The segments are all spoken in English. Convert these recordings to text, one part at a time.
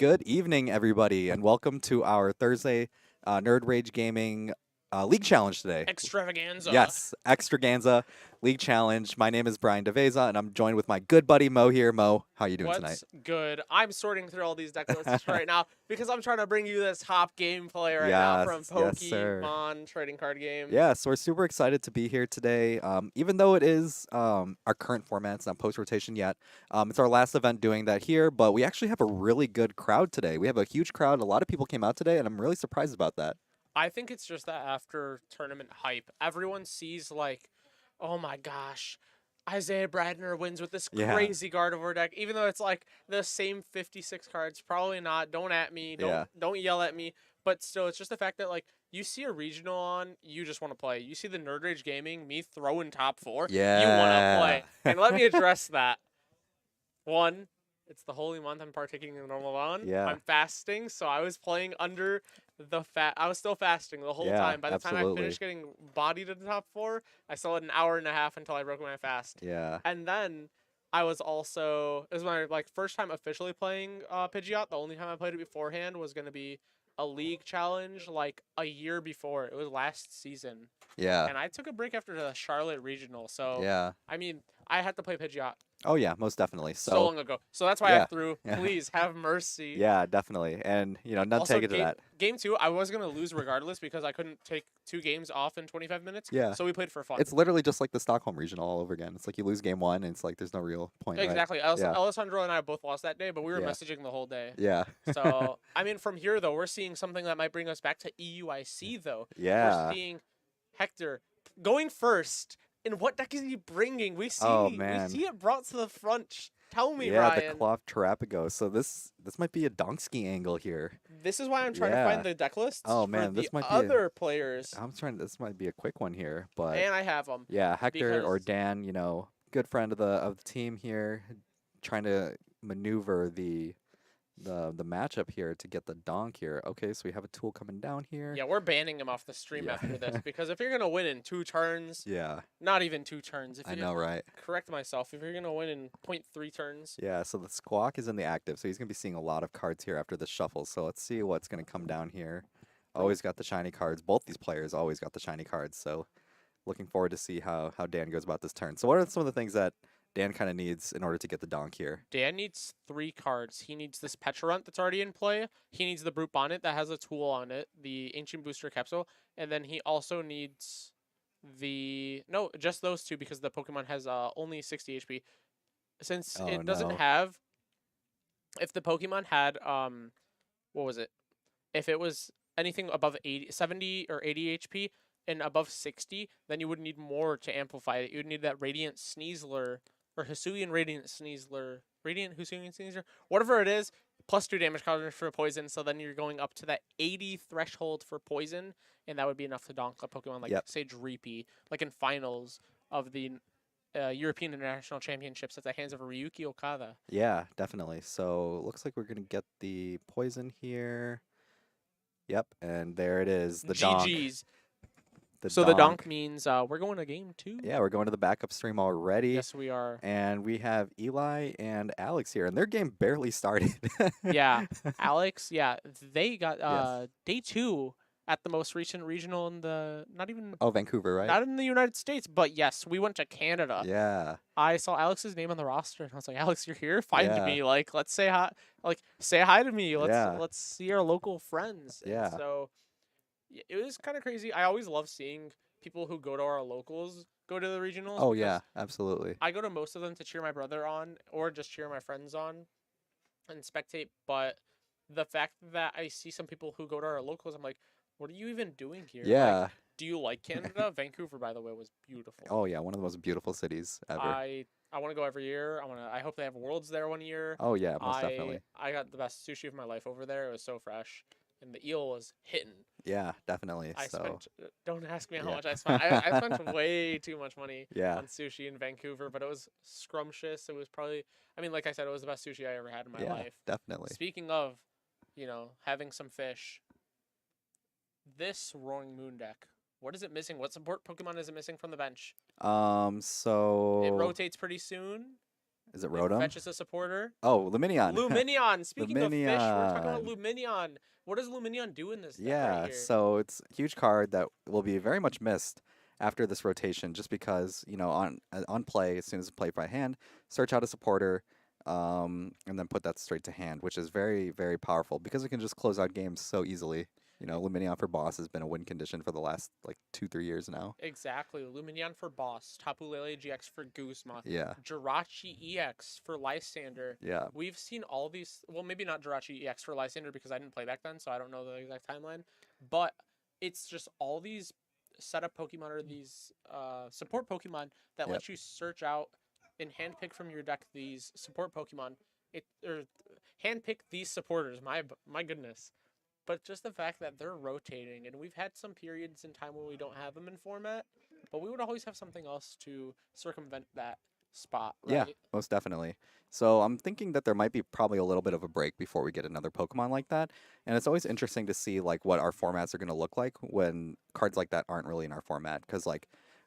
Good evening, everybody, and welcome to our Thursday Nerd Rage Gaming League Challenge today. Extravaganza. Yes, Extravaganza League Challenge. My name is Brian DeVeza, and I'm joined with my good buddy Mo here. Mo, how you doing tonight? What's good? I'm sorting through all these deck lists right now because I'm trying to bring you this top gameplay right now from Yes, sir. Pokemon trading card games. Yeah, so we're super excited to be here today. Even though it is our current format, it's not post rotation yet. It's our last event doing that here, but we actually have a really good crowd today. We have a huge crowd. A lot of people came out today, and I'm really surprised about that. I think it's just that after tournament hype, everyone sees like, oh my gosh, Isaiah Bradner wins with this Yeah. crazy Gardevoir deck, even though it's like the same 56 cards. Probably not. Don't at me. Don't yell at me. But still, it's just the fact that like you see a regional on, you just want to play. You see the Nerd Rage Gaming, me throwing top 4, you want to play. And let me address that. One, it's the holy month. I'm partaking in the normal one. Yeah. I'm fasting, so I was playing under the I was still fasting the whole Yeah, time. By the time I absolutely. finished getting bodied to the top 4, I still had an hour and a half until I broke my fast. Yeah. And then I was also, it was my like first time officially playing Pidgeot. The only time I played it beforehand was going to be a league challenge like a year before. It was last season. Yeah. And I took a break after the Charlotte regional. So Yeah. I mean, I had to play Pidgeot Oh yeah, most definitely. so long ago. So that's why yeah. I threw. Yeah. Please have mercy. Yeah, definitely. And none Also, taken to that. game 2, I was gonna lose regardless because I couldn't take 2 games off in 25 minutes. Yeah. So we played for fun. It's literally just like the Stockholm regional all over again. It's like you lose game 1 and it's like there's no real point. Right? Exactly. Yeah. Alessandro and I both lost that day, but we were Yeah. messaging the whole day. Yeah. So I mean, from here though, we're seeing something that might bring us back to EUIC though. Yeah. We're seeing Hector going first. And what deck is he bringing? We see, Oh, man. we see it brought to the front. Tell me, Yeah, Ryan. the Cloth Terrapago. So this might be a Donkski angle here. This is why I'm trying to Yeah. find the deck lists Oh, for man, the this might be other players. This might be a quick one here, but And I have them. yeah, Hector or because- Dan, good friend of the team here, trying to maneuver the matchup here to get the donk here. Okay, so we have a tool coming down here. Yeah, we're banning him off the stream Yeah. after this because if you're gonna win in 2 turns, Yeah, not even 2 turns. If I you know, right? correct myself, if you're gonna win in 0.3 turns, Yeah, so the Squawk is in the active, so he's gonna be seeing a lot of cards here after the shuffle. So let's see what's gonna come down here. Always got the shiny cards. Both these players always got the shiny cards. So looking forward to see how Dan goes about this turn. So what are some of the things that Dan kind of needs in order to get the donk here? Dan needs 3 cards. He needs this Pecharunt that's already in play. He needs the Brute Bonnet that has a tool on it, the Ancient Booster Capsule, and then he also needs just those 2 because the Pokemon has only 60 HP. Since Oh, it doesn't no. have, if the Pokemon had what was it? If it was anything above 70 or 80 HP and above 60, then you would need more to amplify it. You would need that Radiant Sneasler or Hisuian Radiant Sneasler, Radiant Hisuian Sneasler, whatever it is, plus 2 damage coverage for poison. So then you're going up to that 80 threshold for poison, and that would be enough to donk a Pokemon like Yep. say Dreepy, like in finals of the European International Championships at the hands of Ryuki Okada. Yeah, definitely. So looks like we're gonna get the poison here. Yep, and there it is, the donk. GG's. The So the donk means we're going to game 2. Yeah, we're going to the backup stream already. Yes, we are. And we have Eli and Alex here, and their game barely started. Yeah, Alex. Yeah, they got Yes. day 2 at the most recent regional in the not Oh, Vancouver, right? in the United States, but yes, we went to Canada. Yeah. I saw Alex's name on the roster, and I was like, Alex, you're here. Find Yeah. me. Like, let's say hi. Like, say hi to me. Yeah. Let's see our local friends. And Yeah. so it was kind of crazy. I always love seeing people who go to our locals go to the regionals. Oh, because yeah, absolutely. I go to most of them to cheer my brother on or just cheer my friends on and spectate. But the fact that I see some people who go to our locals, I'm like, what are you even doing here? Yeah. Like, do you like Canada? Vancouver, by the way, was beautiful. Oh, yeah, one of the most beautiful cities ever. I want to go every year. I hope they have Worlds there one year. Oh, yeah, most definitely. I got the best sushi of my life over there. It was so fresh. And the eel was hitting. Yeah, definitely. I So, spent, don't ask me how yeah. much I spent. I spent way too much money yeah. on sushi in Vancouver, but it was scrumptious. It was probably, I mean, like I said, it was the best sushi I ever had in my Yeah, life. definitely. Speaking of, having some fish, this Roaring Moon deck, what is it missing? What support Pokemon is it missing from the bench? So It rotates pretty soon. Is it It Rotom? fetches a supporter. Oh, Luminion. Luminion. Speaking of fish, we're talking about Luminion. Luminion. What does Luminion do in this deck right Yeah, here? so it's a huge card that will be very much missed after this rotation, just because on play, as soon as play by hand, search out a supporter, and then put that straight to hand, which is very very powerful because it can just close out games so easily. Luminion for boss has been a win condition for the last like 2-3 years now. Exactly. Luminion for Boss, Tapu Lele GX for Guzma, Yeah, Jirachi EX for Lysander. yeah, We've seen all these. Well, maybe not Jirachi EX for Lysander because I didn't play back then, so I don't know the exact timeline. But it's just all these setup Pokemon or these support Pokemon that yep. let you search out and handpick from your deck these support Pokemon. Or handpick these supporters. My goodness. But just the fact that they're rotating, and we've had some periods in time when we don't have them in format, but we would always have something else to circumvent that spot, Yeah, right? most definitely. So I'm thinking that there might be probably a little bit of a break before we get another Pokemon like that. And it's always interesting to see like what our formats are going to look like when cards like that aren't really in our format. Because like,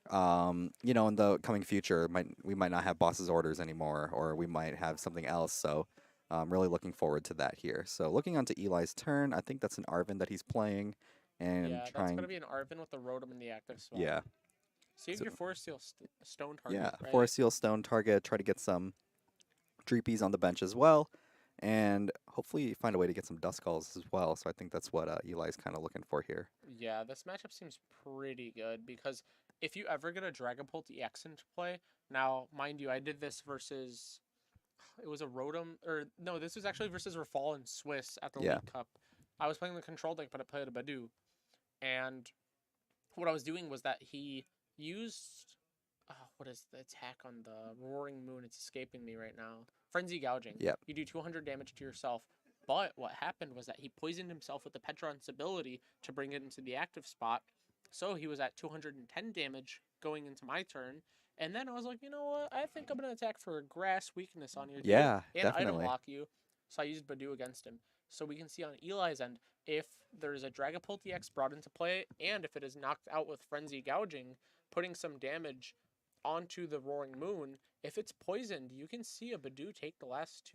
in the coming future, we might not have Boss's Orders anymore, or we might have something else. So I'm really looking forward to that here. So looking onto Eli's turn, I think that's an Arvin that he's playing and Yeah, that's going trying. to be an Arvin with the Rotom in the active spot. Yeah. So you have So your Forest Steel Stone target, yeah, right? Forest Seal Stone target. Try to get some Dreepies on the bench as well, and hopefully find a way to get some Duskulls as well. So I think that's what Eli's kind of looking for here. Yeah, this matchup seems pretty good because if you ever get a Dragapult EX into play, now, mind you, I did this versus it was a Rotom, or no, this was actually versus Rafal and Swiss at the Yeah, League Cup. I was playing the control deck, but I played a Badu, and what I was doing was that he used what is the attack on the Roaring Moon? It's escaping me right now. Frenzy Gouging. yep, You do 200 damage to yourself. But what happened was that he poisoned himself with the Petron's ability to bring it into the active spot. So he was at 210 damage going into my turn. And then I was like, you know what? I think I'm going to attack for a grass weakness on your dude yeah, and item definitely. lock you. So I used Badu against him. So we can see on Eli's end, if there's a Dragapult EX brought into play, and if it is knocked out with Frenzy Gouging, putting some damage onto the Roaring Moon, if it's poisoned, you can see a Badu take the last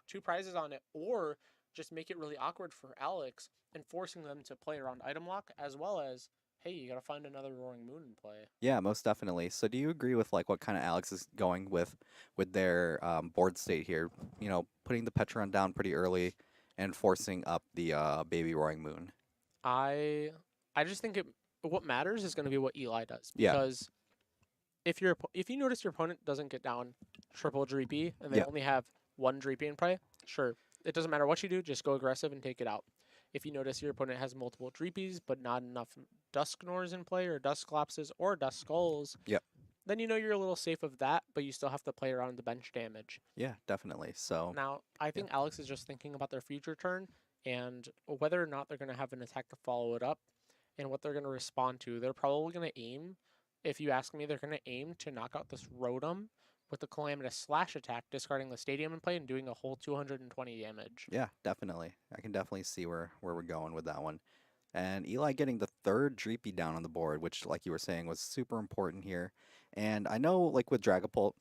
two prizes on it, or just make it really awkward for Alex and forcing them to play around item lock, as well as, hey, you gotta find another Roaring Moon in play. Yeah, most definitely. So do you agree with like what kind of Alex is going with their board state here? Putting the Petron down pretty early and forcing up the baby Roaring Moon. I I just think what matters is gonna be what Eli does, Yeah, because if you notice your opponent doesn't get down triple Dreepy and they yeah, only have one Dreepy in play, sure, it doesn't matter what you do, just go aggressive and take it out. If you notice your opponent has multiple Dreepies but not enough Dusknoirs in play or Dusclopses or Duskulls, yeah, then you know you're a little safe of that, but you still have to play around the bench damage. yeah, definitely. So Now, I yeah, think Alex is just thinking about their future turn and whether or not they're going to have an attack to follow it up and what they're going to respond to. They're probably going to aim, if you ask me, they're going to aim to knock out this Rotom with the Calamitous Slash attack, discarding the Stadium in play and doing a whole 220 damage. yeah, definitely. I can definitely see where we're going with that one. And Eli getting the third Dreepy down on the board, which, like you were saying, was super important here. And I know, like with Dragapult,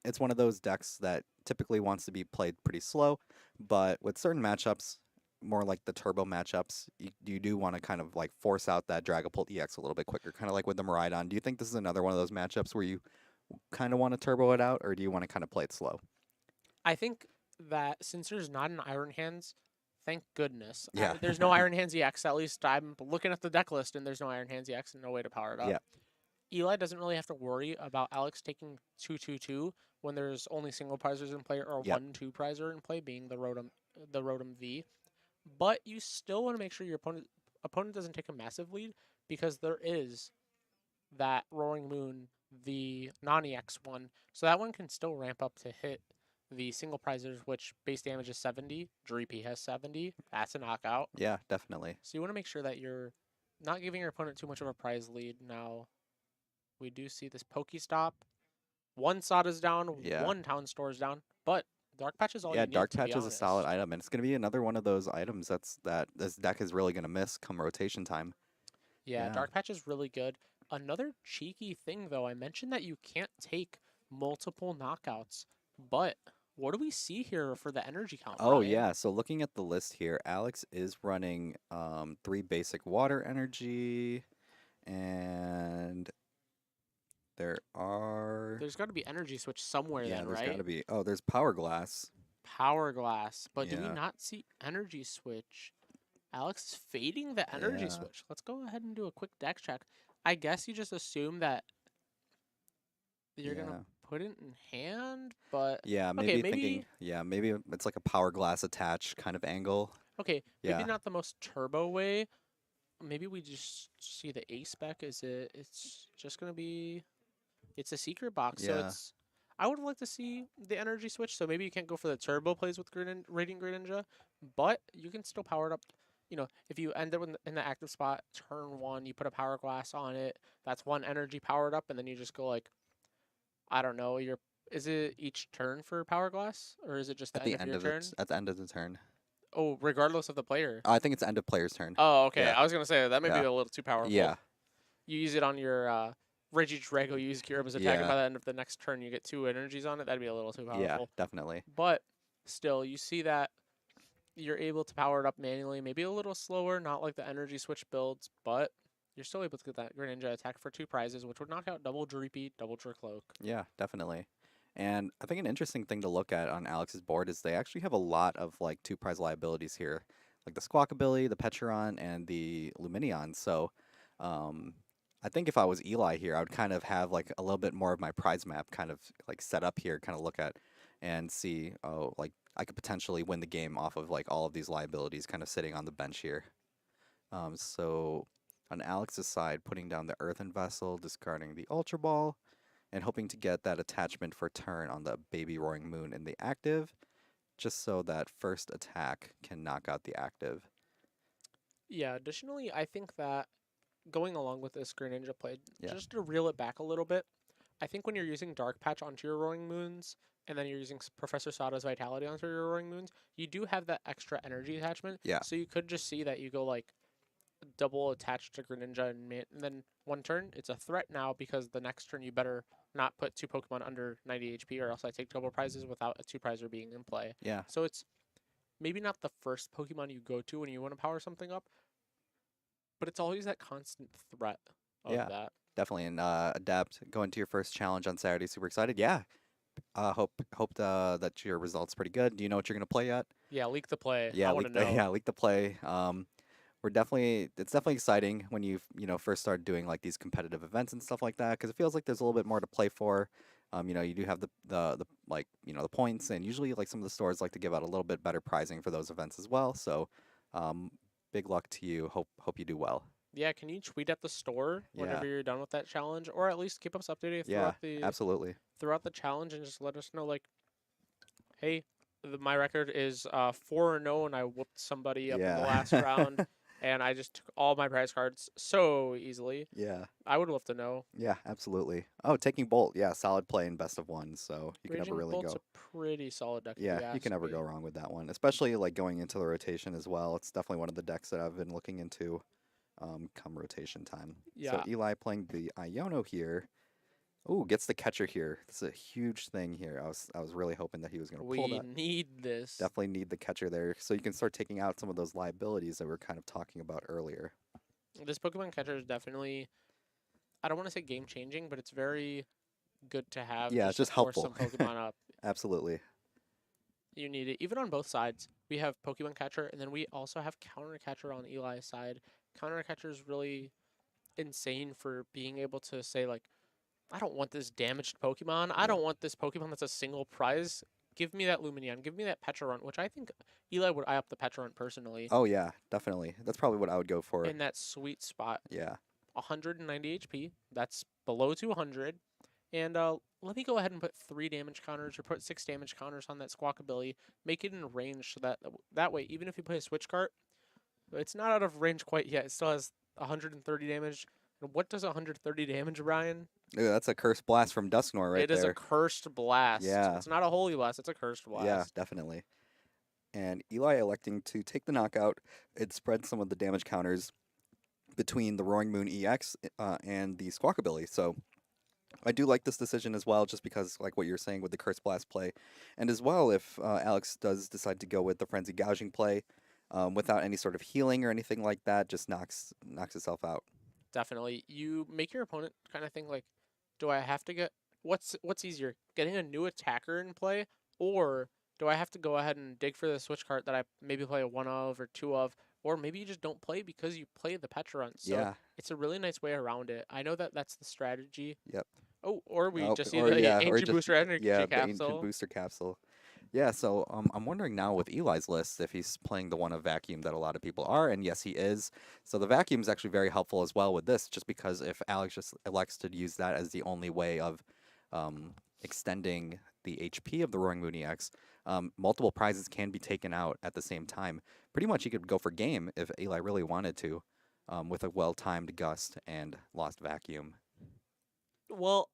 it's one of those decks that typically wants to be played pretty slow, but with certain matchups, more like the turbo matchups, you do want to kind of like force out that Dragapult EX a little bit quicker, kind of like with the Miraidon. Do you think this is another one of those matchups where you kind of want to turbo it out, or do you want to kind of play it slow? I think that since there's not an Iron Hands, thank goodness. Yeah. There's no Iron Hands EX. At least I'm looking at the deck list and there's no Iron Hands EX and no way to power it up. Yeah. Eli doesn't really have to worry about Alex taking 2/2/2 when there's only single prizers in play or Yep. 1/2 prizer in play, being the Rotom V. But you still want to make sure your opponent doesn't take a massive lead, because there is that Roaring Moon, the non-EX one, so that one can still ramp up to hit the single prizers, which base damage is 70. Dreepy has 70. That's a knockout. Yeah, definitely. So you want to make sure that you're not giving your opponent too much of a prize lead. Now, we do see this Pokestop. One Sod is down, Yeah. one Town Store is down, but Dark Patch is all Yeah, you need, Dark to be Patch is a solid honest. item, and it's going to be another one of those items that this deck is really going to miss come rotation time. Yeah, Yeah. Dark Patch is really good. Another cheeky thing, though, I mentioned that you can't take multiple knockouts But what do we see here for the energy count, Oh Ryan? yeah, so looking at the list here, Alex is running 3 basic water energy, and there are There's got to be energy switch somewhere yeah, then, there's got right? to be. Oh, there's power glass. Power glass. But do we Yeah, not see energy switch? Alex is fading the energy yeah, switch. Let's go ahead and do a quick dex check. I guess you just assume that you're gonna yeah, put it in hand, but yeah. okay, Maybe thinking, maybe yeah, maybe it's like a power glass attached kind of angle. okay, maybe Yeah, not the most turbo way. Maybe we just see the A spec. It's just gonna be. It's a secret box, so yeah, it's. I would like to see the energy switch. So maybe you can't go for the turbo plays with Radiant Greninja, but you can still power it up. You know, if you end up in the active spot, turn one, you put a power glass on it. That's one energy powered up, and then you just go like, I don't know. Is it each turn for power glass, or is it just the at end the of end your of it, turn? at the end of the turn. Oh, regardless of the player. I think it's end of player's turn. Oh, okay. Yeah, I was gonna say that may be yeah, a little too powerful. yeah, You use it on your Regidrago, you use Kyurem's attack, and yeah, by the end of the next turn, you get 2 energies on it. That'd be a little too yeah, powerful. definitely. But still, you see that you're able to power it up manually, maybe a little slower, not like the energy switch builds, but you're still able to get that Greninja attack for 2 prizes, which would knock out double Dreepy, double Dracloak. Yeah, definitely. And I think an interesting thing to look at on Alex's board is they actually have a lot of like 2 prize liabilities here, like the Squawkabilly, the Petcheron, and the Luminion. So, um, I think if I was Eli here, I would kind of have like a little bit more of my prize map kind of like set up here, kind of look at and see, oh, like I could potentially win the game off of like all of these liabilities kind of sitting on the bench here. So on Alex's side, putting down the Earthen Vessel, discarding the Ultra Ball, and hoping to get that attachment for turn on the Baby Roaring Moon in the active, just so that first attack can knock out the active. Yeah, additionally, I think that going along with this Greninja play, Yeah, just to reel it back a little bit, I think when you're using Dark Patch onto your Roaring Moons, and then you're using Professor Sada's Vitality onto your Roaring Moons, you do have that extra energy attachment. yeah, So you could just see that you go like double attached to Greninja, and then one turn, it's a threat now because the next turn you better not put 2 Pokemon under 90 HP or else I take double prizes without a 2 prizer being in play. yeah, So it's maybe not the first Pokemon you go to when you want to power something up, but it's always that constant threat of yeah, that. definitely. And adapt going to your first challenge on Saturday. Super excited. Yeah. Hope that your results pretty good. Do you know what you're gonna play yet? Yeah, leak the play. Yeah, I want to leak the know. yeah, leak the play. It's definitely exciting when you first start doing like these competitive events and stuff like that because it feels like there's a little bit more to play for. You do have the like the points, and usually like some of the stores like to give out a little bit better pricing for those events as well. So, um, big luck to you. Hope you do well. Yeah, can you tweet at the store Yeah, whenever you're done with that challenge, or at least keep us updated yeah, absolutely. throughout the challenge, and just let us know like, hey, my record is 4-0, and I whooped somebody up in the Yeah, last round, and I just took all my prize cards so easily. yeah, I would love to know. yeah, absolutely. Oh, taking Bolt, yeah, solid play in best of one. So you can never Raging really Bolt's go. a pretty solid deck if Yeah, you you can ask never go me. wrong with that one, especially like going into the rotation as well. It's definitely one of the decks that I've been looking into come rotation time. So Yeah, Eli playing the Iono here. Ooh, gets the catcher here. This is a huge thing here. I was really hoping that he was going to pull we that. need this. Definitely need the catcher there so you can start taking out some of those liabilities that we are kind of talking about earlier. This Pokemon catcher is definitely, I don't want to say game changing, but it's very good to have Yeah, it's just to just force helpful. some Pokemon up. Absolutely. You need it. Even on both sides, we have Pokemon Catcher, and then we also have Counter Catcher on Eli's side. Counter Catcher is really insane for being able to say, like, I don't want this damaged Pokemon. I Yeah. don't want this Pokemon that's a single prize. Give me that Lumineon. Give me that Pecharunt, which I think Eli would eye up the Pecharunt personally Oh yeah, definitely. That's probably what I would go for. in that sweet spot. Yeah. 190 HP. That's below 200. And let me go ahead and put 3 damage counters or put 6 damage counters on that Squawkabilly. Make it in range so that way, even if you play a switch cart, it's not out of range quite yet. It still has 130 damage. And what does 130 damage, Ryan? Ooh, that's a curse blast from Dusknoir right It is a there. cursed blast. Yeah. It's not a holy blast, it's a cursed Yeah, blast. definitely. And Eli electing to take the knockout, it spreads some of the damage counters between the Roaring Moon EX and the Squawkabilly. So I do like this decision as well, just because, like what you're saying with the Curse Blast play, and as well if Alex does decide to go with the Frenzy Gouging play, without any sort of healing or anything like that, just knocks itself out. Definitely. You make your opponent kind of think like, do I have to get what's easier, getting a new attacker in play, or do I have to go ahead and dig for the switch card that I maybe play a one of or two of, or maybe you just don't play because you play the Petrarun. So Yeah. it's a really nice way around it. I know that that's the strategy. Yep. Oh, or we Oh, just see or the yeah, or ancient just booster energy yeah, the ancient capsule. booster capsule. Yeah, so I'm wondering now with Eli's list if he's playing the one of vacuum that a lot of people are, and yes, he is. So the vacuum is actually very helpful as well with this, just because if Alex just elects to use that as the only way of extending the HP of the Roaring Moon EX, multiple prizes can be taken out at the same time. Pretty much he could go for game if Eli really wanted to, with a well-timed gust and lost vacuum. Well,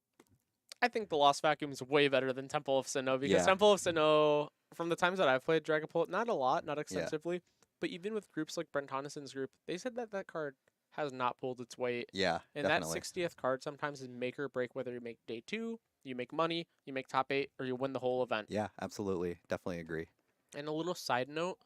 I think the Lost Vacuum is way better than Temple of Sinnoh because Yeah, Temple of Sinnoh, from the times that I've played Dragapult, not a lot, not yeah, extensively, but even with groups like Brent Tonnison's group, they said that that card has not pulled its weight. yeah, And that definitely. 60th card sometimes is make or break whether you make day two, you make money, you make top eight, or you win the whole event. Yeah, absolutely. Definitely agree. And a little side note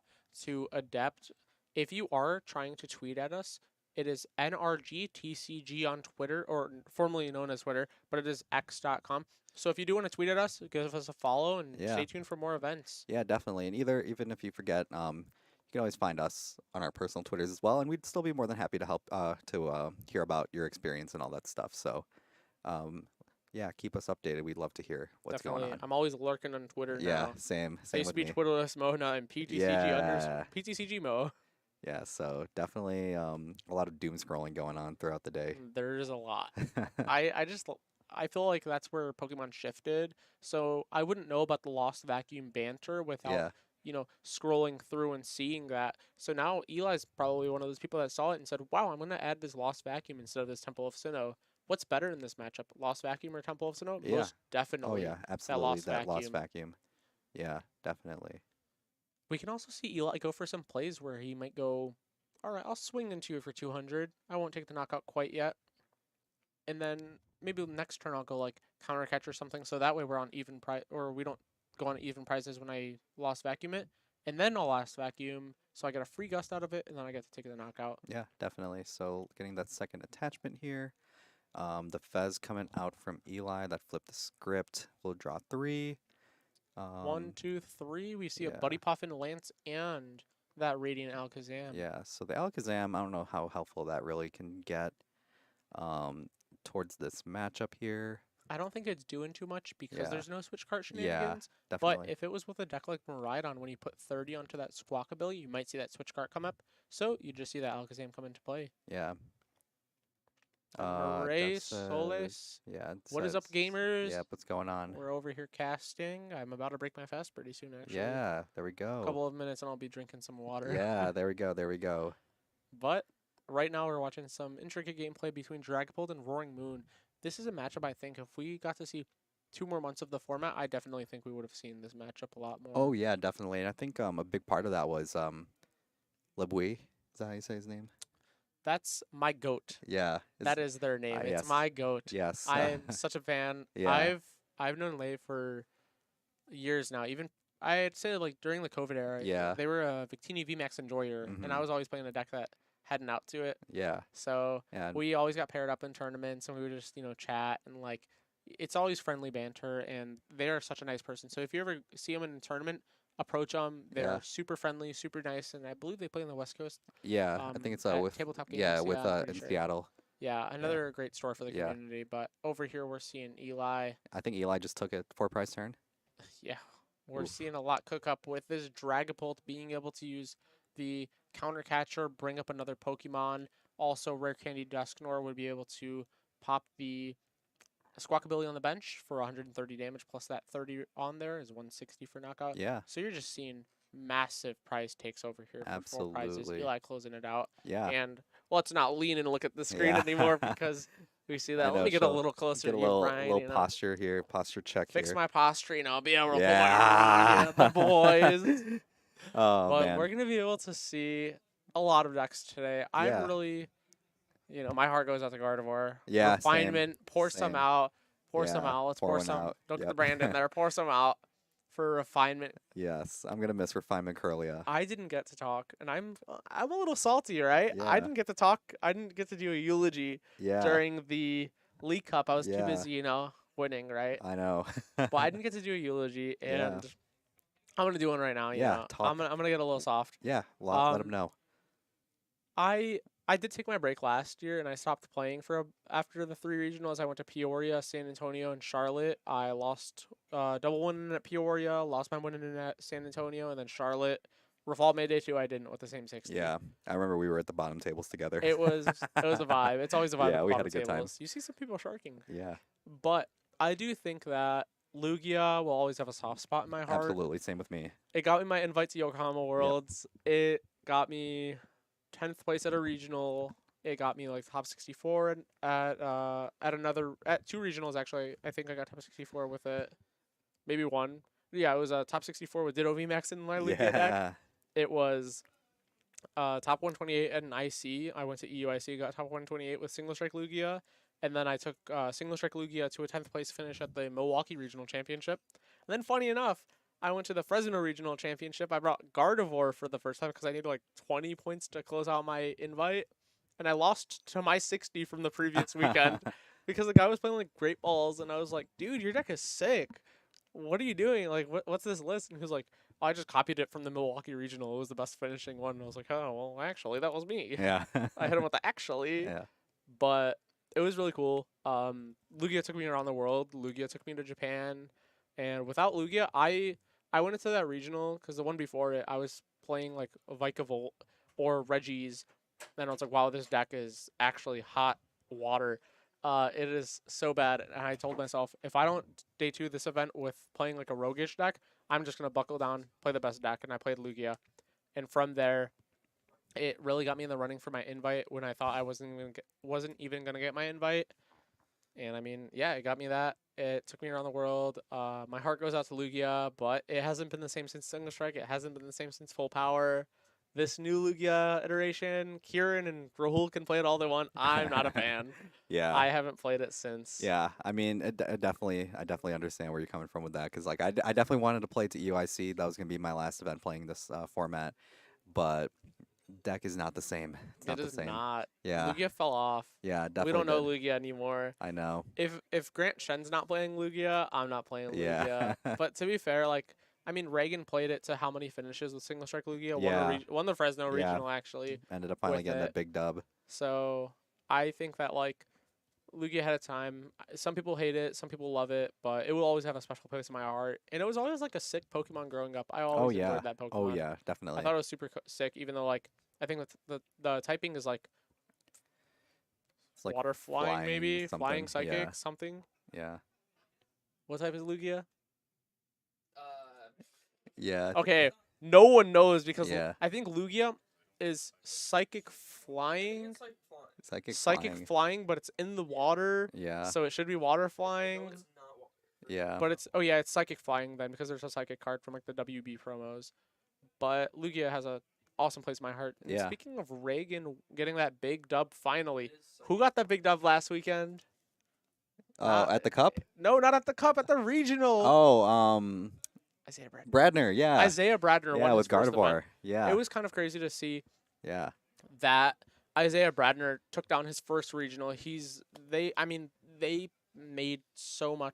to Adept, if you are trying to tweet at us, it is NRGTCG on Twitter, or formerly known as Twitter, but it is X.com. So if you do want to tweet at us, give us a follow and Yeah, stay tuned for more events. yeah, definitely. And even if you forget, you can always find us on our personal Twitters as well, and we'd still be more than happy to help to hear about your experience and all that stuff. So, um, yeah, keep us updated. We'd love to hear what's going Definitely. on. I'm always lurking on Twitter Yeah, now. same, I same used to with be me. Twitterless Mo, now I'm PTCG Yeah, PTCG Mo. yeah. So definitely, a lot of doom scrolling going on throughout the day. There's a lot. I just I feel like that's where Pokemon shifted. So I wouldn't know about the Lost Vacuum banter without, Yeah, scrolling through and seeing that. So now Eli's probably one of those people that saw it and said, "Wow, I'm gonna add this Lost Vacuum instead of this Temple of Sinnoh. What's better in this matchup, Lost Vacuum or Temple of Sinnoh?" yeah. Most Oh definitely yeah, that absolutely. Lost That lost Vacuum. vacuum. Yeah, definitely. We can also see Eli go for some plays where he might go, "All right, I'll swing into you for 200. I won't take the knockout quite yet." And then maybe next turn I'll go like counter catch or something. So that way we're on even price, or we don't go on even prizes when I lost vacuum it. And then I'll last vacuum, so I get a free gust out of it, and then I get to take the knockout. Yeah, definitely. So getting that second attachment here. The Fez coming out from Eli that flipped the script. We'll draw three. One, Um, two, three. We see a yeah, Buddy Puffin Lance and that Radiant Alakazam. yeah. So the Alakazam, I don't know how helpful that really can get um, towards this matchup here. I don't think it's doing too much because Yeah, there's no switch card yeah, shenanigans. But definitely. if it was with a deck like Miraidon, when you put 30 onto that Squawk ability, you might see that switch card come up. So you just see that Alakazam come into play. Yeah. Marais Just Solis. yeah, it What is says up, gamers? yeah. What's going on? We're over here casting. I'm about to break my fast pretty soon, actually. Yeah, there we A go. couple of minutes and I'll be drinking some water. Yeah, there we go. There we go. But right now we're watching some intricate gameplay between Dragapult and Roaring Moon. This is a matchup I think if we got to see 2 more months of the format, I definitely think we would have seen this matchup a lot more. Oh yeah, definitely. And I think a big part of that was Lebui. Is that how you say his name? That's my goat. Yeah. That is their name. It's Yes. my goat. Yes. I am such a fan. Yeah. I've known Lei for years now. Even I'd say like during the COVID era, Yeah. they were a Victini VMAX enjoyer, and I Mhm. was always playing a deck that had an out to it. Yeah. So Yeah. we always got paired up in tournaments, and we would just chat and like it's always friendly banter, and they are such a nice person. So if you ever see them in a tournament, approach them. They're Yeah. super friendly, super nice, and I believe they play on the West Coast. Yeah. I think it's At with Tabletop yeah, Games. with Yeah, I'm pretty in sure. Seattle. Yeah, Yeah. another great store for the Yeah. community. But over here we're seeing Eli. I think Eli just took it for price turn. Yeah, we're Oof. seeing a lot cook up with this Dragapult being able to use the counter catcher, bring up another Pokemon. Also, Rare Candy Dusknoir would be able to pop the Squawk ability on the bench for 130 damage, plus that 30 on there is 160 for knockout. Yeah. So you're just seeing massive prize takes over here for 4 prizes. Absolutely. Eli closing it out. Yeah. And let's not lean and look at the screen Yeah. anymore because we see I that. Let know, me get a so little closer get to a you, little Brian. posture here, posture check Fix here. my posture, and I'll be able to Yeah. pull my the boys. Oh But man. we're gonna be able to see a lot of decks today. I'm Yeah. really, my heart goes out to Gardevoir. Yeah, same. Refinement, pour some Same. out. Pour some Yeah, out. Let's pour pour one some. out. Don't get the Yep. brand in there. Pour some out for refinement. Yes, I'm gonna miss Refinement Curlia. I didn't get to talk, and I'm a little salty, right? I Yeah, didn't get to talk. I didn't get to do a eulogy yeah, during the League Cup. I was too yeah. busy, winning, right? I know. But I didn't get to do a eulogy, Yeah, and I'm gonna do one right now. yeah. I'm Talk. gonna get a little soft. Yeah, let him Um, know. I I did take my break last year, and I stopped playing after the three regionals. I went to Peoria, San Antonio, and Charlotte. I lost double winning at Peoria, lost my winning at San Antonio, and then Charlotte. Revolve May Day 2, I didn't with the same 60. Yeah, I remember we were at the bottom tables together. It was a vibe. It's always a vibe Yeah, at the we had bottom a good time. tables. You see some people sharking, Yeah, but I do think that Lugia will always have a soft spot in my heart. absolutely. Same with me. It got me my invite to Yokohama Worlds. It got me 10th place at a regional. It got me like top 64 at two regionals actually. I think I got top 64 with it. Maybe one. Yeah, it was a top 64 with Ditto VMAX in my Lugia deck. Yeah, It was top 128 at an IC. I went to EUIC, got top 128 with Single Strike Lugia. And then I took Single Strike Lugia to a 10th place finish at the Milwaukee Regional Championship. And then, funny enough, I went to the Fresno Regional Championship. I brought Gardevoir for the first time because I needed like 20 points to close out my invite. And I lost to my 60 from the previous weekend because the guy was playing like Great Balls. And I was like, dude, your deck is sick. What are you doing? Like, what's this list? And he was like, I just copied it from the Milwaukee Regional. It was the best finishing one. And I was like, oh, well, actually, that was me. yeah, I hit him with the actually. yeah, But it was really cool. Lugia took me around the world. Lugia took me to Japan. And without Lugia, I went into that regional because the one before it, I was playing like a Vikavolt or Reggie's. And I was like, wow, this deck is actually hot water. It is so bad. And I told myself, if I don't day two this event with playing like a roguish deck, I'm just going to buckle down, play the best deck. And I played Lugia. And from there, it really got me in the running for my invite when I thought I wasn't even going to get my invite. And I mean, yeah, it got me that. It took me around the world. My heart goes out to Lugia, but it hasn't been the same since Single Strike. It hasn't been the same since Full Power. This new Lugia iteration, Kieran and Rahul can play it all they want. I'm not a fan. yeah. I haven't played it since. Yeah, I mean, I definitely understand where you're coming from with that because, like, I definitely wanted to play to EUIC. That was gonna be my last event playing this format, but deck is not the same. It's not It the is same. not. Yeah, Lugia fell off. yeah, definitely. We don't know did. Lugia anymore. I know. If Grant Shen's not playing Lugia, I'm not playing Lugia. Yeah. But to be fair, like, I mean, Reagan played it to how many finishes with Single Strike Lugia? Yeah. Won the Fresno Yeah. regional actually. Ended up finally with getting it. that big dub. So I think that like Lugia had a time. Some people hate it, some people love it, but it will always have a special place in my heart. And it was always like a sick Pokemon growing up. I always yeah. enjoyed that Pokemon. Oh yeah, definitely. I thought it was super sick, even though like I think the typing is like It's like water flying maybe, something. flying psychic, Yeah. something. Yeah. What type is Lugia? Yeah. Okay, no one knows because Yeah. I think Lugia is psychic flying. Psychic flying, but it's in the water, Yeah. so it should be water flying. Yeah. But it's it's psychic flying then because there's a psychic card from like the WB promos. But Lugia has a awesome place in my heart. And Yeah. speaking of Reagan getting that big dub finally, who got that big dub last weekend? Oh, at the cup? No, not at the cup, at the regional. Oh, Isaiah Bradner. Bradner, yeah. Isaiah Bradner Yeah, won with his first event. Gardevoir. Yeah. It was kind of crazy to see Yeah. that Isaiah Bradner took down his first regional. They made so many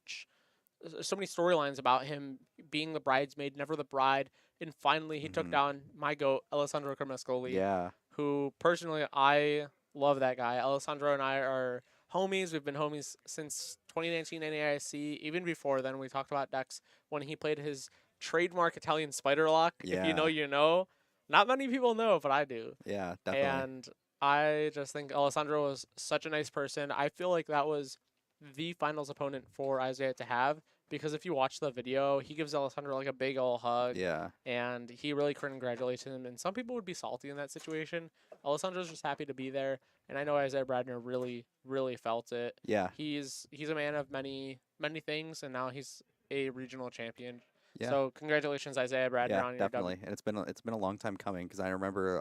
storylines about him being the bridesmaid, never the bride, and finally he took Mhm. down my goat, Alessandro Carmescoli, Yeah. who personally I love that guy. Alessandro and I are homies. We've been homies since 2019 NAIC. Even before then, we talked about decks when he played his trademark Italian spider lock. If you know, Yeah. you know. Not many people know, but I do. Yeah, definitely. And I just think Alessandro was such a nice person. I feel like that was the finals opponent for Isaiah to have because if you watch the video, he gives Alessandro like a big ol' hug Yeah. and he really congratulates him. And some people would be salty in that situation. Alessandro's just happy to be there, and I know Isaiah Bradner really, really felt it. Yeah. He's a man of many things, and now he's a regional champion. Yeah. So congratulations, Isaiah Bradner, Yeah, on your definitely. And it's been a long time coming because I remember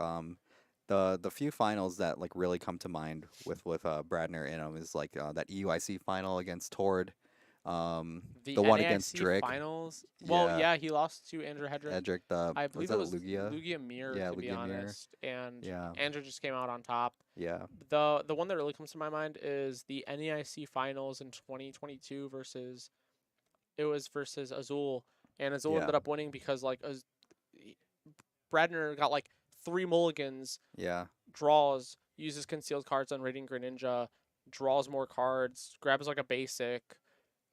the few finals that like really come to mind with Bradner in them is like that EUIC final against Tord. The The one against NAIC Drake. finals. Well, Yeah, yeah, he lost to Andrew Hedrick. Edric. The I was believe it that was Lugia? Lugia Mir, Yeah, to be Lugia Mirror. honest, and Yeah, Andrew just came out on top. yeah, The one that really comes to my mind is the NEIC finals in 2022 versus it was versus Azul, and Azul yeah, ended up winning because like Bradner got like 3 mulligans, yeah. draws, uses concealed cards on Radiant Greninja, draws more cards, grabs like a basic,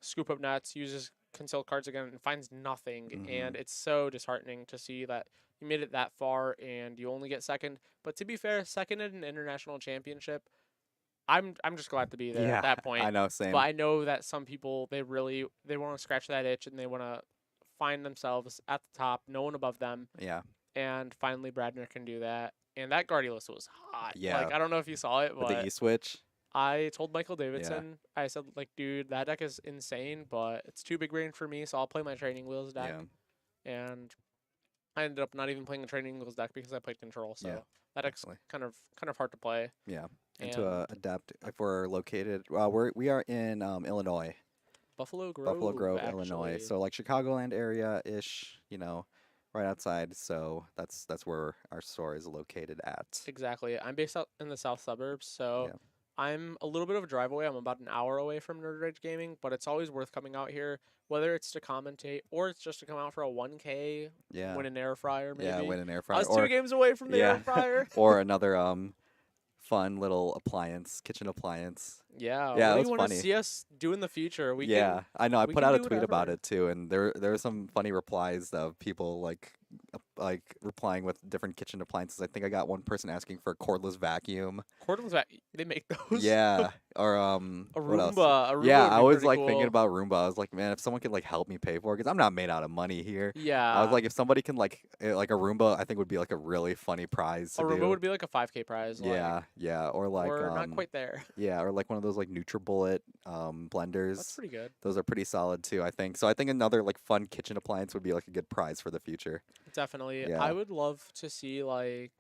scoop up nuts, uses concealed cards again, and finds nothing. Hmm. And it's so disheartening to see that you made it that far and you only get second. But to be fair, second in an international championship, I'm just glad to be there at Yeah, that point. I know. But Same. I know that some people they want to scratch that itch and they want to find themselves at the top, no one above them, Yeah, and finally Bradner can do that. And that Guardiolus was hot. yeah. Like I don't know if you saw it, With the but E switch. I told Michael Yeah, Davidson, I said like, dude, that deck is insane, but it's too big brain for me, so I'll play my Training Wheels deck. yeah, And I ended up not even playing the Training Wheels deck because I played Control, yeah. so that deck's Definitely. kind of hard to play. Yeah. And to And adapt, if we're located, well, we are in Illinois, Buffalo Grove, Buffalo Grove, Illinois. actually. So like Chicagoland area ish, right outside. So that's where our store is located at. Exactly. I'm based out in the south suburbs, so Yeah. I'm a little bit of a drive away. I'm about an hour away from Nerd Rage Gaming, but it's always worth coming out here, whether it's to commentate or it's just to come out for a 1K, Yeah. win an air fryer, maybe. Yeah, win an air I fryer was or 2 games away from the yeah, air fryer. or another fun little appliance, kitchen appliance. Yeah. Yeah, What it do was you want to funny. see us do in the future? Yeah, I know. I We put can out a do tweet about whatever. it too, and there were some funny replies of people like replying with different kitchen appliances. I think I got one person asking for a cordless vacuum. Cordless they make those. Yeah, or A what else? Roomba. A Roomba Yeah, would I be was pretty like thinking cool. about Roomba. I was like, man, if someone could like help me pay for it, because I'm not made out of money here. I was Yeah. like, if somebody can like a Roomba, I think would be like a really funny prize A to Roomba do. would be like a 5K prize. Yeah, yeah, or like We're not quite there. yeah, or like one of those like NutriBullet That's blenders. pretty good. Those are pretty solid too, I think. So I think another like fun kitchen appliance would be like a good prize for the future. Definitely. I Yeah. would love to see like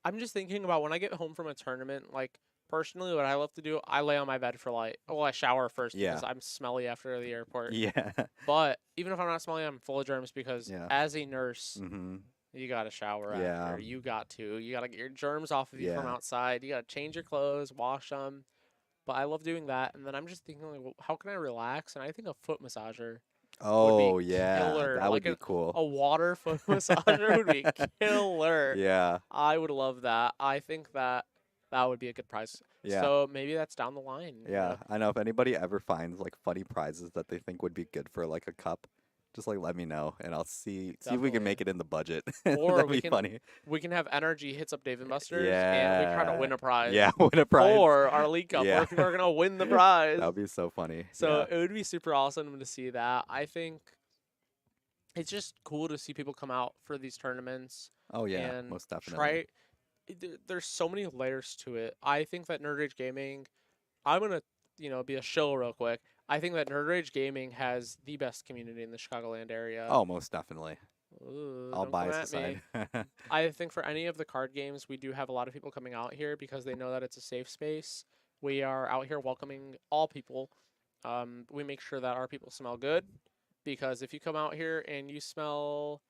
I'm just thinking about when I get home from a tournament, like personally what I love to do, I lay on my bed for like well, I shower first Yeah. because I'm smelly after the airport. Yeah. But even if I'm not smelly, I'm full of germs because Yeah. as a nurse, Mhm. you gotta shower Yeah. after. You gotta get your germs off of you from Yeah. outside. You gotta change your clothes, wash them. But I love doing that. And then I'm just thinking like, well, how can I relax? And I think a foot massager would be Oh, yeah. killer. That would Like be cool. a water foot massager would be killer. Yeah. I would love that. I think that that would be a good prize. Yeah. So maybe that's down the line. Yeah. I know if anybody ever finds like funny prizes that they think would be good for like a cup, just like let me know and I'll see if we Definitely. can make it in the budget. Or That'd we be can funny. we can have Energy hits up Dave and Buster's and we try to Yeah. win a prize. Yeah, win a prize. Or our League Cup Yeah. where people are gonna win the prize. That would be so funny. So Yeah. it would be super awesome to see that. I think it's just cool to see people come out for these tournaments Oh yeah, and most definitely. try. There's so many layers to it. I think that Nerd Rage Gaming, I'm gonna be a shill real quick. I think that Nerd Rage Gaming has the best community in the Chicagoland area. Oh, most definitely. Ooh, All don't come biased at me. aside. I think for any of the card games, we do have a lot of people coming out here because they know that it's a safe space. We are out here welcoming all people. We make sure that our people smell good because if you come out here and you smell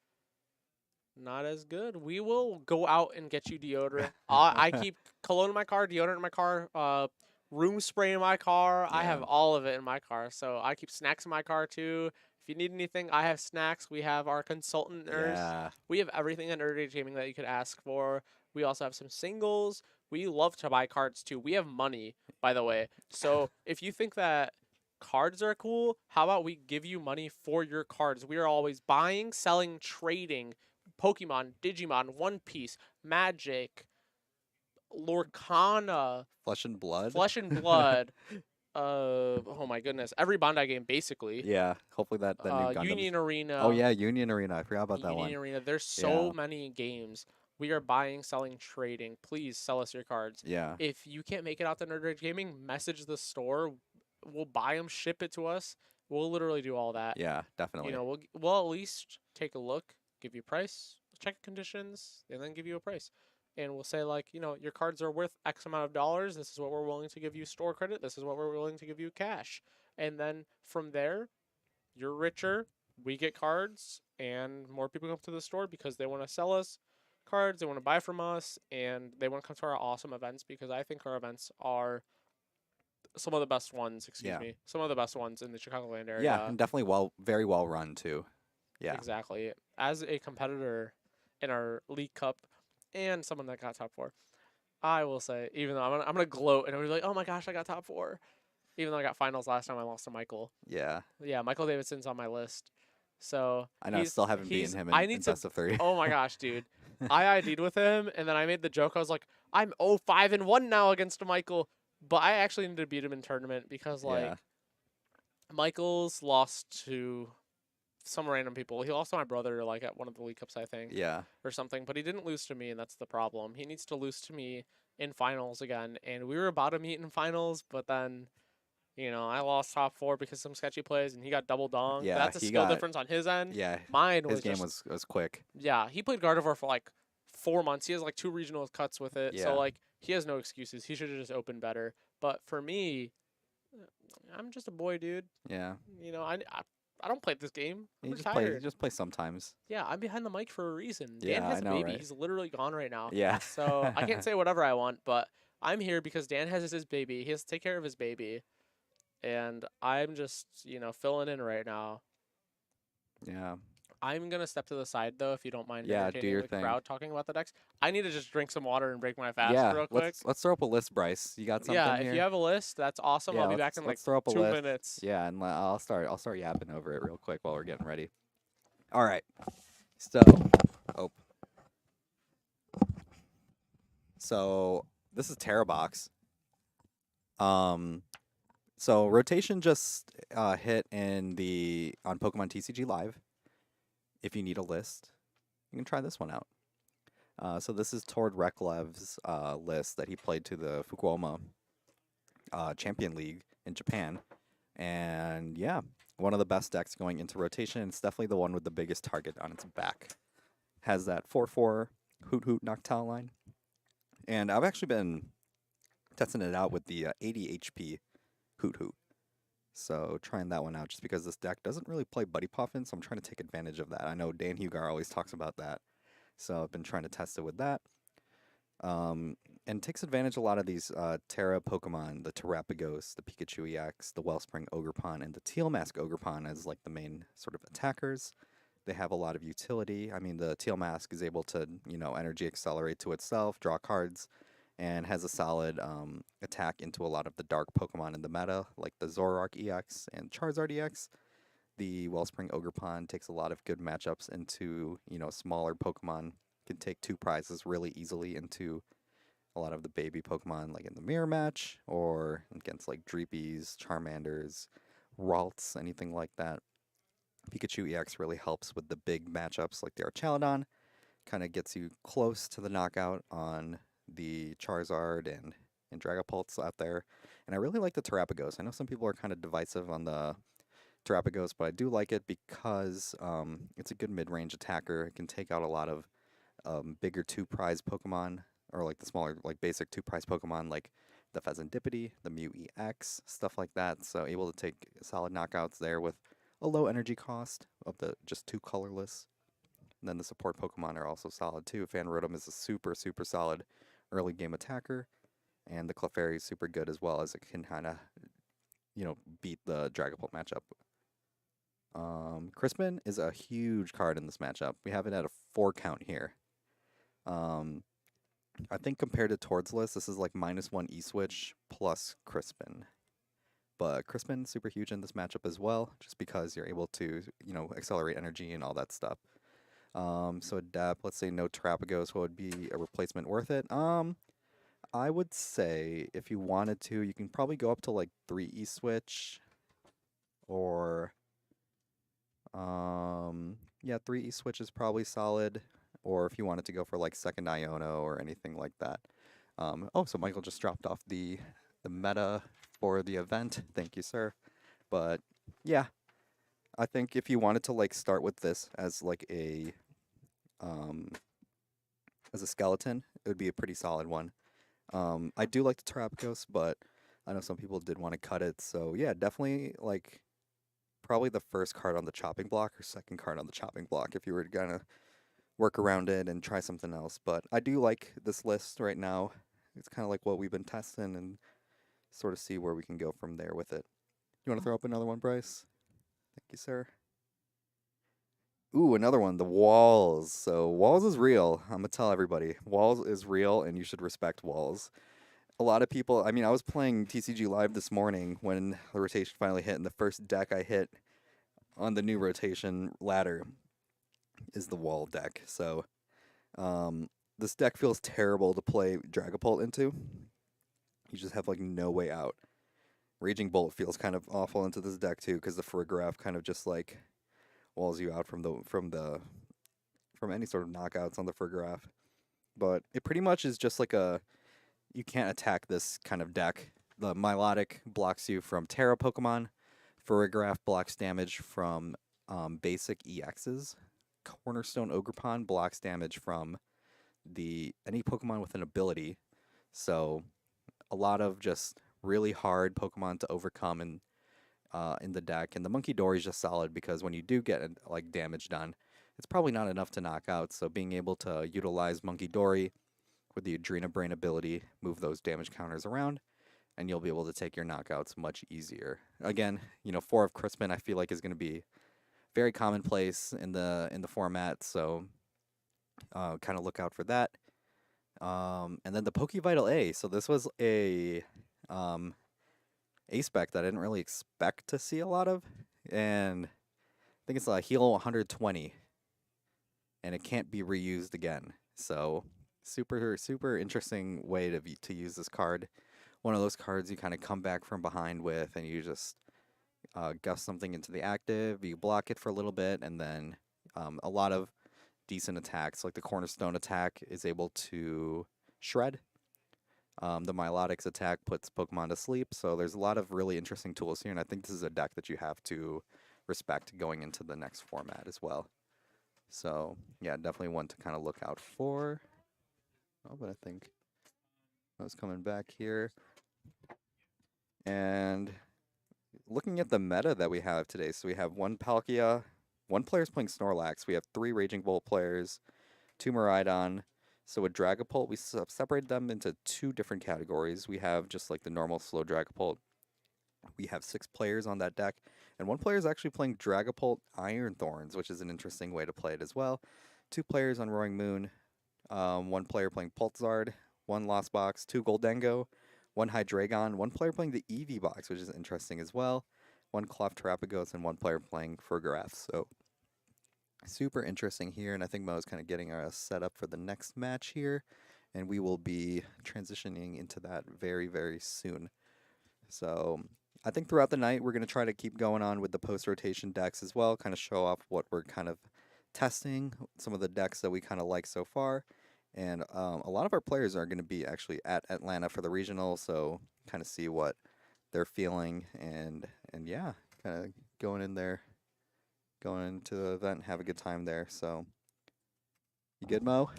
not as good, we will go out and get you deodorant. I keep cologne in my car, deodorant in my car, room spray in my car. I have Yeah. all of it in my car. So I keep snacks in my car too. If you need anything, I have snacks. We have our consultant nurse. Yeah. We have everything at Nerd Rage Gaming that you could ask for. We also have some singles. We love to buy cards too. We have money, by the way. So if you think that cards are cool, how about we give you money for your cards? We are always buying, selling, trading Pokemon, Digimon, One Piece, Magic, Lorcana, Flesh and blood. Flesh and Blood. Oh my goodness, every Bandai game basically. Yeah. Hopefully that new Gundam. Union Arena. Oh yeah, Union Arena. I forgot about that Union one. Arena. There's so Yeah. many games. We are buying, selling, trading. Please sell us your cards. Yeah. If you can't make it out to Nerd Rage Gaming, message the store. We'll buy them, ship it to us. We'll literally do all that. Yeah, definitely. We'll at least take a look, give you a price, check conditions, and then give you a price. And we'll say like, your cards are worth X amount of dollars. This is what we're willing to give you store credit. This is what we're willing to give you cash. And then from there, you're richer. We get cards, and more people come to the store because they want to sell us cards. They want to buy from us, and they want to come to our awesome events because I think our events are some of the best ones. Excuse Yeah. me, some of the best ones in the Chicagoland Yeah, area. and definitely very well run too. Yeah. Exactly. As a competitor in our League Cup and someone that got top four, I will say, even though I'm gonna gloat and everybody's like, "Oh my gosh, I got top four," even though I got finals last time, I lost to Michael. Yeah. Yeah, Michael Davidson's on my list, so I know I still haven't beaten he's. him I in need to. best of 3. Oh my gosh, dude, I ID'd with him, and then I made the joke. I was like, "I'm 0-5-1 now against Michael," but I actually need to beat him in tournament because Yeah. Michael's lost to some random people. He lost to my brother like at one of the League Cups, I think, Yeah. or something. But he didn't lose to me, and that's the problem. He needs to lose to me in finals again. And we were about to meet in finals, but then I lost top four because some sketchy plays, and he got double dong. Yeah, That's a he skill got difference on his end. yeah, Mine his was game just was quick. yeah. He played Gardevoir for like 4 months. He has like 2 regional cuts with it, so Yeah. like he has no excuses. He should have just opened better. But for me, I'm just a boy, dude. Yeah. I don't play this game. I'm He retired. just plays sometimes. Yeah, I'm behind the mic for a reason. Dan Yeah, has I a know, baby. right? He's literally gone right now. Yeah. So I can't say whatever I want, but I'm here because Dan has his baby. He has to take care of his baby. And I'm just, filling in right now. Yeah. I'm going to step to the side, though, if you don't mind Yeah, do entertaining your the thing. crowd talking about the decks. I need to just drink some water and break my fast Yeah, real quick. let's throw up a list, Bryce. You got something Yeah, here? if you have a list, that's awesome. Yeah, I'll be back in like let's throw up a 2 list. minutes. Yeah, and I'll start yapping over it real quick while we're getting ready. All right. So, oh. So, this is Terrabox. So rotation just hit on Pokemon TCG Live. If you need a list, you can try this one out. So this is Tord Reklev's list that he played to the Fukuoka Champion League in Japan. And yeah, one of the best decks going into rotation. It's definitely the one with the biggest target on its back. Has that 4/4 Hoot Hoot Noctowl line. And I've actually been testing it out with the 80 HP Hoot Hoot. So trying that one out just because this deck doesn't really play Buddy Puffin, so I'm trying to take advantage of that. I know Dan Hugar always talks about that. So I've been trying to test it with that. And takes advantage of a lot of these Terra Pokemon, the Terrapagos, the Pikachu EX, the Wellspring Ogerpon, and the Teal Mask Ogerpon as like the main sort of attackers. They have a lot of utility. I mean, the Teal Mask is able to, energy accelerate to itself, draw cards, and has a solid attack into a lot of the dark Pokemon in the meta, like the Zoroark EX and Charizard EX. The Wellspring Ogerpon takes a lot of good matchups into, smaller Pokemon. Can take 2 prizes really easily into a lot of the baby Pokemon, like in the mirror match, or against like Dreepies, Charmanders, Ralts, anything like that. Pikachu EX really helps with the big matchups like the Archaludon. Kind of gets you close to the knockout on the Charizard and Dragapults out there. And I really like the Terrapagos. I know some people are kind of divisive on the Terrapagos, but I do like it because it's a good mid-range attacker. It can take out a lot of bigger 2-prize Pokemon, or like the smaller, like basic 2-prize Pokemon, like the Pheasantipity, the Mew EX, stuff like that. So able to take solid knockouts there with a low energy cost of the just 2 colorless. And then the support Pokemon are also solid too. Fanrotom is a super, super solid early game attacker. And the Clefairy is super good as well, as it can kind of, beat the Dragapult matchup. Crispin is a huge card in this matchup. We have it at a 4 count here. I think compared to Tord's list, this is like -1 E-Switch plus Crispin. But Crispin super huge in this matchup as well, just because you're able to, accelerate energy and all that stuff. So adapt, let's say no Terrapagos, what would be a replacement worth it? I would say if you wanted to, you can probably go up to like 3 E-Switch, or yeah, 3 E-Switch is probably solid, or if you wanted to go for like second Iono or anything like that. Oh, so Michael just dropped off the meta for the event. Thank you, sir. But yeah, I think if you wanted to like start with this as like as a skeleton, it would be a pretty solid one. I do like the Terrapagos, but I know some people did want to cut it, so yeah, definitely like probably the first card on the chopping block or second card on the chopping block if you were gonna work around it and try something else. But I do like this list right now. It's kind of like what we've been testing and sort of see where we can go from there with it. You want to throw up another one, Bryce? Thank you, sir. Ooh, another one, the walls. So walls is real. I'm gonna tell everybody, walls is real, and you should respect walls. A lot of people. I mean, I was playing TCG Live this morning when the rotation finally hit, and the first deck I hit on the new rotation ladder is the wall deck. So, this deck feels terrible to play Dragapult into. You just have like no way out. Raging Bolt feels kind of awful into this deck too, because the Farigiraf kind of just like walls you out from any sort of knockouts on the Farigiraf. But it pretty much is just like you can't attack this kind of deck. The Milotic blocks you from Terra Pokemon. Farigiraf blocks damage from basic EXs. Cornerstone Ogerpon blocks damage from any Pokemon with an ability. So a lot of just really hard Pokemon to overcome in the deck. And the Monkey Dory is just solid because when you do get like damage done, it's probably not enough to knock out. So being able to utilize Monkey Dory with the Adrena Brain ability, move those damage counters around, and you'll be able to take your knockouts much easier. Again, 4 of Crispin I feel like is going to be very commonplace in the format, so kind of look out for that. And then the Pokevital A. So this was a spec that I didn't really expect to see a lot of, and I think it's a heal 120, and it can't be reused again. So super interesting way to use this card. One of those cards you kind of come back from behind with, and you just gust something into the active, you block it for a little bit, and then a lot of decent attacks, like the Cornerstone attack is able to shred. The Milotic's attack puts Pokemon to sleep, so there's a lot of really interesting tools here, and I think this is a deck that you have to respect going into the next format as well. So, yeah, definitely one to kind of look out for. Oh, but I think I was coming back here. And looking at the meta that we have today, so we have one Palkia, one player's playing Snorlax, we have 3 Raging Bolt players, 2 Miraidon. So with Dragapult, we separated them into 2 different categories. We have just like the normal slow Dragapult. We have 6 players on that deck, and 1 player is actually playing Dragapult Iron Thorns, which is an interesting way to play it as well. 2 players on Roaring Moon, 1 player playing Pultzard, 1 Lost Box, 2 Goldengo, 1 Hydreigon, 1 player playing the Eevee box, which is interesting as well, 1 Cleft Terrapagos, and 1 player playing Farigiraf. So super interesting here, and I think Mo's kind of getting us set up for the next match here, and we will be transitioning into that very, very soon. So I think throughout the night we're going to try to keep going on with the post-rotation decks as well, kind of show off what we're kind of testing, some of the decks that we kind of like so far. And a lot of our players are going to be actually at Atlanta for the regional, so kind of see what they're feeling, and yeah, kind of going in there, going into the event, have a good time there. So, you good, Mo?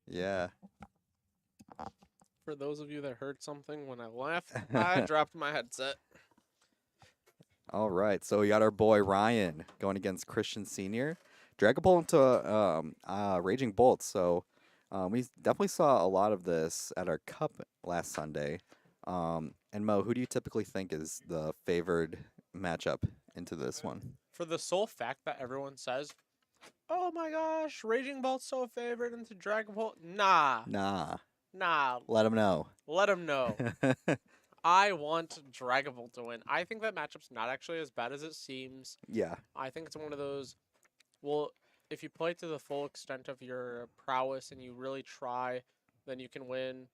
Yeah. For those of you that heard something when I left, I dropped my headset. All right, so we got our boy Ryan going against Christian Senior. Dragapult into Raging Bolt. So we definitely saw a lot of this at our cup last Sunday. And Mo, who do you typically think is the favored matchup into this one? For the sole fact that everyone says, "Oh my gosh, Raging Bolt's so favored into Dragapult," nah, Let him know. let him know. I want Dragapult to win. I think that matchup's not actually as bad as it seems. Yeah. I think it's one of those, well, if you play to the full extent of your prowess and you really try, then you can win.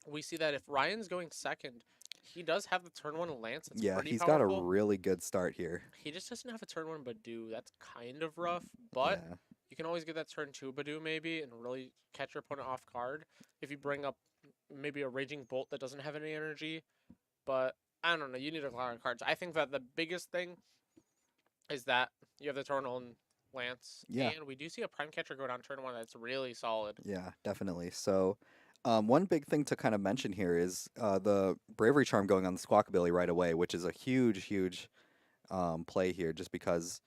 We see that if Ryan's going second, he does have the turn 1 Lance. It's Yeah, pretty he's powerful. got a really good start here. He just doesn't have a turn 1 Badoo. That's kind of rough, but Yeah. you can always get that turn 2 Badoo maybe and really catch your opponent off guard if you bring up maybe a Raging Bolt that doesn't have any energy. But I don't know. You need a lot of cards. I think that the biggest thing is that you have the turn 1 Lance. Yeah. And we do see a Prime Catcher go down turn 1 that's really solid. Yeah, definitely. So One big thing to kind of mention here is the Bravery Charm going on the Squawkabilly right away, which is a huge, huge play here, just because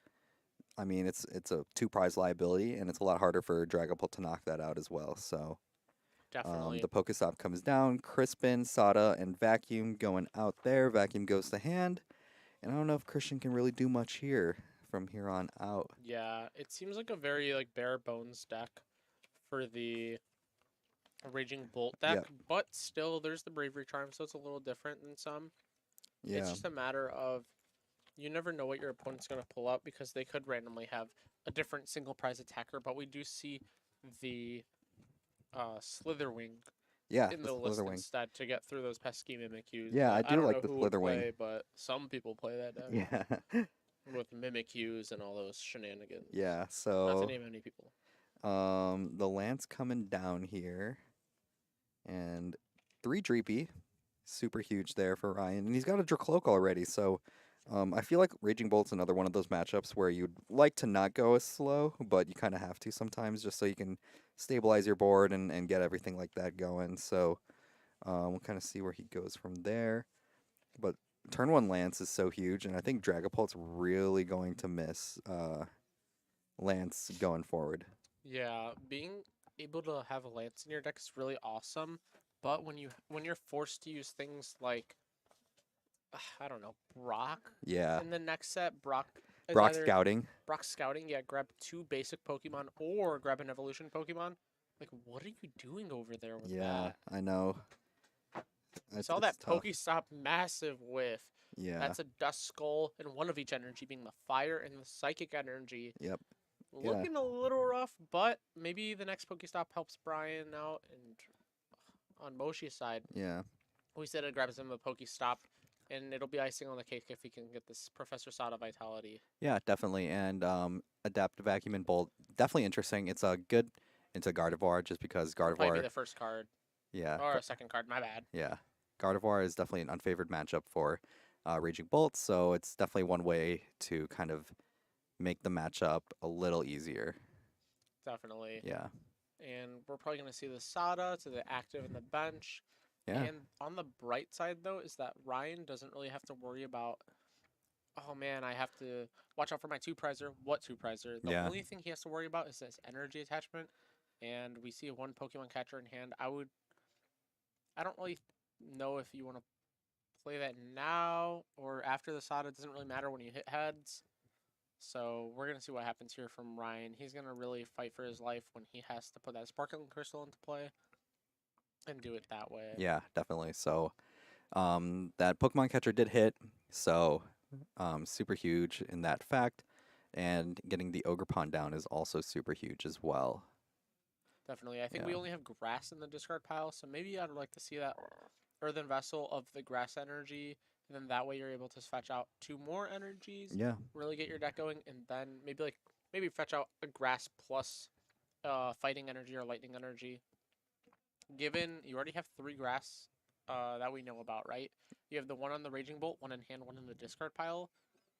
I mean it's a two prize liability, and it's a lot harder for Dragapult to knock that out as well. So Definitely. the Pokestop comes down, Crispin, Sada, and Vacuum going out there. Vacuum goes to hand, and I don't know if Christian can really do much here from here on out. Yeah, it seems like a very like bare bones deck for the Raging Bolt deck, Yep. but still there's the Bravery Charm, so it's a little different than some. It's Yeah. just a matter of you never know what your opponent's going to pull up because they could randomly have a different single prize attacker, but we do see the Slitherwing Yeah, in the the list Slitherwing. instead to get through those pesky Mimikyus. Yeah, I But I do don't like know the who would Slitherwing. play, but some people play that deck Yeah. with Mimikyus and all those shenanigans. Yeah, Not to so name any people. the Lance coming down here, and 3 Dreepy, super huge there for Ryan, and he's got a Dracloak already, so I feel like Raging Bolt's another one of those matchups where you'd like to not go as slow, but you kind of have to sometimes just so you can stabilize your board and get everything like that going. So we'll kind of see where he goes from there. But turn one Lance is so huge, and I think Dragapult's really going to miss Lance going forward. Yeah, being able to have a lance in your deck is really awesome, but when you're forced to use things like I don't know, Brock Yeah. in the next set, Brock is Brock either Scouting. Brock scouting, yeah, grab two basic Pokemon or grab an evolution Pokemon. Like, what are you doing over there with Yeah, that? I know. We It's, saw it's that tough. Pokestop massive whiff. Yeah. That's a Dust Skull, and one of each energy being the fire and the psychic energy. Yep. Yeah. Looking a little rough, but maybe the next Pokestop helps Brian out. And on Moshi's side, Yeah. we said it grabs him a Pokestop, and it'll be icing on the cake if he can get this Professor Sada Vitality. Yeah, definitely. And Adapt Vacuum and Bolt, definitely interesting. It's a good into Gardevoir just because Probably be Gardevoir, the first card yeah, or a second card. My bad. yeah. Gardevoir is definitely an unfavored matchup for Raging Bolt, so it's definitely one way to kind of make the matchup a little easier. Definitely. Yeah. And we're probably going to see the Sada to the active and the bench. Yeah. And on the bright side, though, is that Ryan doesn't really have to worry about, oh man, I have to watch out for my two prizer. What two prizer? The Yeah. only thing he has to worry about is this energy attachment. And we see a one Pokemon catcher in hand. I don't really know if you want to play that now or after the Sada. It doesn't really matter when you hit heads. So we're gonna see what happens here from Ryan. He's gonna really fight for his life when he has to put that sparkling crystal into play and do it that way. Yeah, definitely. So that Pokemon catcher did hit, so super huge in that fact. And getting the Ogre Pond down is also super huge as well. Definitely. I think we Yeah. only have grass in the discard pile, so maybe I'd like to see that earthen vessel of the grass energy. And then that way you're able to fetch out two more energies, Yeah. really get your deck going, and then maybe fetch out a grass plus fighting energy or lightning energy. Given you already have three grass that we know about, right? You have the one on the Raging Bolt, one in hand, one in the discard pile.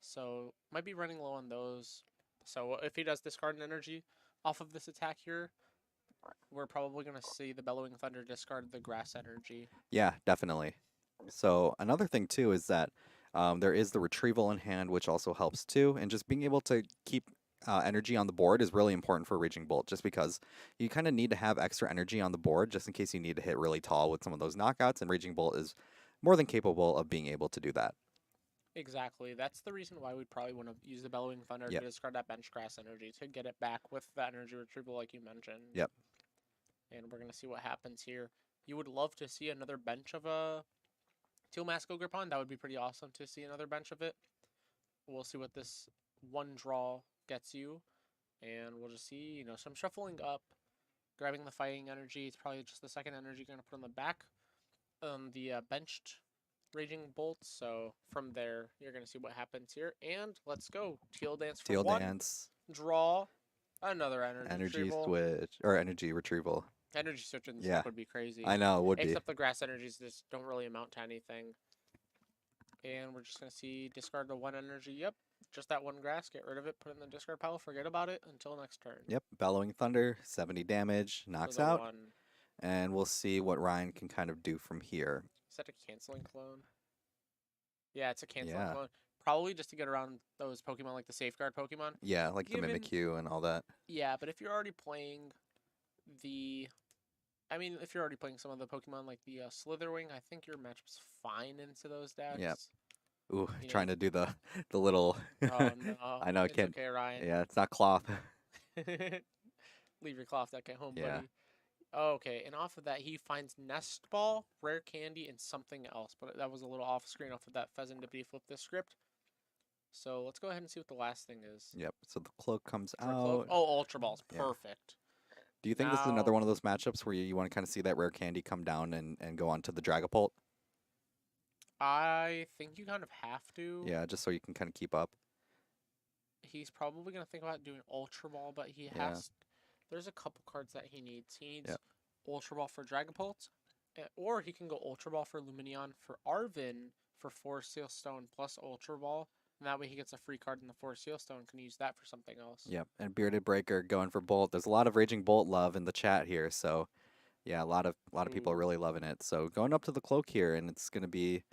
So might be running low on those. So if he does discard an energy off of this attack here, we're probably going to see the Bellowing Thunder discard the grass energy. Yeah, definitely. So another thing too is that there is the retrieval in hand, which also helps too, and just being able to keep energy on the board is really important for Raging Bolt, just because you kind of need to have extra energy on the board just in case you need to hit really tall with some of those knockouts, and Raging Bolt is more than capable of being able to do that. Exactly. That's the reason why we'd probably want to use the Bellowing Thunder Yep. to discard that bench grass energy to get it back with the energy retrieval like you mentioned. Yep. And we're going to see what happens here. You would love to see another bench of a Teal Mask Ogre Pond. That would be pretty awesome to see another bench of it. We'll see what this one draw gets you. And we'll just see, some shuffling up, grabbing the fighting energy. It's probably just the second energy you're going to put on the back. The benched Raging Bolts. So from there, you're going to see what happens here. And let's go. Teal Dance for Teal one. Dance, Draw. Another energy energy retrieval. switch, or energy retrieval. Energy switch in this Yeah. deck would be crazy. I know, it would be. Except the grass energies just don't really amount to anything. And we're just going to see discard the one energy. Yep. Just that one grass. Get rid of it. Put it in the discard pile. Forget about it until next turn. Yep, Bellowing Thunder, 70 damage, For knocks the out. one. and we'll see what Ryan can kind of do from here. Is that a canceling clone? Yeah, it's a canceling Yeah. clone. Probably just to get around those Pokemon like the safeguard Pokemon. Yeah, like the Given, Mimikyu and all that. yeah, but if you're already playing the, I mean, if you're already playing some of the Pokemon like the Slitherwing, I think your matchup's fine into those decks. Yep. Ooh, You know, trying to do the little. oh no, I know I it's can't. okay, Ryan. Yeah, it's not cloth. Leave your cloth deck at home, Yeah. buddy. Okay, and off of that, he finds Nest Ball, Rare Candy, and something else. But that was a little off screen off of that Pheasantipity Flip this script. So let's go ahead and see what the last thing is. Yep. So the cloak comes For a cloak. out. Oh, Ultra Ball's Yeah. perfect. Do you think this is another Now- one of those matchups where you want to kind of see that rare candy come down and go on to the Dragapult? I think you kind of have to. Yeah, just so you can kind of keep up. He's probably going to think about doing Ultra Ball, but he Yeah. has. There's a couple cards that he needs. He needs Yep. Ultra Ball for Dragapult, or he can go Ultra Ball for Lumineon for Arvin for 4 Seal Stone plus Ultra Ball. And that way he gets a free card in the 4 Seal Stone, can use that for something else. Yep. And Bearded Breaker going for Bolt. There's a lot of Raging Bolt love in the chat here, so yeah, a lot of people are Ooh. really loving it. So going up to the cloak here, and it's gonna be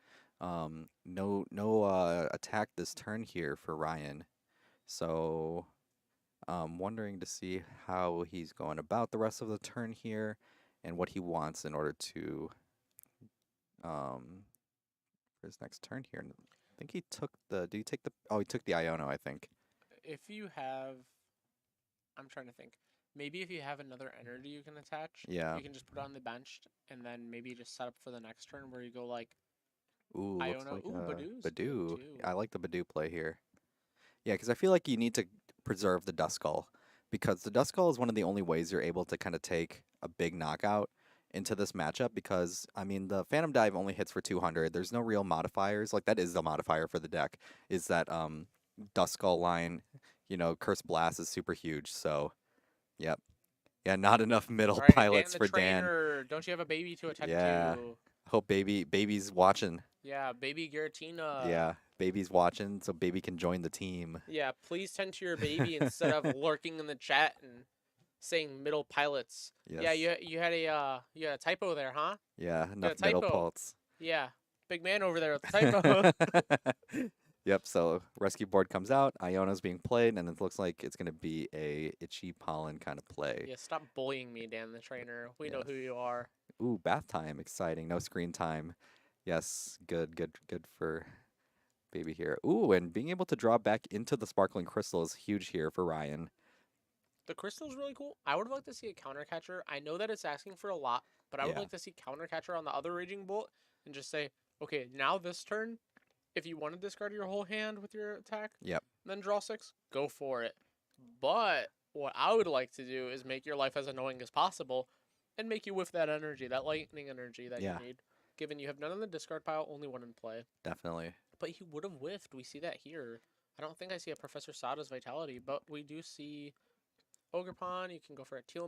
no attack this turn here for Ryan. So wondering to see how he's going about the rest of the turn here and what he wants in order to for his next turn here. I think he took the. Did he take the? Oh, he took the Iono, I think. If you have. I'm trying to think. Maybe if you have another energy you can attach, Yeah. you can just put it on the bench and then maybe just set up for the next turn where you go like Ooh, looks Iono. like Ooh, Badoo's good Badoo. too. I like the Badoo play here. Yeah, because I feel like you need to preserve the Duskull because the Duskull is one of the only ways you're able to kind of take a big knockout into this matchup because I mean the Phantom Dive only hits for 200. There's no real modifiers. Like that is the modifier for the deck. Is that Duskull line? You know, Curse Blast is super huge. So, yep. Yeah, not enough middle All right, pilots Dan for the Dan. trainer. Don't you have a baby to attend Yeah. to? Hope baby's watching. Yeah, baby Giratina. Yeah, baby's watching, so baby can join the team. Yeah, please tend to your baby instead of lurking in the chat and saying middle pilots. Yes. Yeah, you had a typo there, huh? Yeah, enough middle typo. pulse. Yeah, big man over there with the typo. Yep, so rescue board comes out, Iono's being played, and it looks like it's going to be a Itchy Pollen kind of play. Yeah, stop bullying me, Dan the trainer. We know Yes. who you are. Ooh, bath time, exciting, no screen time. Yes, good for baby here. Ooh, and being able to draw back into the Sparkling Crystal is huge here for Ryan. The crystal's really cool. I would like to see a counter catcher. I know that it's asking for a lot, but I would Yeah. like to see counter catcher on the other Raging Bolt and just say, okay, now this turn, if you want to discard your whole hand with your attack, Yep. then draw 6, go for it. But what I would like to do is make your life as annoying as possible and make you whiff that energy, that lightning energy that Yeah. you need. Given you have none in the discard pile, only one in play. Definitely. But he would have whiffed. We see that here. I don't think I see a Professor Sada's Vitality, but we do see Ogerpon. You can go for a Teal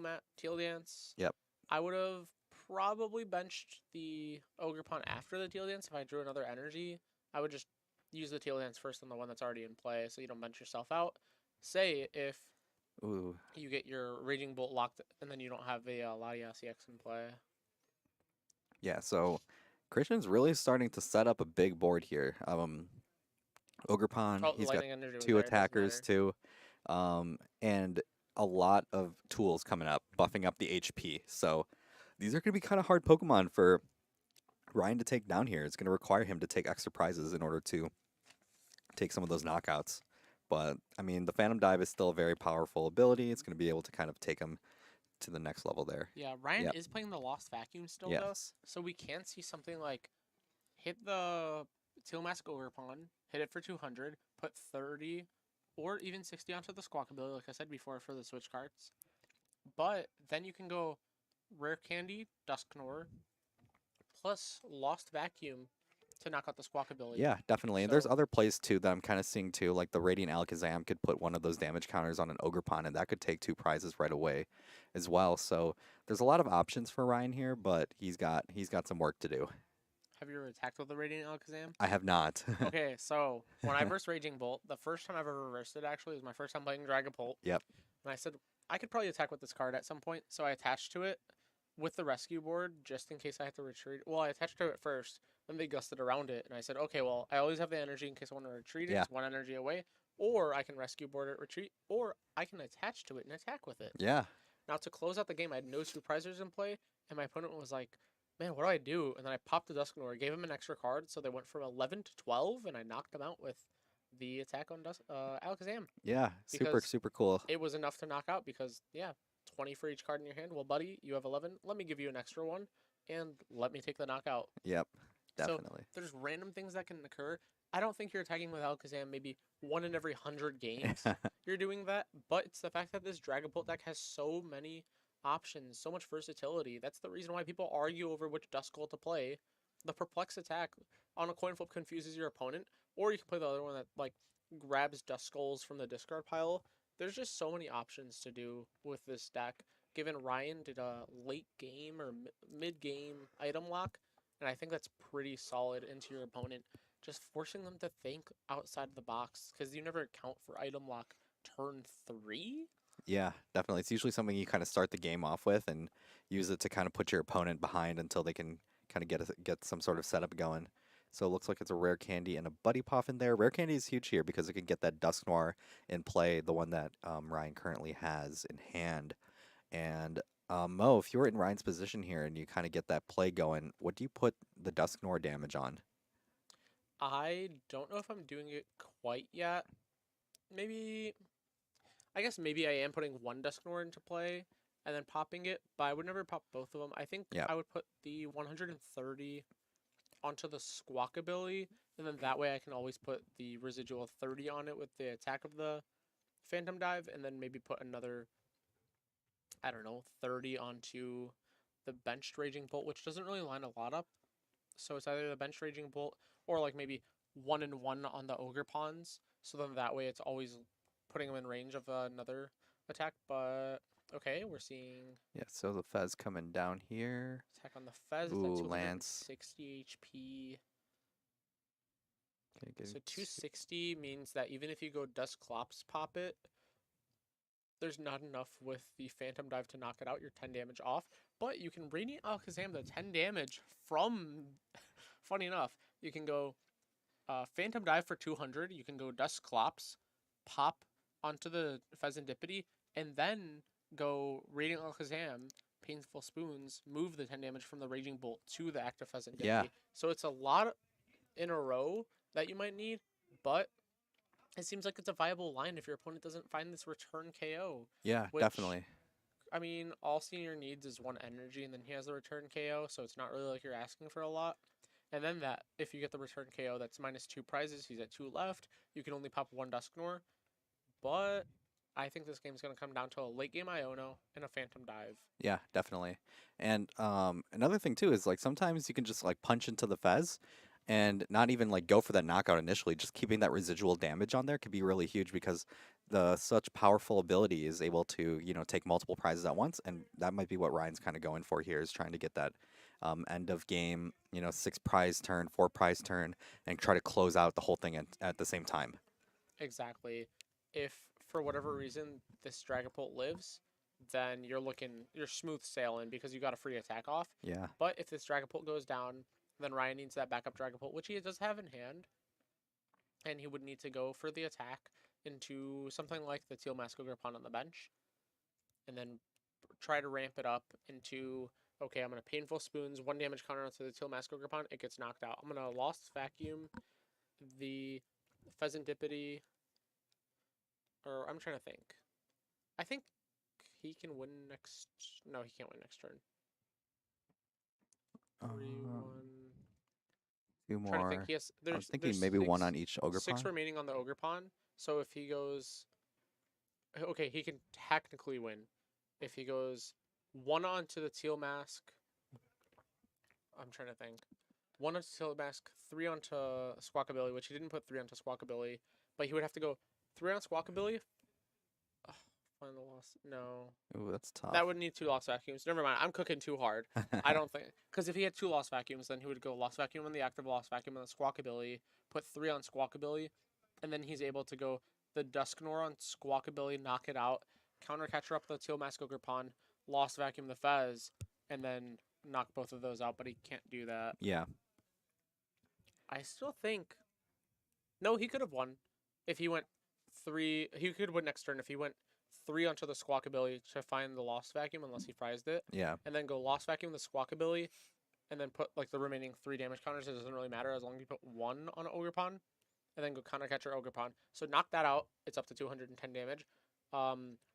Dance. Yep. I would have probably benched the Ogerpon after the Teal Dance if I drew another energy. I would just use the Teal Dance first on the one that's already in play so you don't bench yourself out. Say if Ooh. you get your Raging Bolt locked and then you don't have a Latias EX in play. Yeah, so Christian's really starting to set up a big board here. Ogerpon, Oh, he's got Lightning Energy was 2 there, it doesn't attackers matter. too, and a lot of tools coming up, buffing up the HP. So these are going to be kind of hard Pokemon for Ryan to take down here. It's going to require him to take extra prizes in order to take some of those knockouts. But, I mean, the Phantom Dive is still a very powerful ability. It's going to be able to kind of take him to the next level there. Yeah, Ryan Yep. is playing the Lost Vacuum still, though. Yes. So we can see something like hit the Teal Mask Ogerpon, hit it for 200, put 30 or even 60 onto the Squawkabilly, like I said before, for the switch cards. But then you can go Rare Candy, Dusknoir, plus Lost Vacuum to knock out the Squawkabilly. Yeah, definitely. And there's So- other plays too that I'm kind of seeing too, like the Radiant Alakazam could put one of those damage counters on an Ogerpon, and that could take 2 prizes right away as well. So there's a lot of options for Ryan here, but he's got some work to do. Have you ever attacked with the Radiant Alakazam? I have not. Okay, so when I versed Raging Bolt, the first time I've ever reversed it actually was my first time playing Dragapult. Yep. And I said, I could probably attack with this card at some point, so I attached to it. with the rescue board, just in case I have to retreat. Well, I attached to it first, then they gusted around it, and I said, okay, well, I always have the energy in case I want to retreat it. Yeah. It's one energy away, or I can rescue board it, retreat, or I can attach to it and attack with it. Yeah. Now, to close out the game, I had no surprisers in play, and my opponent was like, man, what do I do? And then I popped the Dusknoir, gave him an extra card, so they went from 11 to 12, and I knocked them out with the attack on Alakazam. Yeah. Super, Because super cool. it was enough to knock out because, yeah, 20 for each card in your hand. Well, buddy, you have 11. Let me give you an extra one, and let me take the knockout. Yep. So Definitely. there's random things that can occur. I don't think you're attacking with Alakazam maybe 1 in every 100 games you're doing that, but it's the fact that this Dragapult deck has so many options, so much versatility. That's the reason why people argue over which Duskull to play. The Perplex attack on a coin flip confuses your opponent, or you can play the other one that like grabs Duskulls from the discard pile. There's just so many options to do with this deck. Given Ryan did a late game or mid game item lock, and I think that's pretty solid into your opponent. Just forcing them to think outside the box because you never account for item lock turn 3. Yeah, definitely. It's usually something you kind of start the game off with and use it to kind of put your opponent behind until they can kind of get some sort of setup going. So it looks like it's a rare candy and a buddy pop in there. Rare candy is huge here because it can get that Dusknoir in play, the one that Ryan currently has in hand. And Mo, if you were in Ryan's position here and you kind of get that play going, what do you put the Dusknoir damage on? I don't know if I'm doing it quite yet. Maybe, I guess maybe I am putting one Dusknoir into play and then popping it, but I would never pop both of them. I think Yeah. I would put the 130 onto the Squawk ability, and then that way I can always put the residual 30 on it with the attack of the Phantom Dive, and then maybe put another, I don't know, 30 onto the benched Raging Bolt, which doesn't really line a lot up. So it's either the benched Raging Bolt or like maybe 1 and 1 on the Ogre Pawns. So then that way it's always putting them in range of another attack. But okay, we're seeing Yeah, so the Fez coming down here. attack on the Fez. Ooh, It's at Lance. 260 HP. Okay, So getting 260 means that even if you go Dusclops pop it, there's not enough with the Phantom Dive to knock it out. You're 10 damage off. But you can Radiant Alakazam the 10 damage from... Funny enough, you can go Phantom Dive for 200. You can go Dusclops, pop onto the Pheasantipity, and then go Radiant Alakazam, Painful Spoons, move the 10 damage from the Raging Bolt to the active Pheasantipity. Yeah. So it's a lot in a row that you might need, but it seems like it's a viable line if your opponent doesn't find this return KO. Yeah, which, definitely. I mean, all Senior needs is 1 energy, and then he has the return KO, so it's not really like you're asking for a lot. And then that, if you get the return KO, that's -2 prizes. He's at 2 left. You can only pop 1 Dusknoir. But I think this game's going to come down to a late game Iono and a Phantom Dive. Yeah, definitely. And another thing too is like sometimes you can just like punch into the Fez and not even like go for that knockout initially. Just keeping that residual damage on there could be really huge because the such powerful ability is able to, you know, take multiple prizes at once, and that might be what Ryan's kind of going for here, is trying to get that end of game, you know, 6 prize turn, 4 prize turn, and try to close out the whole thing at the same time. Exactly. If for whatever reason this Dragapult lives, then you're smooth sailing because you got a free attack off. Yeah. But if this Dragapult goes down, then Ryan needs that backup Dragapult, which he does have in hand. And he would need to go for the attack into something like the Teal Mask Ogre Pawn on the bench. And then try to ramp it up into, okay, I'm going to Painful Spoons, 1 damage counter onto the Teal Mask Ogre Pawn, it gets knocked out. I'm going to Lost Vacuum the Pheasantipity, or I'm trying to think. I think he can win next, no, he can't win next turn. 3-1. Few Trying to more. think. He has, I was there's thinking maybe 1 on each Ogre 6 Pawn. remaining on the Ogre Pawn. So if he goes, okay, he can technically win. If he goes 1 onto the Teal Mask, I'm trying to think. 1 onto Teal Mask, 3 onto Squawkabilly, which he didn't put 3 onto Squawkabilly, but he would have to go 3 on Squawkabilly. Find the loss. No. Ooh, that's tough. That would need 2 lost vacuums. Never mind. I'm cooking too hard. I don't think, because if he had 2 lost vacuums, then he would go lost vacuum on the active lost vacuum on the Squawkabilly, put 3 on Squawkabilly, and then he's able to go the Dusknoir on Squawkabilly, knock it out, counter catcher up the Teal Mask Ogre Pawn, lost vacuum the Fez, and then knock both of those out, but he can't do that. Yeah. I still think no, he could have won if he went 3. He could win next turn if he went 3 onto the Squawk ability to find the Lost Vacuum, unless he fries it, Yeah. and then go Lost Vacuum the Squawk ability, and then put like the remaining 3 damage counters. It doesn't really matter as long as you put 1 on Ogerpon, and then go counter catcher Ogerpon. So knock that out. It's up to 210 damage.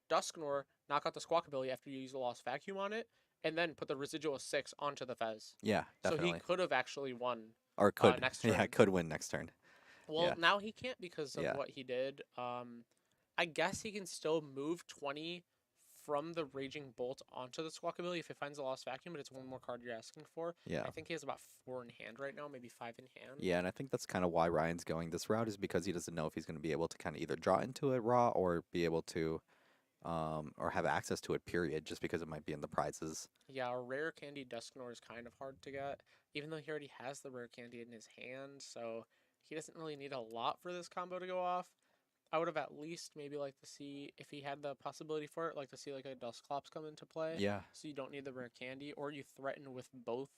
Dusknoir, knock out the Squawk ability after you use the Lost Vacuum on it, and then put the residual 6 onto the Fez. Yeah, So definitely. he could have actually won Or could. next Yeah, turn. could win next turn. Well, Yeah. now he can't because of Yeah. what he did. I guess he can still move 20 from the Raging Bolt onto the Squawk ability if it finds the Lost Vacuum, but it's 1 more card you're asking for. Yeah. I think he has about 4 in hand right now, maybe 5 in hand. Yeah, and I think that's kind of why Ryan's going this route, is because he doesn't know if he's going to be able to kind of either draw into it raw or be able to, or have access to it, period, just because it might be in the prizes. Yeah, a rare candy Dusknoir is kind of hard to get, even though he already has the rare candy in his hand, so he doesn't really need a lot for this combo to go off. I would have at least maybe liked to see, if he had the possibility for it, like to see like a Dusclops come into play. Yeah. So you don't need the rare candy, or you threaten with both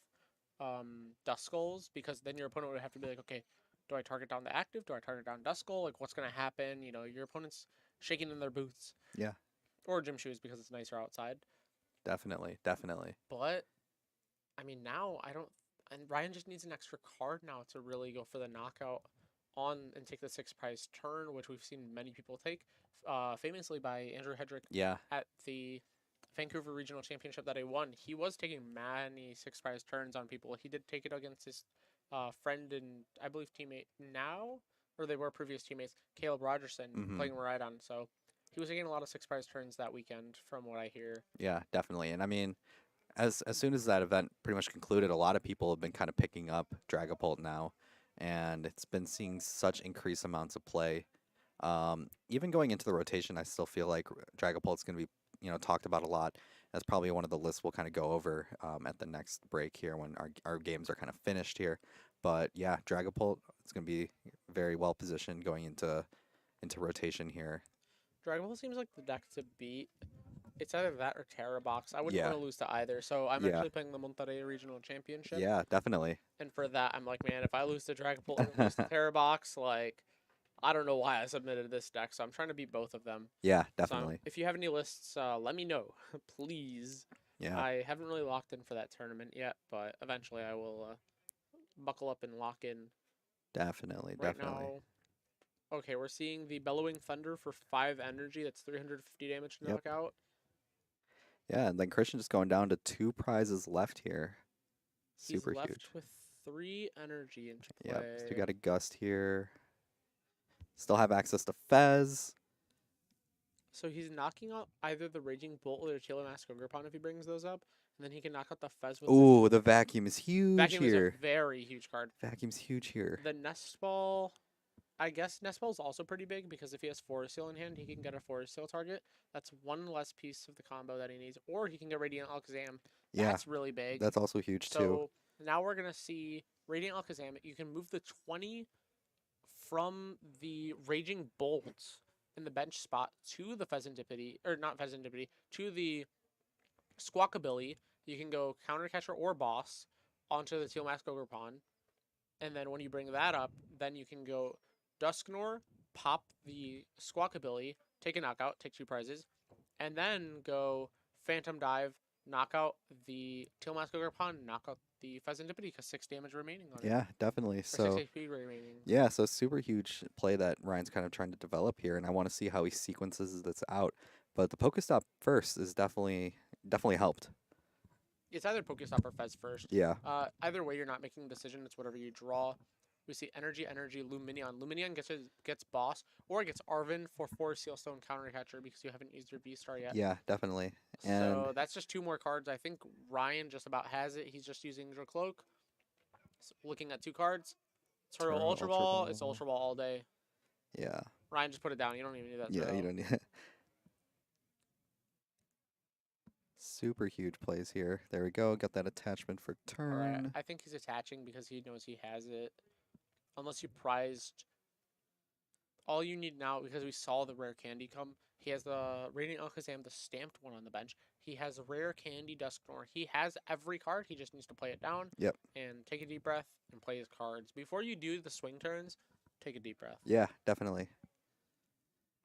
Duskulls, because then your opponent would have to be like, okay, do I target down the active? Do I target down Duskull? Like, what's going to happen? You know, your opponent's shaking in their boots. Yeah. Or gym shoes because it's nicer outside. Definitely. Definitely. But, I mean, now I don't... And Ryan just needs an extra card now to really go for the knockout on and take the 6th prize turn, which we've seen many people take, famously by Andrew Hedrick Yeah. at the Vancouver Regional Championship that I won. He was taking many 6th prize turns on people. He did take it against his friend and, I believe, teammate now, or they were previous teammates, Caleb Rogerson, playing Rhydon. So he was taking a lot of 6th prize turns that weekend, from what I hear. Yeah, definitely. And I mean, as soon as that event pretty much concluded, a lot of people have been kind of picking up Dragapult now, and it's been seeing such increased amounts of play. Even going into the rotation, I still feel like Dragapult's going to be, talked about a lot. That's probably one of the lists we'll kind of go over at the next break here when our games are kind of finished here. But yeah, Dragapult is going to be very well positioned going into rotation here. Dragapult seems like the deck to beat. It's either that or Terra Box. I wouldn't Yeah. want to lose to either, so I'm Yeah. actually playing the Monterrey Regional Championship. Yeah, definitely. And for that, I'm like, man, if I lose to Dragapult and lose to Terra Box, like, I don't know why I submitted this deck, so I'm trying to beat both of them. Yeah, So definitely. if you have any lists, let me know, please. Yeah. I haven't really locked in for that tournament yet, but eventually I will buckle up and lock in. Definitely, Right definitely. now, okay, we're seeing the Bellowing Thunder for 5 energy. That's 350 damage to Yep. knock out. Yeah, and then Christian just going down to 2 prizes left here. Super He's left huge. with 3 energy into play. Yep, so we got a Gust here. Still have access to Fez. So he's knocking out either the Raging Bolt or the Tailor Mask Ogerpon if he brings those up, and then he can knock out the Fez with Ooh, the Vacuum is the huge Vacuum is a here. very huge card. Vacuum's huge here. The Nest Ball, I guess Nest Ball is also pretty big because if he has Forest Seal in hand, he can get a Forest Seal target. That's 1 less piece of the combo that he needs, or he can get Radiant Alakazam. Yeah, That's really big. that's also huge too. So now we're gonna see Radiant Alakazam. You can move the 20 from the Raging Bolt in the bench spot to the Pheasantipity, or not Pheasantipity, to the Squawkabilly. You can go Counter Catcher or Boss onto the Teal Mask Ogerpon. And then when you bring that up, then you can go Dusknoir, pop the Squawkabilly, take a knockout, take 2 prizes, and then go Phantom Dive, knock out the Teal Mask Ogerpon, knock out the Pheasantipity because 6 damage remaining on it. Yeah, definitely. Or So 6 HP remaining. yeah, so super huge play that Ryan's kind of trying to develop here, and I want to see how he sequences this out. But the Pokestop first is definitely helped. It's either Pokestop or Fez first. Yeah. Either way, you're not making a decision. It's whatever you draw. We see Energy, Luminion. Luminion gets Boss, or it gets Arven for 4 Sealstone Counter Catcher because you haven't used your V-Star yet. Yeah, definitely. And So that's just 2 more cards. I think Ryan just about has it. He's just using Dracloak. So looking at 2 cards. Turtle Turtle, Ultra Ultra Ball. It's Ball. Ultra Ball all day. yeah. Ryan, just put it down. You don't even need that Yeah, turtle. you don't need super huge plays here. There we go. Got that attachment for Alright, turn. I think he's attaching because he knows he has it. Unless you prized. All you need now, because we saw the rare candy come, He has the Radiant Alakazam, the stamped one on the bench. He has rare Candy Dusknoir. He has every card. He just needs to play it down. Yep. And take a deep breath and play his cards. Before you do the swing turns, take a deep breath. Yeah, definitely.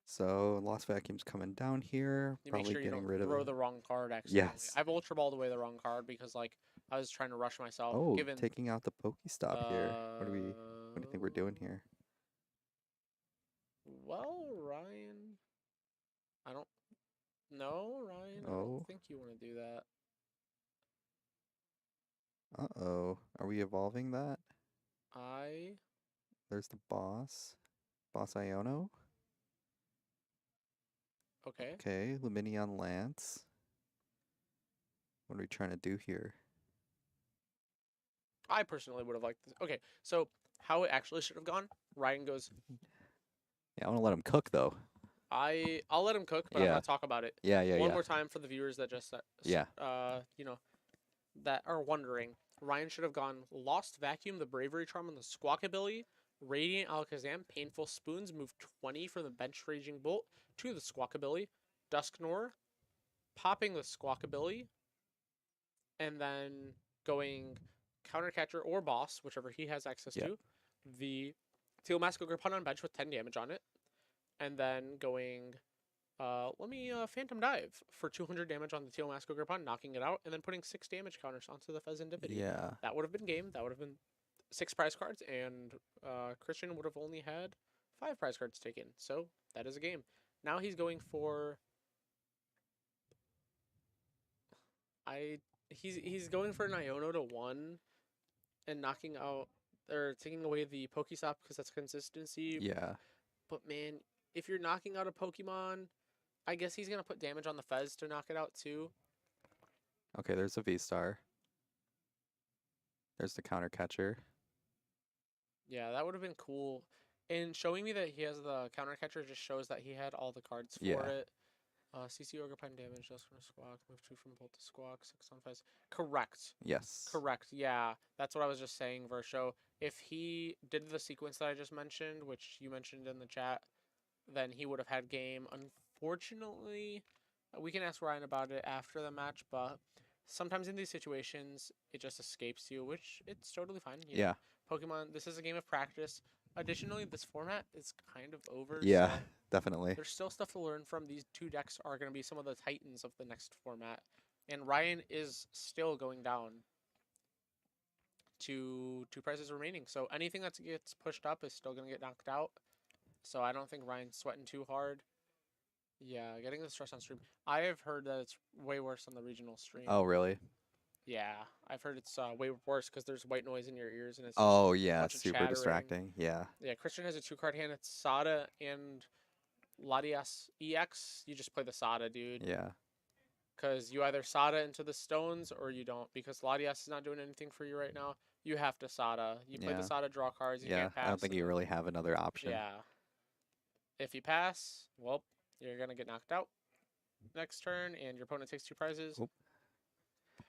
So Lost Vacuum's coming down here. You make Probably sure you getting don't rid of throw it. the wrong card accidentally. Yes. I've Ultra Balled away the wrong card because like I was trying to rush myself. Oh, Given taking out the Pokestop here. What do you think we're doing here? Well, Ryan, I don't. No, Ryan, I Oh. don't think you want to do that. Uh-oh. Are we evolving that? I There's the boss. Boss Iono. okay. Okay, Luminion Lance. What are we trying to do here? I personally would have liked this. Okay, so how it actually should have gone. Ryan goes, Yeah, I want to let him cook, though. I'll let him cook, but I'm Yeah. gonna talk about it Yeah, yeah, one yeah. more time for the viewers that just Yeah. that are wondering. Ryan should have gone Lost Vacuum, the Bravery Charm, and the Squawk ability. Radiant Alakazam, Painful Spoons, move 20 from the Bench Raging Bolt to the Squawk ability. Dusknoir, popping the Squawk ability, and then going Countercatcher or Boss, whichever he has access Yep. to. The Teal Mask Ogre Pun on bench with 10 damage on it. And then going, Phantom Dive for 200 damage on the Teal Mask Ogre Pun, knocking it out, and then putting 6 damage counters onto the Fezandipity. Yeah. That would have been game. That would have been 6 prize cards, and Christian would have only had 5 prize cards taken. So that is a game. Now he's going for. He's going for an Iono to 1 and knocking out or taking away the Pokestop because that's consistency. Yeah. But man, if you're knocking out a Pokemon, I guess he's gonna put damage on the Fez to knock it out too. Okay, there's a V-Star. There's the counter catcher. Yeah, that would have been cool. And showing me that he has the counter catcher just shows that he had all the cards for Yeah. it. CC Ogre Pine damage just from Squawk. Move 2 from Bolt to Squawk. 6 on Fez. Correct. Yes. Correct. Yeah, that's what I was just saying, Versho. If he did the sequence that I just mentioned, which you mentioned in the chat, then he would have had game. Unfortunately, we can ask Ryan about it after the match, but sometimes in these situations, it just escapes you, which it's totally fine. You know, Yeah. Pokemon, this is a game of practice. Additionally, this format is kind of over. Yeah, So definitely. there's still stuff to learn from. These 2 decks are going to be some of the titans of the next format. And Ryan is still going down to 2 prizes remaining. So anything that gets pushed up is still going to get knocked out. So I don't think Ryan's sweating too hard. Yeah, getting the stress on stream. I have heard that it's way worse on the regional stream. Oh, really? Yeah, I've heard it's way worse because there's white noise in your ears and it's Oh, yeah, bunch of super chattering. distracting. Yeah. Yeah, Christian has a 2-card hand. It's Sada and Latias EX. You just play the Sada, dude. Yeah. Because you either Sada into the stones or you don't. Because Latias is not doing anything for you right now. You have to Sada. You play Yeah. the Sada, draw cards. You Yeah. can't pass. I don't think and you then- really have another option. Yeah. If you pass, well, you're going to get knocked out next turn, and your opponent takes 2 prizes. Oop.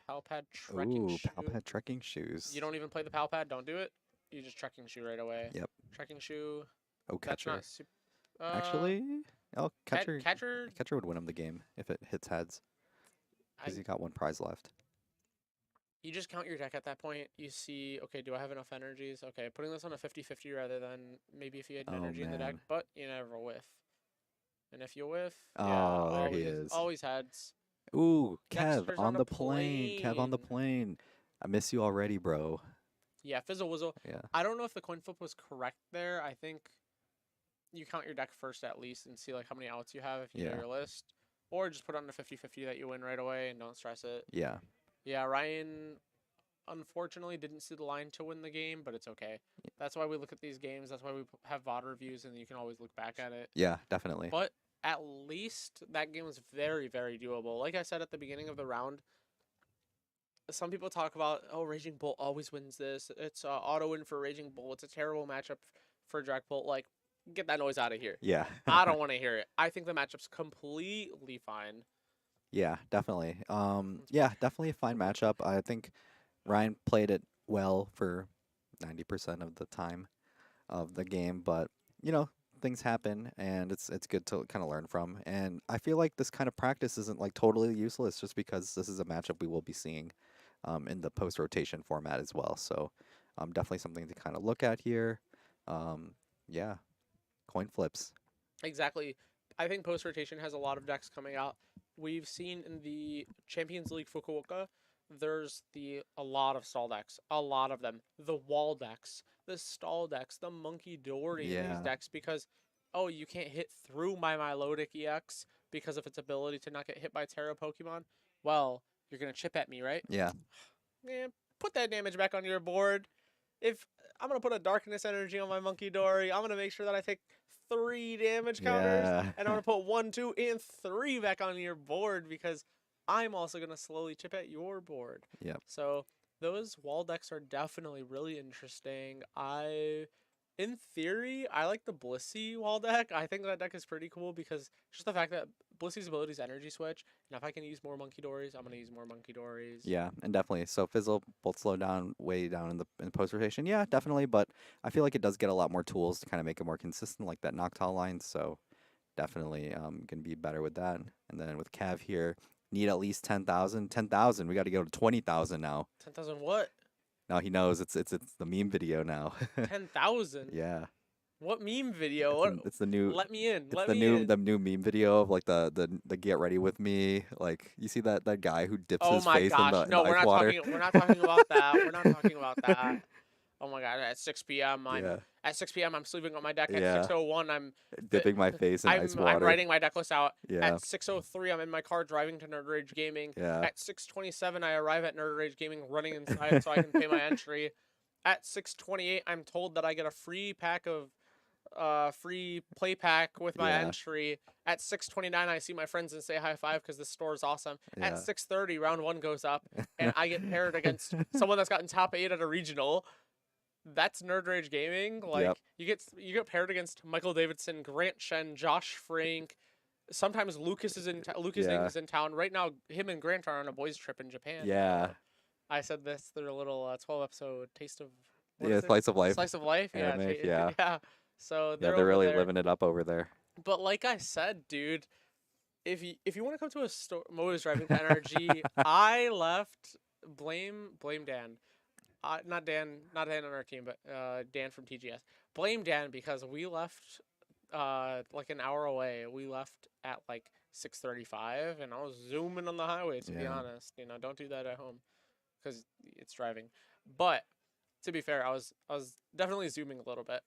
Palpad Trekking Ooh, Shoe. Palpad trekking shoes. You don't even play the Palpad, don't do it. You just Trekking Shoe right away. Yep. Trekking Shoe. Oh, That's catcher. not super. Actually, oh, catcher. Catcher. Catcher would win him the game if it hits heads because he got 1 prize left. You just count your deck at that point. You see, okay, do I have enough energies? Okay, putting this on a 50-50 rather than maybe if you had Oh, energy in the deck, man. but you never whiff. And if you whiff, Oh, yeah, there he always, is. always heads. Ooh, Kev Dexter's on on a the plane. Kev on the plane. I miss you already, bro. Yeah, Fizzle Wizzle. Yeah. I don't know if the coin flip was correct there. I think you count your deck first at least and see like how many outs you have if you know Yeah. your list. Or just put on a 50-50 that you win right away and don't stress it. Yeah. Yeah, Ryan unfortunately didn't see the line to win the game, but it's okay. Yeah. That's why we look at these games. That's why we have VOD reviews, and you can always look back at it. Yeah, definitely. But at least that game was very, very doable. Like I said at the beginning of the round, some people talk about, oh, Raging Bolt always wins this. It's auto win for Raging Bolt. It's a terrible matchup for Dragapult. Like, get that noise out of here. Yeah. I don't want to hear it. I think the matchup's completely fine. Yeah, definitely. Yeah, definitely a fine matchup. I think Ryan played it well for 90% of the time of the game, but you know, things happen, and it's good to kind of learn from. And I feel like this kind of practice isn't like totally useless, just because this is a matchup we will be seeing in the post rotation format as well. So definitely something to kind of look at here. Um, yeah, coin flips. Exactly. I think post rotation has a lot of decks coming out. We've seen in the Champions League Fukuoka, there's a lot of stall decks, a lot of them. The wall decks, the stall decks, the Monkey Dory in these Yeah, decks because, oh, you can't hit through my Milotic EX because of its ability to not get hit by Terra Pokemon. Well, you're gonna chip at me, right? yeah, Man, put that damage back on your board. If I'm gonna put a darkness energy on my Monkey Dory, I'm gonna make sure that I take 3 damage counters, yeah, and I'm gonna put 1, 2, and 3 back on your board because I'm also gonna slowly chip at your board. yep, So those wall decks are definitely really interesting. In theory, I like the Blissey wall deck. I think that deck is pretty cool because just the fact that Blissey's ability is energy switch, and if I can use more Monkey Dories, I'm gonna use more Monkey Dories. yeah, and definitely. So Fizzle both slow down way down in the post rotation. Yeah, definitely. But I feel like it does get a lot more tools to kind of make it more consistent, like that Noctowl line. So definitely gonna be better with that. And then with Cav here, need at least 10,000. 10,000. We got to go to 20,000 now. 10,000 what? Now he knows it's the meme video now. 10,000? Yeah, What meme video? What? it's the new Let me in. it's Let the me in. new meme video of like the get ready with me. Like you see that guy who dips Oh his my face gosh. in No, the we're ice not water. talking we're not talking about that. We're not talking about that. Oh my god, at 6 p.m. Yeah, At 6 p.m. I'm sleeping on my deck. At yeah, 6:01 fi- dipping my face in ice I'm water. writing my deck list out. Yeah, At 6:03 I'm in my car driving to Nerd Rage Gaming. yeah, At 6:27 I arrive at Nerd Rage Gaming running inside so I can pay my entry. At 6:28 I'm told that I get a free pack of free play pack with my yeah, entry. At 6:29 I see my friends and say high five because this store is awesome. At yeah. 6:30 round 1 goes up and I get paired against someone that's gotten top 8 at a regional. That's Nerd Rage Gaming. Yep. Like you get paired against Michael Davidson, Grant Shen, Josh Frank. Sometimes Lucas is Lucas Ing Yeah. is in town right now. Him and Grant are on a boys trip in Japan. Yeah. I said this through a little 12 episode taste of what Yeah, is it? slice of life. Slice of life. Yeah, Anime, yeah. yeah. So Yeah, they're they're over really there. living it up over there. But like I said, dude, if you want to come to a store, Mo's driving to NRG, I left. Blame Dan. Not Dan on our team, but Dan from TGS. Blame Dan because we left like an hour away. We left at like 6:35, and I was zooming on the highway. To be Yeah. honest, don't do that at home because it's driving. But to be fair, I was definitely zooming a little bit.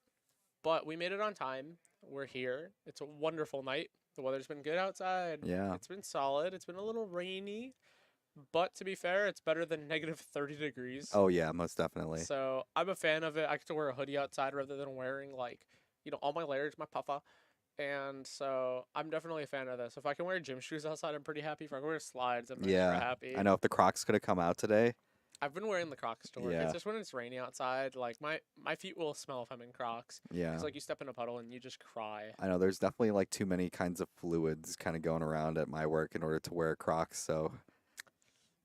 But we made it on time. We're here. It's a wonderful night. The weather's been good outside. Yeah. It's been solid. It's been a little rainy. But to be fair, it's better than negative 30 degrees. Oh yeah, most definitely. So I'm a fan of it. I get to wear a hoodie outside rather than wearing all my layers, my puffer. And so I'm definitely a fan of this. If I can wear gym shoes outside, I'm pretty happy. If I can wear slides, I'm extra Yeah. happy. I know if the Crocs could have come out today. I've been wearing the Crocs to work. Yeah. It's just when it's rainy outside, like my feet will smell if I'm in Crocs. Yeah. It's like you step in a puddle and you just cry. I know there's definitely like too many kinds of fluids kind of going around at my work in order to wear Crocs, so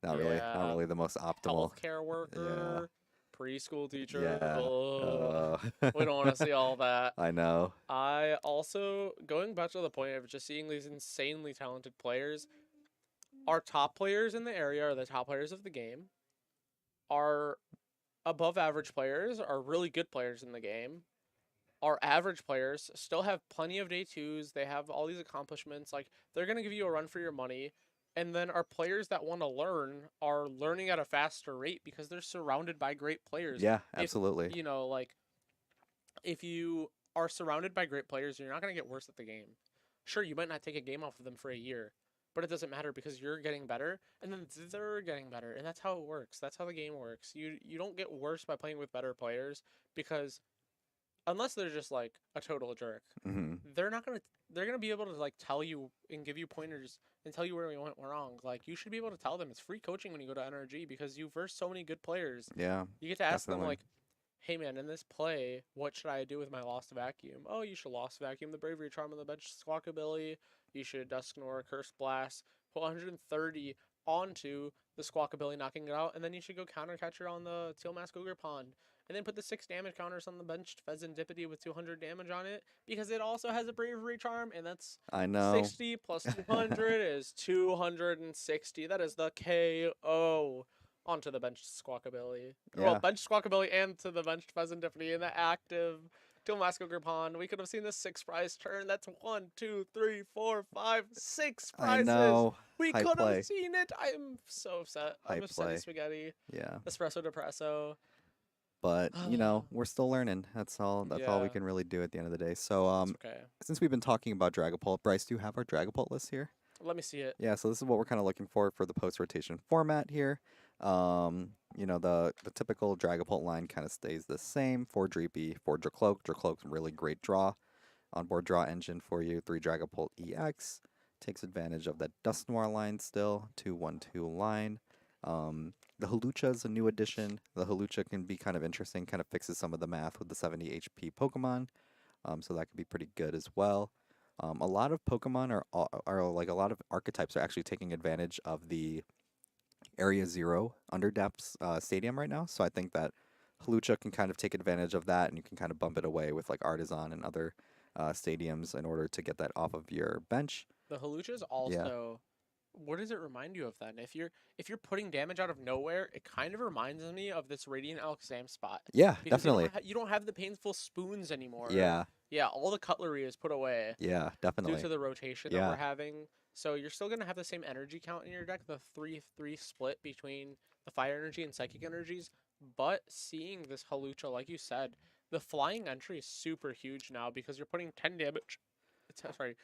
not Yeah. really the most optimal. Healthcare worker, preschool teacher. Yeah. Ugh. We don't want to see all that. I know. I also, going back to the point of just seeing these insanely talented players, our top players in the area are the top players of the game. Our above average players are really good players in the game. Our average players still have plenty of day twos. They have all these accomplishments. Like, they're going to give you a run for your money. And then our players that want to learn are learning at a faster rate because they're surrounded by great players. Yeah, absolutely. If you are surrounded by great players, you're not going to get worse at the game. Sure, you might not take a game off of them for a year, but it doesn't matter because you're getting better, and then they're getting better, and that's how it works. That's how the game works. You don't get worse by playing with better players because unless they're just like a total jerk, Hmm. they're gonna be able to like tell you and give you pointers and tell you where you went wrong. Like, you should be able to tell them. It's free coaching when you go to NRG because you verse so many good players. Yeah. You get to ask them Definitely. like, hey man, in this play, what should I do with my Lost Vacuum? Oh, you should Lost Vacuum the Bravery Charm on the bench Squawkabilly. You should Dusknoir, Curse Blast, put 130 onto the Squawkabilly, knocking it out, and then you should go Countercatcher on the Teal Mask Ogre Pond. and then put the 6 damage counters on the benched Pheasantipity with 200 damage on it, because it also has a Bravery Charm, and that's I know. 60 plus 200 is 260. That is the KO onto the benched Squawkabilly. Well, Yeah. benched Squawkabilly and to the benched Pheasantipity in the active Tomasco Grippon. We could have seen the 6 prize turn. That's 1, 2, 3, 4, 5, 6 I prizes. know. We High could play. have seen it. I am so upset. High I'm upset play. at Spaghetti. Yeah. Espresso Depresso. But we're still learning. That's all we Yeah. can really do at the end of the day. So It's okay. since we've been talking about Dragapult, Bryce, do you have our Dragapult list here? Let me see it. Yeah, so this is what we're kind of looking for the post rotation format here. The typical Dragapult line kind of stays the same. 4 Dreepy, 4 Dracloak. Dracloak's really great draw. Onboard draw engine for you. 3 Dragapult EX. Takes advantage of that Dusknoir line still. 2/1/2 line. The Hawlucha is a new addition. The Hawlucha can be kind of interesting, kind of fixes some of the math with the 70 HP Pokemon. So that could be pretty good as well. A lot of Pokemon are like a lot of archetypes are actually taking advantage of the Area 0 Underdepths stadium right now. So I think that Hawlucha can kind of take advantage of that, and you can kind of bump it away with like Artisan and other stadiums in order to get that off of your bench. The Hawlucha is also. What does it remind you of then? If you're putting damage out of nowhere, it kind of reminds me of this Radiant Alakazam spot. Yeah, Because definitely. you don't have the painful spoons anymore. Yeah, Yeah, all the cutlery is put away yeah, definitely. due to the rotation that Yeah. we're having. So you're still gonna have the same energy count in your deck, the 3/3 split between the fire energy and psychic energies. But seeing this Hawlucha, like you said, the flying entry is super huge now because you're putting 10 damage. Sorry,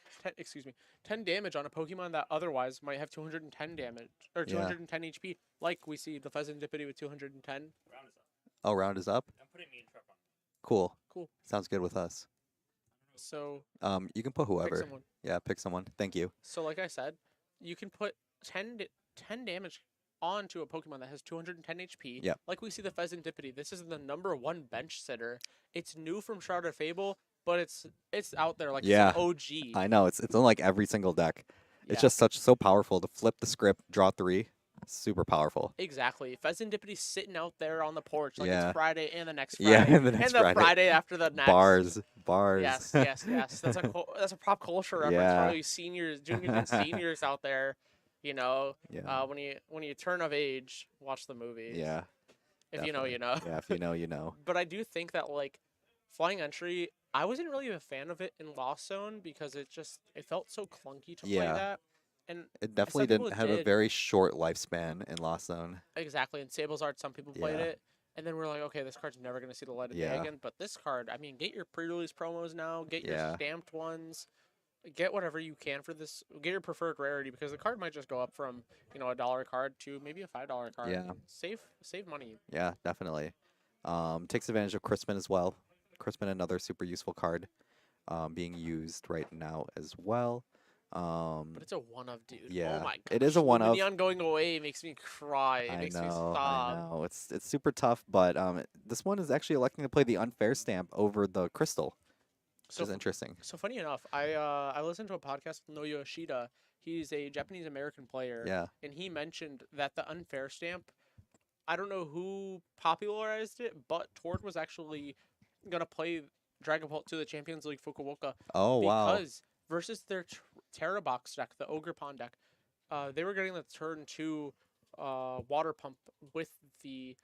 10 damage on a Pokemon that otherwise might have 210 damage or Yeah. 210 HP, like we see the Pheasantipity with 210. Round is up. Oh, round is up. I'm putting me in trap on. Cool. Cool. Sounds good with us. So You can put pick whoever. someone. Yeah, pick someone. Thank you. So like I said, you can put 10 damage onto a Pokemon that has 210 HP. Yep. Like we see the Pheasantipity. This is the #1 bench sitter. It's new from Shrouded Fable, but it's out there like Yeah. it's an OG. I know it's in like every single deck. It's Yeah. just so powerful to flip the script, draw 3. Super powerful. Exactly. Pheasantipity's sitting out there on the porch like Yeah. it's Friday and the next Friday. Yeah, and the next Friday. Friday after the next. Bars. Yes. That's a pop culture reference Yeah. for all you seniors, juniors, and seniors out there. You know, Yeah. when you turn of age, watch the movie. Yeah. If you know, you know. Yeah, if you know, you know. But I do think that like flying entry, I wasn't really a fan of it in Lost Zone because it felt so clunky to play Yeah. that. And It definitely some people didn't have a did. very short lifespan in Lost Zone. exactly in Sable's Art, some people played Yeah. it. And then we're like, okay, this card's never gonna see the light of day Yeah. again. But this card, I mean, get your pre-release promos now, get Yeah. your stamped ones, get whatever you can for this. Get your preferred rarity because the card might just go up from $1 card to maybe a $5 card. Yeah. Save money. Yeah, definitely. Takes advantage of Crispin as well. Crispin, another super useful card, being used right now as well. But it's a one of, dude. Yeah, Oh my it is a gosh, one of. Lumineon going away makes me cry. It makes me I stop. know. It's super tough, but this one is actually electing to play the unfair stamp over the crystal, which So is interesting. So funny enough, I listened to a podcast with Noyo Yoshida. He's a Japanese American player. Yeah. And he mentioned that the unfair stamp, I don't know who popularized it, but Tord was actually gonna play Dragapult to the Champions League Fukuoka Oh wow. because versus their Terra Box deck, the Ogre Pond deck, they were getting the turn 2 water pump with the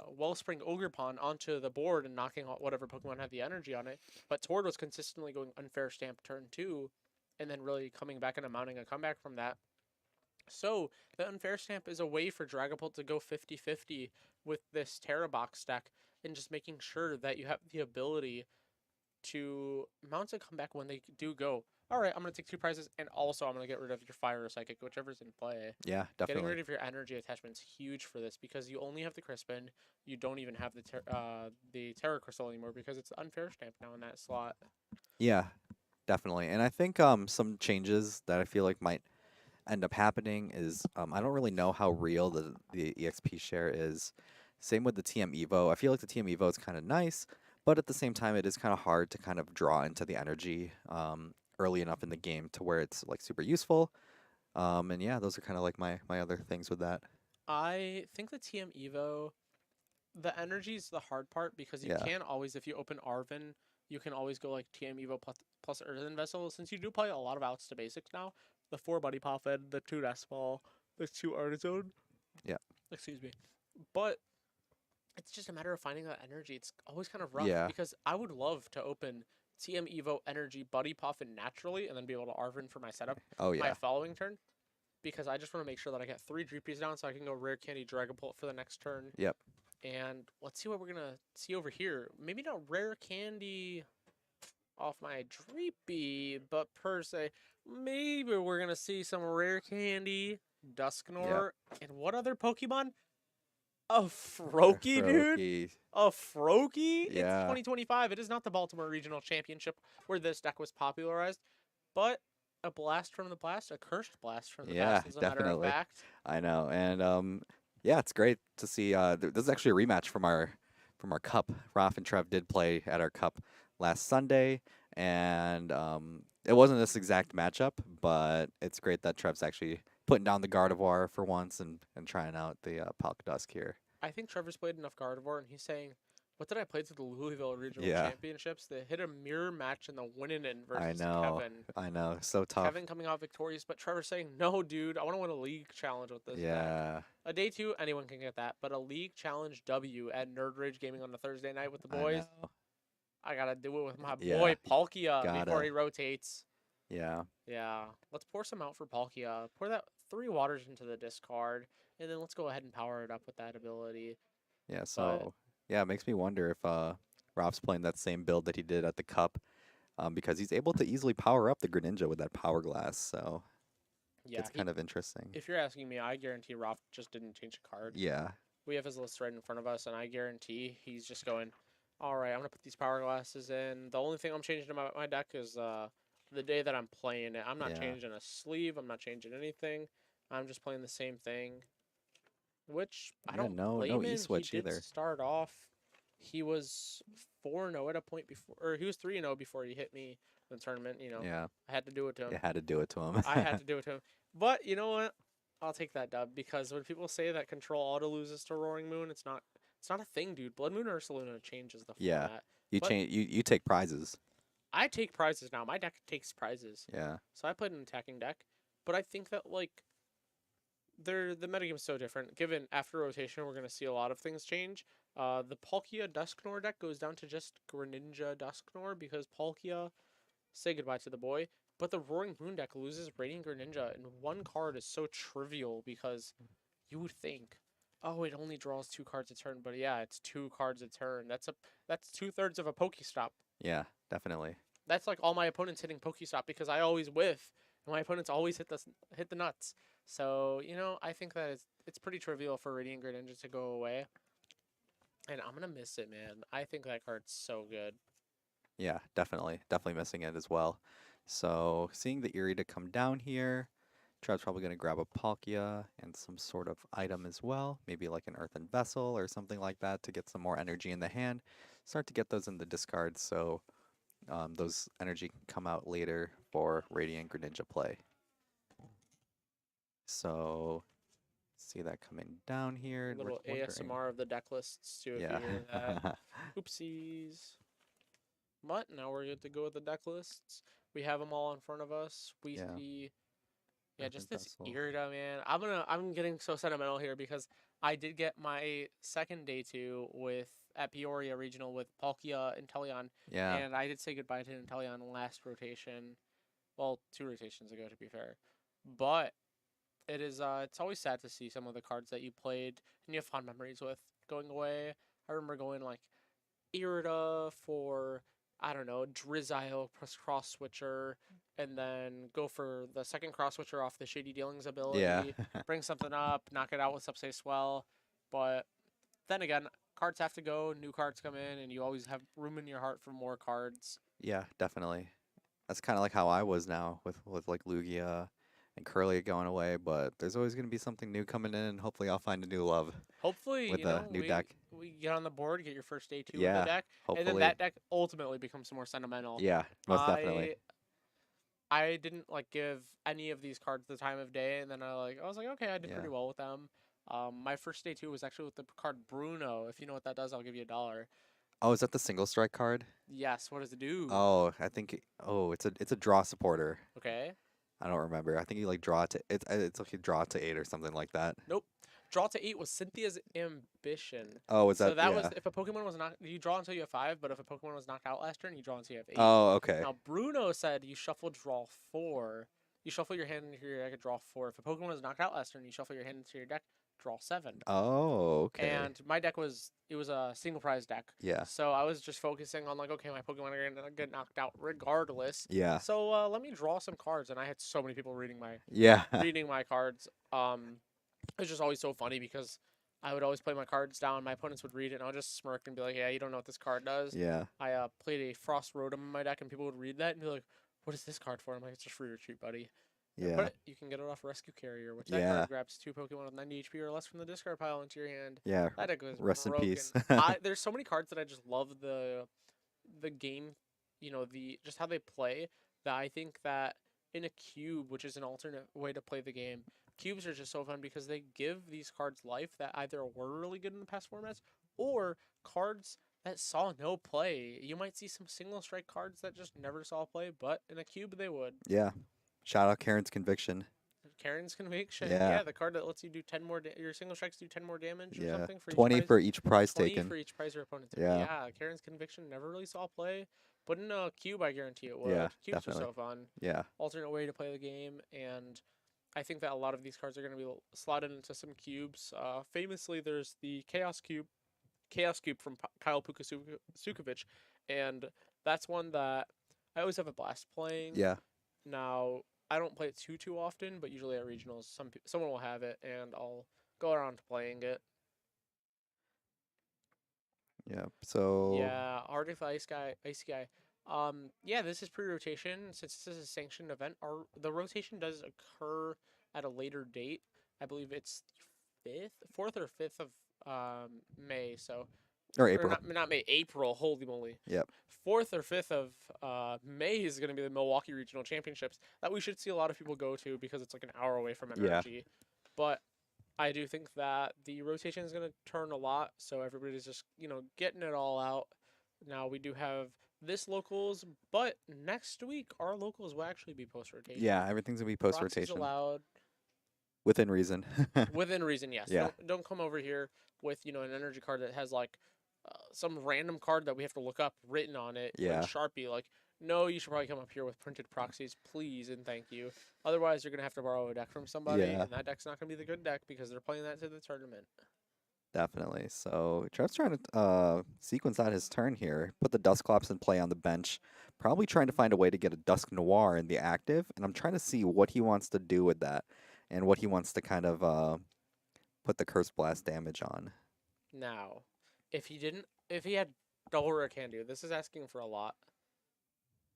Wellspring Ogre Pond onto the board and knocking out whatever Pokemon had the energy on it. But Tord was consistently going unfair stamp turn 2 and then really coming back and mounting a comeback from that. So the unfair stamp is a way for Dragapult to go 50-50 with this Terra Box deck and just making sure that you have the ability to mount a comeback when they do go, all right, I'm going to take 2 prizes and also I'm going to get rid of your fire or psychic, whichever's in play. Yeah, Getting definitely. rid of your energy attachment is huge for this because you only have the Crispin. You don't even have the Terra Crystal anymore because it's the unfair stamp now in that slot. Yeah, definitely. And I think some changes that I feel like might end up happening is I don't really know how real the EXP share is. Same with the TM Evo. I feel like the TM Evo is kind of nice, but at the same time, it is kind of hard to kind of draw into the energy early enough in the game to where it's like super useful. And yeah, those are kind of like my other things with that. I think the TM Evo The energy's the hard part because you Yeah. can always, if you open Arvin, you can always go like TM Evo plus Earthen Vessel. Since you do play a lot of outs to basics now, the 4 Buddy Poffin, the 2 Nest Ball, the 2 Artizone. Yeah. Excuse me. But it's just a matter of finding that energy. It's always kind of rough Yeah. because I would love to open TM Evo Energy Buddy Poffin naturally and then be able to Arvin for my setup Oh my yeah. following turn. Because I just want to make sure that I get 3 Dreepies down so I can go Rare Candy Dragapult for the next turn. Yep. And let's see what we're going to see over here. Maybe not Rare Candy off my Dreepy, but per se, maybe we're going to see some Rare Candy, Dusknoir, and what other Pokemon? A Froakie, dude? Froakie. A Froakie? It's Yeah. 2025. It is not the Baltimore Regional Championship where this deck was popularized, but a blast from the blast, a cursed blast from the Yeah, past, as a matter of definitely. fact. I know, and yeah, it's great to see. This is actually a rematch from our cup. Raf and Trev did play at our cup last Sunday, and it wasn't this exact matchup, but it's great that Trev's actually putting down the Gardevoir for once and trying out the Palkia Dusk here. I think Trevor's played enough Gardevoir, and he's saying, what did I play to the Louisville Regional Yeah. Championships? They hit a mirror match in the winning in I versus know, Kevin. I know, so tough. Kevin coming out victorious, but Trevor's saying, no, dude, I want to win a league challenge with this deck. Yeah, A day 2, anyone can get that, but a league challenge W at Nerd Rage Gaming on a Thursday night with the I boys, know. I gotta do it with my Yeah, boy Palkia before gotta. he rotates. Yeah, Yeah, let's pour some out for Palkia. Pour that 3 waters into the discard, and then let's go ahead and power it up with that ability. yeah. So yeah, it makes me wonder if Raf's playing that same build that he did at the cup, because he's able to easily power up the Greninja with that Power Glass. So Yeah, it's kind of interesting. if you're asking me, I guarantee Roth just didn't change a card. Yeah, We have his list right in front of us, and I guarantee he's just going, all right, I'm going to put these power glasses in. The only thing I'm changing about my deck is the day that I'm playing it. I'm not Yeah. changing a sleeve. I'm not changing anything. I'm just playing the same thing, which I Yeah, don't no blame him. E-switch He did either. start off. He was 4-0 at a point before, or he was 3-0 before he hit me in the tournament. You know, Yeah, I had to do it to him. you had to do it to him. I had to do it to him. But you know what? I'll take that dub because when people say that Control auto loses to Roaring Moon, it's not a thing, dude. Blood Moon Ursaluna changes the Yeah. format. You But- change. You take prizes. I take prizes now. My deck takes prizes. Yeah. So I played an attacking deck. But I think that like the metagame's so different. Given after rotation we're gonna see a lot of things change. The Palkia Dusknoir deck goes down to just Greninja Dusknoir because Palkia say goodbye to the boy. But the Roaring Moon deck loses Radiant Greninja, and one card is so trivial because you would think, oh, it only draws 2 cards a turn, but yeah, it's 2 cards a turn. That's 2/3 of a Pokestop. Yeah. Definitely. That's like all my opponents hitting Pokestop because I always whiff, and my opponents always hit the nuts. So I think that it's pretty trivial for Radiant Greninja to go away, and I'm gonna miss it, man. I think that card's so good. Yeah. Definitely. Definitely missing it as well. So seeing the Eerie to come down here, Trev's probably gonna grab a Palkia and some sort of item as well. Maybe like an Earthen Vessel or something like that to get some more energy in the hand. Start to get those in the discard so those energy can come out later for Radiant Greninja play. So see that coming down here. A little ASMR of the deck lists too, if Yeah. you hear that. Oopsies. But now we're good to go with the deck lists. We have them all in front of us. We Yeah. see, just Earthen this Vessel. Irida, man. I'm getting so sentimental here because I did get my second day 2 at Peoria Regional with Palkia and Inteleon, Yeah. and I did say goodbye to Inteleon last rotation. Well, 2 rotations ago, to be fair. But it's always sad to see some of the cards that you played and you have fond memories with going away. I remember going like Irida for, I don't know, Drizzile plus cross switcher, and then go for the second cross switcher off the Shady Dealings ability, Yeah. bring something up, knock it out with Subspace Swell. But then again, cards have to go, new cards come in, and you always have room in your heart for more cards. Yeah, definitely. That's kind of like how I was now with like Lugia and Curly going away, but there's always going to be something new coming in, and hopefully I'll find a new love Hopefully, with a new deck. we get on the board, get your first day 2 Yeah, with the deck, and then hopefully. that deck ultimately becomes more sentimental. Yeah, most definitely. I didn't like give any of these cards the time of day, and then I was like, okay, I did Yeah. pretty well with them. My first day too was actually with the card Bruno. If you know what that does, I'll give you $1. Oh, is that the single strike card? Yes. What does it do? Oh, I think. Oh, it's a draw supporter. Okay. I don't remember. I think you like draw to it's like you draw to 8 or something like that. Nope. Draw to 8 was Cynthia's ambition. Oh, was So that that was yeah? if a Pokemon was knocked, you draw until you have 5. But if a Pokemon was knocked out last turn, you draw until you have 8. Oh, okay. Now Bruno said you shuffle draw 4. You shuffle your hand into your deck and draw 4. If a Pokemon was knocked out last turn, you shuffle your hand into your deck, draw 7. Oh, okay. And my deck was a single prize deck. Yeah. So I was just focusing on like, okay, my Pokemon are gonna get knocked out regardless. Yeah. So let me draw some cards, and I had so many people reading my Yeah. reading my cards. It was just always so funny because I would always play my cards down. My opponents would read it, and I would just smirk and be like, "Yeah, you don't know what this card does." Yeah. I played a Frost Rotom in my deck, and people would read that and be like, "What is this card for?" I'm like, "It's just for your retreat, buddy." Yeah. But you can get it off Rescue Carrier, which that Yeah. card grabs 2 Pokemon with 90 HP or less from the discard pile into your hand. Yeah. That deck was Rest in broken. peace. There's so many cards that I just love the game, the just how they play, that I think that in a cube, which is an alternate way to play the game, cubes are just so fun because they give these cards life that either were really good in the past formats or cards that saw no play. You might see some single strike cards that just never saw play, but in a cube they would. Yeah. Shout out Karen's Conviction. Karen's Conviction. Yeah. Yeah, the card that lets you do 10 more. Your single strikes do 10 more damage or Yeah. something for 20 each prize. for each prize 20 taken. for each prize your opponent took. Yeah. Yeah, Karen's Conviction never really saw play, but in a cube, I guarantee it would. Yeah, Cubes definitely. are so fun. Yeah. Alternate way to play the game, and I think that a lot of these cards are going to be slotted into some cubes. Famously, there's the Chaos Cube from Kyle Pukasukovic, and that's one that I always have a blast playing. Yeah. Now, I don't play it too often, but usually at regionals, someone will have it, and I'll go around to playing it. Yeah. So Yeah, Arctic the Icy Guy. Yeah, this is pre-rotation. Since this is a sanctioned event, the rotation does occur at a later date. I believe it's 4th or 5th of May. So, or or April. not May, April. Holy moly! Yep. 4th or 5th of May is going to be the Milwaukee Regional Championships that we should see a lot of people go to because it's like an hour away from Yeah. Energy. But I do think that the rotation is going to turn a lot, so everybody's just, getting it all out. Now we do have this locals, but next week our locals will actually be post-rotation. Yeah, everything's gonna be post Proxies rotation. allowed. Within reason. Within reason, yes. Yeah. Don't come over here with, an energy card that has like some random card that we have to look up written on it in Yeah. Sharpie. Like, no, you should probably come up here with printed proxies, please and thank you. Otherwise, you're gonna have to borrow a deck from somebody, Yeah. and that deck's not gonna be the good deck because they're playing that to the tournament. Definitely. So Trev's trying to sequence out his turn here. Put the Dusclops in play on the bench. Probably trying to find a way to get a Dusknoir in the active, and I'm trying to see what he wants to do with that, and what he wants to kind of put the Curse Blast damage on. Now, if he had double rare Candy, this is asking for a lot.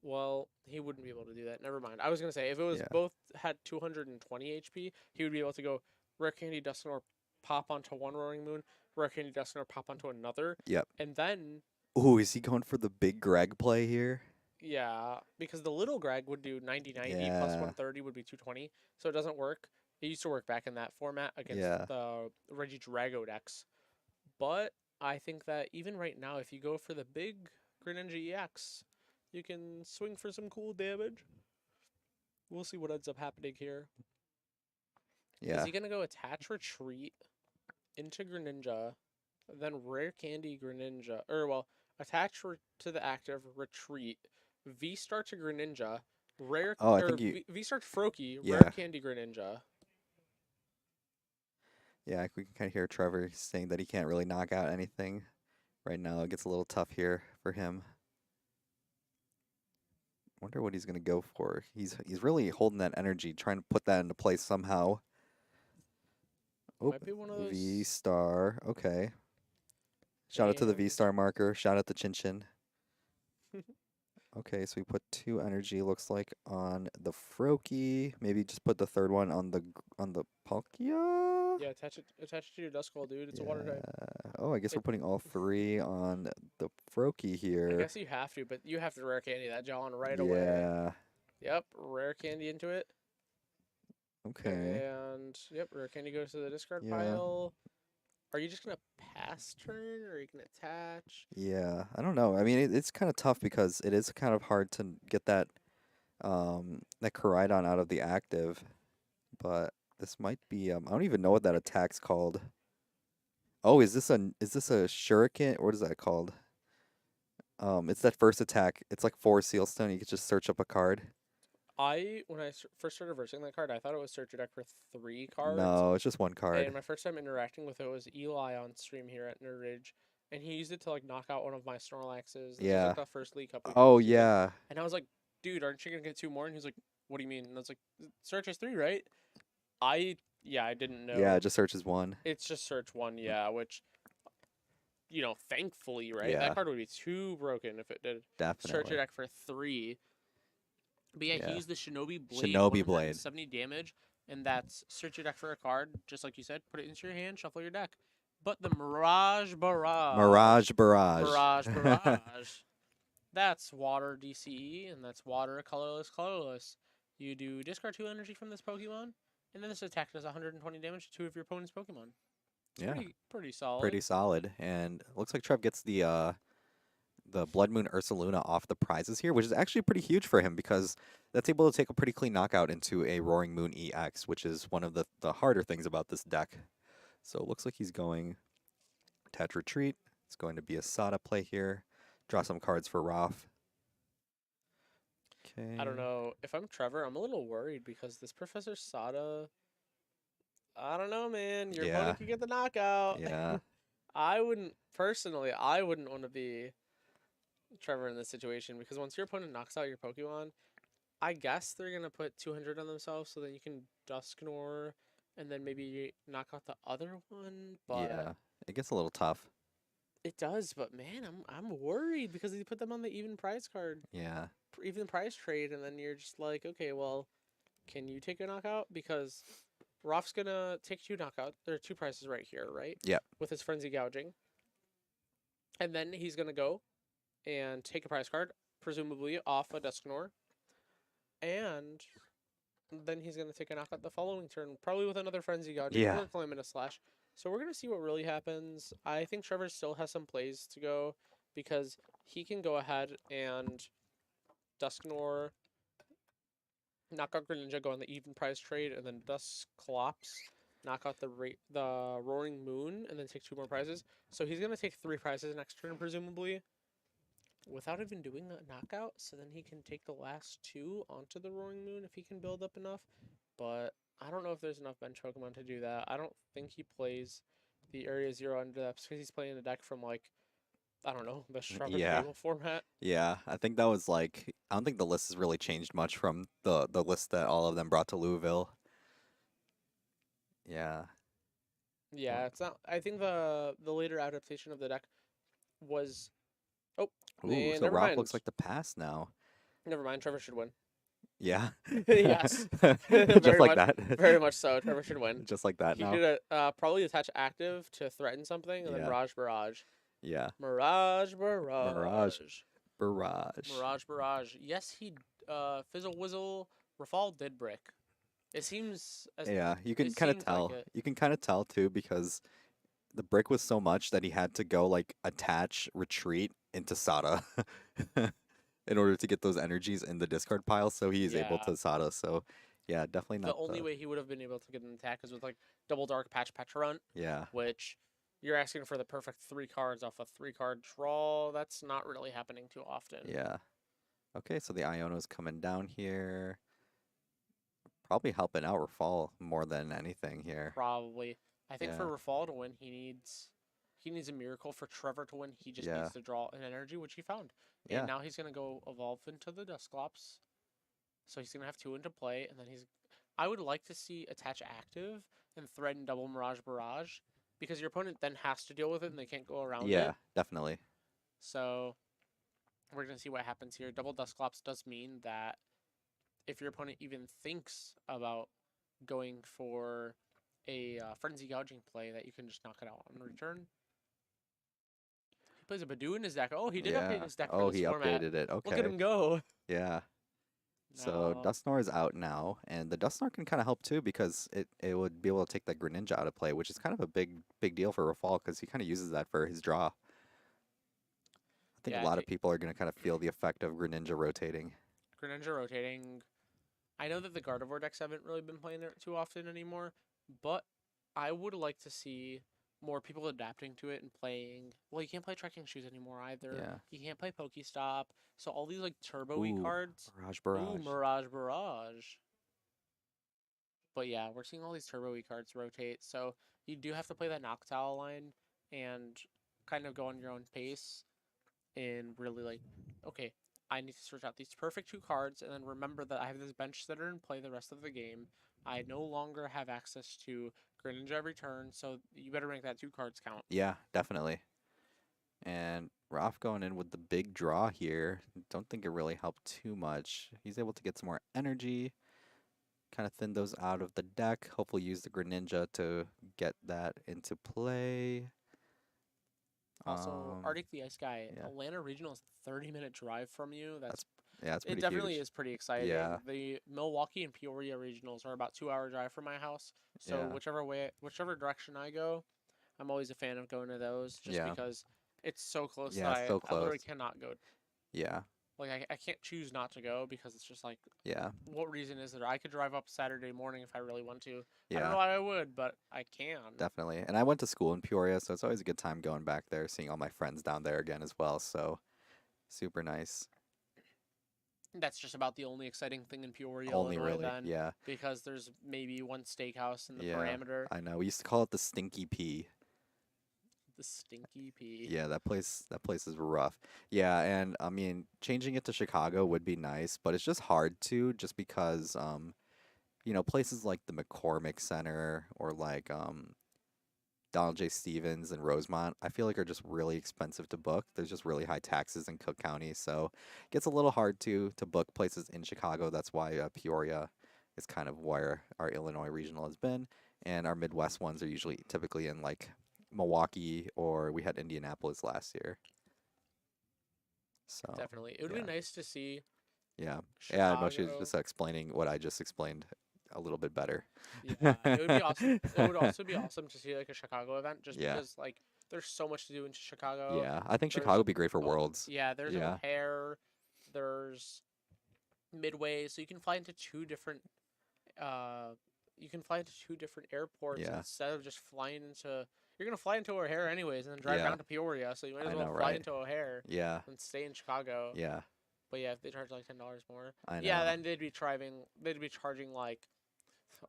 Well, he wouldn't be able to do that. Never mind. I was gonna say if it was Yeah. both had 220 HP, he would be able to go rare Candy Dusknoir, pop onto one Roaring Moon, rare Candy Dusknoir, pop onto another. Yep. And then Ooh, is he going for the big Greg play here? yeah, because the little Greg would do 90/90 plus Yeah. 130 would be 220, so it doesn't work. It used to work back in that format against Yeah. the Regidrago decks. But I think that even right now, if you go for the big Greninja EX, you can swing for some cool damage. We'll see what ends up happening here. Yeah. Is he gonna go attach retreat into Greninja, then rare candy Greninja, attach to the active retreat, V-star to Greninja, rare Oh, I or think you. V-star to Froakie, Yeah. rare candy Greninja. Yeah, we can kind of hear Trevor saying that he can't really knock out anything right now. It gets a little tough here for him. Wonder what he's gonna go for. He's really holding that energy, trying to put that into place somehow. Oh, Might be one of those. V-star. Okay. Shout out to the And- V-star marker. Shout out to Chin Chin. Okay, so we put 2 energy, looks like, on the Froakie. Maybe just put the third one on the Palkia. Yeah, attach it to your Duskull, dude. It's a water type. Oh, I guess we're Wait. putting all 3 on the Froakie I here. guess you have to, but you have to rare candy that John right away. Yeah. Yep, rare candy into it. Okay. And yep, Rare Candy goes to the discard Yeah. pile. Are you just gonna pass turn, or are you gonna attach? Yeah. I don't know. I mean, it's kind of tough because it is kind of hard to get that that Koraidon out of the active, but this might be I don't even know what that attack's called. Oh, is this a shuriken? What is that called? It's that first attack. It's like 4 Sealstone. You could just search up a card. When I first started versing that card, I thought it was search your deck for 3 cards. No, it's just one card. And my first time interacting with it was Eli on stream here at Nerd Rage, and he used it to like knock out one of my Snorlaxes. This was Yeah. like the first League Cup we Oh competed in. yeah. And I was like, dude, aren't you gonna get 2 more? And he's like, what do you mean? And I was like, search is 3, right? I didn't know. Yeah, it just searches one. It's just search 1, yeah, which, thankfully, right? Yeah. That card would be too broken if it did search your Definitely. deck for 3. But yeah, Yeah. he used the Shinobi Blade, Shinobi Blade. 170 damage, and that's search your deck for a card, just like you said, put it into your hand, shuffle your deck. But the Mirage Barrage. Mirage Barrage. Barrage Barrage. That's water DCE, and that's water colorless colorless. You do discard 2 energy from this Pokemon, and then this attack does 120 damage to 2 of your opponent's Pokemon. It's Yeah. pretty solid. Pretty solid. And it looks like Trev gets the Blood Moon Ursaluna off the prizes here, which is actually pretty huge for him because that's able to take a pretty clean knockout into a Roaring Moon EX, which is one of the harder things about this deck. So it looks like he's going Attach Retreat. It's going to be a Sada play here. Draw some cards for Roth. Okay. I don't know. If I'm Trevor, I'm a little worried because this Professor Sada, I don't know, man. Your Yeah. opponent could get the knockout. Yeah. I wouldn't want to be Trevor in this situation because once your opponent knocks out your Pokemon, I guess they're gonna put 200 on themselves, so then you can Dusknoir and then maybe knock out the other one. But Yeah. It gets a little tough. it does. But man, I'm worried because they put them on the even prize card, Yeah. even prize trade, and then you're just like, okay, well, can you take a knockout? Because Roth's gonna take 2 knockouts. There are 2 prizes right here, right? Yep. With his frenzy gouging, and then he's gonna go and take a prize card, presumably off a Dusknoir, and then he's going to take a knockout the following turn, probably with another Frenzy Gouging Yeah. or Calamitous Slash. So we're going to see what really happens. I think Trevor still has some plays to go because he can go ahead and Dusknoir, knock out Greninja, go on the even prize trade, and then Dusclops, knock out the Roaring Moon, and then take 2 more prizes. So he's going to take 3 prizes next turn, presumably, without even doing a knockout, so then he can take the last 2 onto the Roaring Moon if he can build up enough. But I don't know if there's enough bench Pokemon to do that. I don't think he plays the Area Zero under that because he's playing a deck from, like, I don't know, the Shrubber Yeah. Fable format. Yeah. I think that was like I don't think the list has really changed much from the list that all of them brought to Louisville. Yeah. Yeah, it's not. I think the later adaptation of the deck was. Oh, Ooh, man, so never Roth mind. looks like the pass now. Never mind. Trevor should win. Yeah. Yes. Just Very like much- that. Very much so. Trevor should win. Just like that He now. could probably attach active to threaten something, and then Yeah. Mirage Barrage. Yeah. Mirage Barrage. Barrage. Yes, he Fizzle Whizzle Rafal did brick. It seems as Yeah, you can it kind of seems like tell. it. You can kind of tell too because the brick was so much that he had to go like attach retreat into Sada in order to get those energies in the discard pile. So he is able Yeah. to Sada. So yeah, definitely The not only way he would have been able to get an attack is with like double dark patch Petrarun, Yeah, which you're asking for the perfect 3 cards off a 3-card draw. That's not really happening too often. yeah. Okay, so the Iono's coming down here. Probably helping out Rafal more than anything here. Probably. I think for Yeah. Rafal to win, he needs a miracle. For Trevor to win, he just Yeah. needs to draw an energy, which he found. Yeah. And now he's gonna go evolve into the Dusclops. So he's gonna have 2 into play, and then I would like to see attach active and threaten double Mirage Barrage, because your opponent then has to deal with it and they can't go around Yeah, it. definitely. So we're gonna see what happens here. Double Dusclops does mean that if your opponent even thinks about going for a Frenzy Gouging play, that you can just knock it out on return. He plays a Badoo in his deck. Oh, he did update his deck for Oh, this he format. updated it. Okay. Look at him go. Yeah. So No. Dusknoir is out now, and the Dusknoir can kind of help too because it would be able to take that Greninja out of play, which is kind of a big deal for Rafal because he kind of uses that for his draw. I think a Yeah, lot of people are going to kind of feel the effect of Greninja rotating. Greninja rotating. I know that the Gardevoir decks haven't really been playing it too often anymore, but I would like to see more people adapting to it and playing. Well, you can't play Trekking Shoes anymore either. Yeah. You can't play Pokestop. So all these like turbo-y Ooh, cards. Barrage Ooh, Barrage. Mirage Barrage. But yeah, we're seeing all these turbo-y cards rotate. So you do have to play that Noctowl line and kind of go on your own pace and really like, okay, I need to search out these perfect two cards and then remember that I have this bench that are in play the rest of the game. I no longer have access to Greninja every turn, so you better make that two cards count. Yeah, definitely. And Raf going in with the big draw here. Don't think it really helped too much. He's able to get some more energy, kind of thin those out of the deck. Hopefully use the Greninja to get that into play. Also, Arctic the Ice Guy, Yeah, Atlanta Regional is a 30-minute drive from you. that's yeah, that's It pretty definitely huge. is pretty exciting. Yeah, The Milwaukee and Peoria regionals are about 2 hour drive from my house. So yeah, whichever direction I go, I'm always a fan of going to those just yeah, because it's so close that yeah. So I close. literally cannot go. Yeah, Like I can't choose not to go because it's just like yeah, what reason is there? I could drive up Saturday morning if I really want to. I don't know yeah. why I would, but I can. Definitely. And I went to school in Peoria, so it's always a good time going back there, seeing all my friends down there again as well. So super nice. That's just about the only exciting thing in Peoria, Only Illinois really. then Yeah. because there's maybe one steakhouse in the Yeah. parameter. I know. We used to call it the Stinky Pea. The Stinky P. Yeah, that place is rough. Yeah, and I mean, changing it to Chicago would be nice, but it's just hard to just because places like the McCormick Center or like Donald J. Stevens and Rosemont, I feel like are just really expensive to book. There's just really high taxes in Cook County, so it gets a little hard to book places in Chicago. That's why Peoria is kind of where our Illinois regional has been, and our Midwest ones are usually typically in like Milwaukee or we had Indianapolis last year. So Definitely. It would be yeah, nice to see yeah, yeah. No, she was Chicago. just explaining what I just explained a little bit better. Yeah, it would be awesome. It would also be awesome to see like a Chicago event just Yeah, because like there's so much to do in Chicago. yeah. I think Chicago There's would be great for oh Worlds. yeah, there's Yeah, O'Hare, there's Midway, so you can fly into two different uh airports yeah, instead of just flying into you're gonna fly into O'Hare anyways and then drive yeah. down to Peoria, so you might as I well know, fly right? into O'Hare Yeah, and stay in Chicago. yeah. But yeah, if they charge like $10 more. I Yeah, know. then they'd be charging like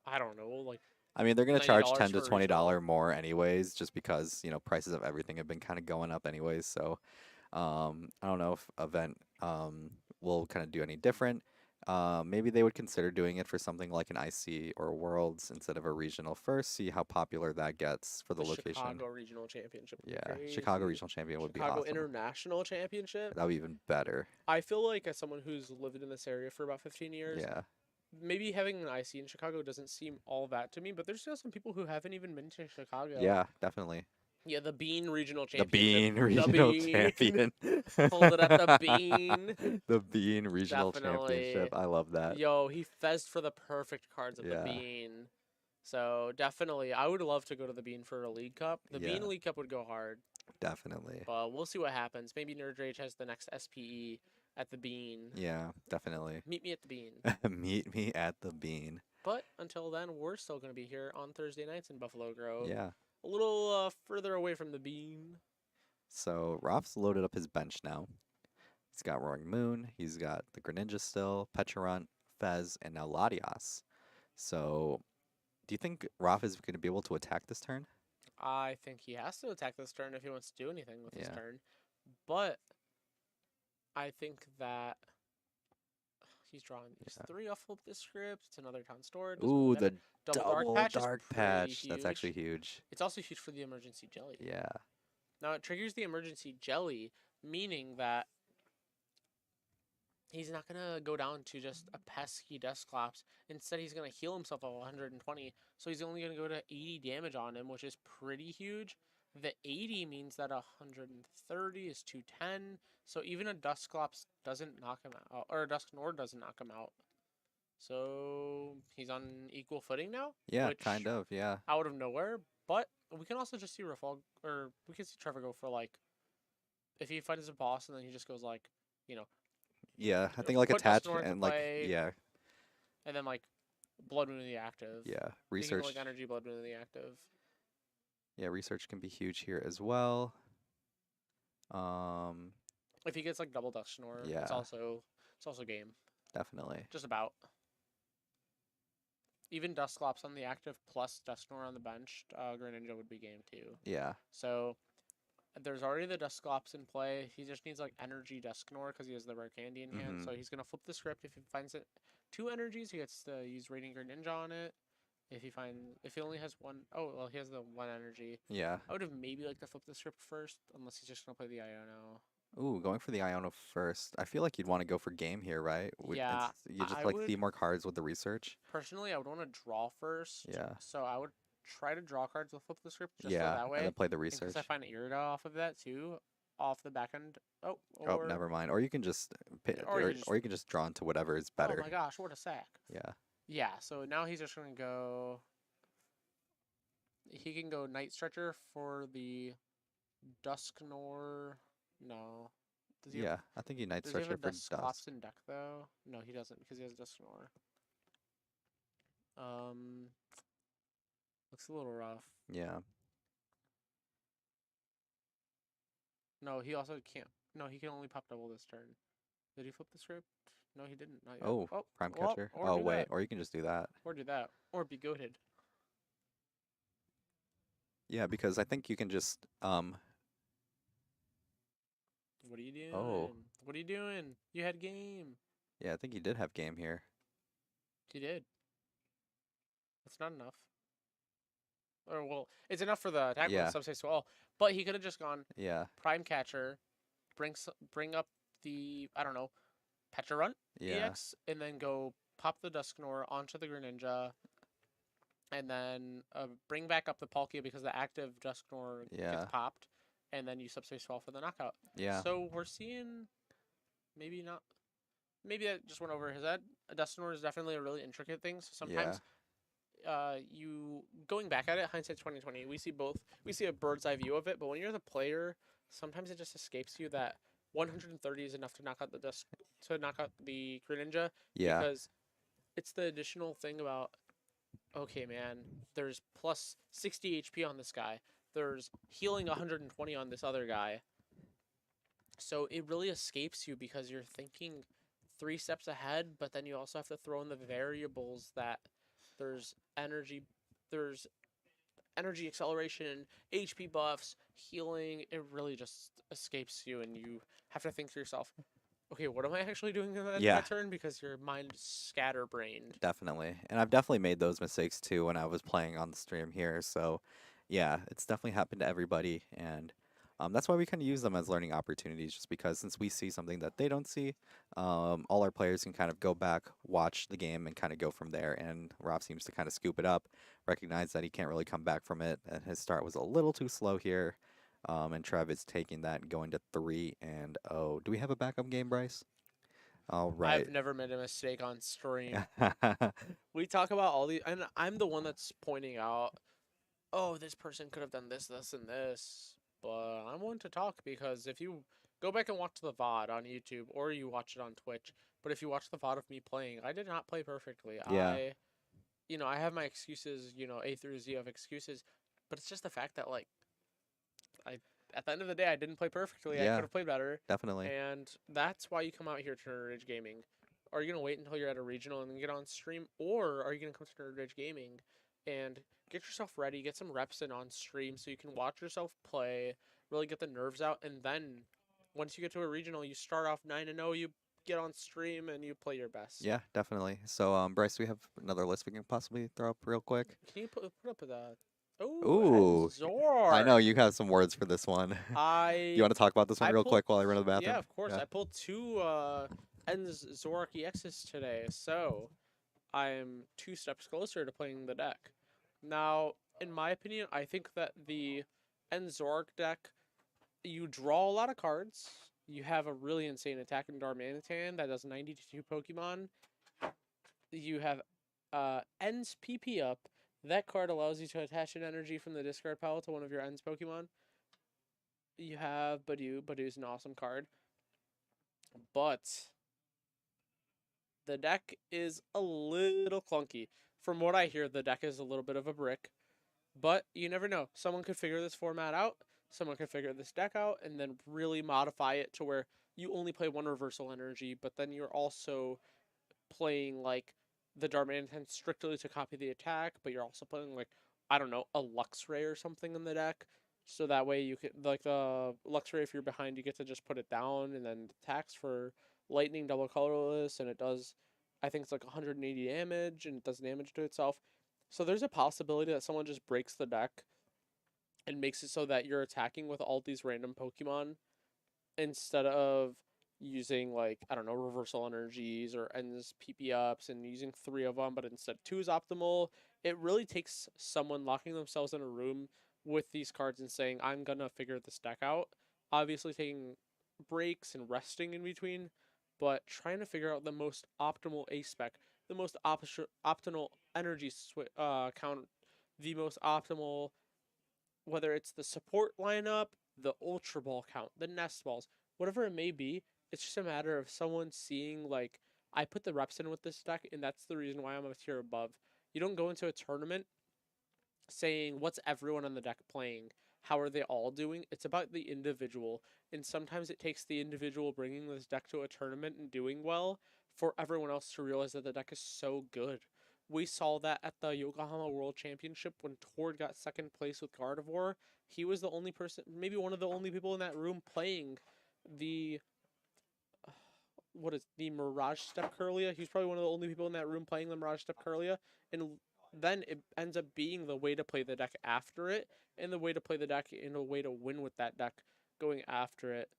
I don't know, like I mean, they're gonna charge $90 ten to for a twenty regional. dollar more anyways, just because prices of everything have been kind of going up anyways. So, I don't know if event will kind of do any different. Maybe they would consider doing it for something like an IC or Worlds instead of a regional first. See how popular that gets for the The location. Chicago Regional Championship would be Yeah, Chicago crazy. Regional Champion would be Chicago awesome. International Championship. That would be even better. I feel like as someone who's lived in this area for about 15 years, Yeah, maybe having an IC in Chicago doesn't seem all that to me, but there's still some people who haven't even been to Chicago. yeah, definitely. Yeah, the Bean Regional The Championship. Bean The Regional Bean. Champion. Hold it at the Bean. The Bean Regional Definitely. Championship. I love that. Yo, he fezzed for the perfect cards at the Yeah, Bean. So definitely, I would love to go to the Bean for a League Cup. The yeah, Bean League Cup would go hard, definitely. but we'll see what happens. Maybe Nerd Rage has the next SPE at the Bean. Yeah, definitely. Meet me at the Bean. Meet me at the Bean. But until then, we're still going to be here on Thursday nights in Buffalo Grove. Yeah. A little further away from the Bean. So Ralph's loaded up his bench now. He's got Roaring Moon. He's got the Greninja still, Pecharunt, Fez, and now Latias. So, do you think Ralph is going to be able to attack this turn? I think he has to attack this turn if he wants to do anything with his Yeah. turn. But I think that he's drawing these Yeah. three off of this script. It's another town store. Ooh, Really the double dark patch dark is pretty patch. huge. That's actually huge. It's also huge for the emergency jelly. Yeah. Now it triggers the emergency jelly, meaning that he's not gonna go down to just a pesky Dusclops. Instead, he's gonna heal himself at 120. So he's only gonna go to 80 damage on him, which is pretty huge. The 80 means that 130 is 210. So even a Dusclops doesn't knock him out, or a Dusknoir doesn't knock him out. So he's on equal footing now, Yeah, which kind of. Yeah. out of nowhere. But we can also just see Rafal, or we can see Trevor go for like, if he fights a boss and then he just goes like, you know, Yeah, I think like put attach Dusknoir into and like play, yeah, and then like Blood Moon in the active. yeah. Thinking Research. like energy Blood Moon in the active. Yeah, research can be huge here as well. Um, If he gets like double Dusknoir, yeah, it's also game. definitely. Just about. Even Dusclops on the active plus Dusknoir on the bench, Greninja would be game too. Yeah. So there's already the Dusclops in play. He just needs like energy Dusknoir because he has the rare candy in hand. So he's gonna flip the script. If he finds it 2 energies, he gets to use Radiant Greninja on it. If he only has one, oh well, he has the 1 energy. Yeah. I would have maybe liked to flip the script first, unless he's just gonna play the Iono. Ooh, going for the Iono first. I feel like you'd want to go for game here, right? Yeah, You just I like would see more cards with the research. personally. I would want to draw first. Yeah. So I would try to draw cards with flip the script just so Yeah, that and way. then play the Because research. I find Irida off of that too, off the back end. Oh, Oh, or never mind. Or you can just or you can just, or you can just draw into whatever is oh better. my gosh, what a sack! Yeah. Yeah. So now he's just gonna go. He can go Night Stretcher for the Dusknoir. No. Does he have, Yeah, I think you Night does he have a Stretcher for Dusk. Dusclops in deck though? No, he doesn't because he has Dusknoir. Looks a little rough. Yeah. No, he also can't. No, he can only pop double this turn. Did he flip the script? No, he didn't. Not yet. Oh, Oh, Prime well, Catcher. or Oh, do wait. that. Or you can just do that. Or do that. Or be goated. Yeah, because I think you can just What are you doing? oh, What are you doing? You had game. yeah, I think you did have game here. You did. That's not enough. Or well, it's enough for the attack Yeah. with subspace wall. But he could have just gone Yeah. Prime Catcher, bring up the I don't know, Pecharunt Yeah. EX, and then go pop the Dusknoir onto the Greninja, and then bring back up the Palkia because the active Dusknoir Yeah. gets popped, and then you subspace wall for the knockout. Yeah. So we're seeing maybe not. Maybe that just went over his head. Dusknoir is definitely a really intricate thing. So sometimes you going back at it, hindsight 2020, we see a bird's eye view of it, but when you're the player, sometimes it just escapes you that 130 is enough to knock out the Greninja. Yeah. Because it's the additional thing about, okay man, there's plus 60 HP on this guy, there's healing 120 on this other guy, so it really escapes you because you're thinking 3 steps ahead, but then you also have to throw in the variables that there's energy acceleration, HP buffs, healing. It really just escapes you, and you have to think to yourself, okay, what am I actually doing in that turn? Because your mind is scatterbrained. Definitely. And I've definitely made those mistakes too when I was playing on the stream here. So, yeah, it's definitely happened to everybody. And that's why we kind of use them as learning opportunities, just because since we see something that they don't see, all our players can kind of go back, watch the game, and kind of go from there. And Rob seems to kind of scoop it up, recognize that he can't really come back from it. And his start was a little too slow here. And Trev is taking that and going to 3-0. Do we have a backup game, Bryce? All right. I've never made a mistake on stream. We talk about all these, and I'm the one that's pointing out, oh, this person could have done this, this, and this. But I'm one to talk because if you go back and watch the VOD on YouTube or you watch it on Twitch, but if you watch the VOD of me playing, I did not play perfectly. Yeah. I have my excuses, A through Z of excuses, but it's just the fact that, like, at the end of the day, I didn't play perfectly. I Yeah. could have played better. Definitely. And that's why you come out here to Nerd Rage Gaming. Are you going to wait until you're at a regional and then get on stream? Or are you going to come to Nerd Rage Gaming and get yourself ready, get some reps in on stream so you can watch yourself play, really get the nerves out, and then once you get to a regional, you start off 9-0, you get on stream and you play your best. Yeah, definitely. So, Bryce, do we have another list we can possibly throw up real quick? Can you put up the... Ooh, Zor. I know you have some words for this one. You want to talk about this one real quick while I run to the bathroom? Yeah, of course. I pulled 2 Zorak EXs today, so I'm 2 steps closer to playing the deck. Now, in my opinion, I think that the Zorak deck, you draw a lot of cards. You have a really insane attack in Darmanitan that does 92 Pokemon. You have Ends PP up. That card allows you to attach an energy from the discard pile to one of your Ends Pokemon. You have Badoo. Badoo's an awesome card. But the deck is a little clunky. From what I hear, the deck is a little bit of a brick. But you never know. Someone could figure this format out. Someone could figure this deck out and then really modify it to where you only play one reversal energy, but then you're also playing like the Darmanitan strictly to copy the attack, but you're also playing like, I don't know, a Luxray or something in the deck. So that way you can, like the Luxray, if you're behind, you get to just put it down and then attacks for lightning double colorless, and it does, I think it's like 180 damage, and it does damage to itself. So there's a possibility that someone just breaks the deck and makes it so that you're attacking with all these random Pokemon instead of using like, I don't know, reversal energies or ends PP ups and using 3 of them, but instead 2 is optimal. It really takes someone locking themselves in a room with these cards and saying, I'm gonna figure this deck out. Obviously taking breaks and resting in between, but trying to figure out the most optimal A spec, the most optimal energy count, the most optimal, whether it's the support lineup, the Ultra Ball count, the Nest Balls, whatever it may be. It's just a matter of someone seeing, like, I put the reps in with this deck, and that's the reason why I'm a tier above. You don't go into a tournament saying, what's everyone on the deck playing? How are they all doing? It's about the individual. And sometimes it takes the individual bringing this deck to a tournament and doing well for everyone else to realize that the deck is so good. We saw that at the Yokohama World Championship when Tord got second place with Gardevoir. He was the only person, maybe one of the only people in that room playing the what is the Mirage Step Curlia. He was probably one of the only people in that room playing the Mirage Step Curlia, and then it ends up being the way to play the deck after it, and the way to play the deck in a way to win with that deck going after it.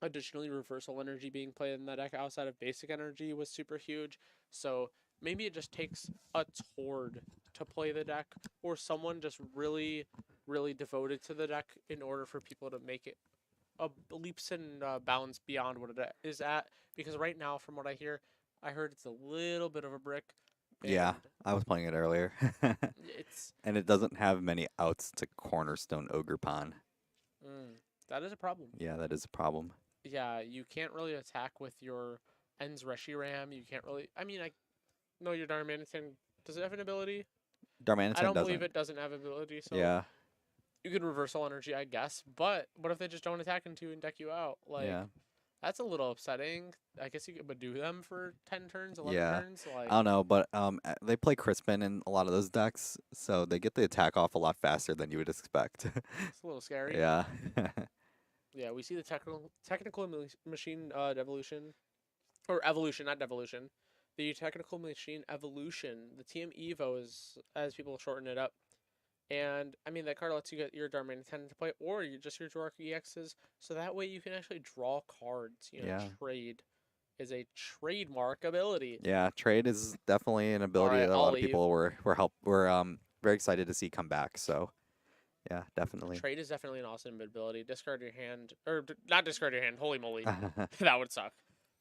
Additionally, reversal energy being played in that deck outside of basic energy was super huge. So maybe it just takes a Tord to play the deck, or someone just really, really devoted to the deck in order for people to make it a leaps and bounds beyond what it is at. Because right now, from what I hear, I heard it's a little bit of a brick, Yeah, and I was playing it earlier. it's And it doesn't have many outs to Cornerstone Ogre Pond. mm, that is a problem. Yeah, that is a problem. Yeah, you can't really attack with your Ends Reshiram. You can't really. I mean, I know your Darmanitan. Does it have an ability? I Darmanitan don't believe doesn't. it doesn't have ability, so Yeah, you can reversal energy, I guess. But what if they just don't attack into you and deck you out? Like, yeah, that's a little upsetting. I guess you could do them for 10 turns, 11 yeah. turns. I Like, don't know, but they play Crispin in a lot of those decks, so they get the attack off a lot faster than you would expect. it's a little scary. Yeah. Yeah, we see the technical machine devolution, or evolution, not devolution. The technical machine evolution, the TM Evo is, as people shorten it up. And I mean, that card lets you get your Darmanitan to play, or just your Dwarf EXs, so that way you can actually draw cards. Yeah. Trade is a trademark ability. Yeah, trade is definitely an All ability right, that a I'll lot of leave. people were very excited to see come back. So yeah, definitely. Trade is definitely an awesome ability. Discard your hand, or not discard your hand. Holy moly, that would suck.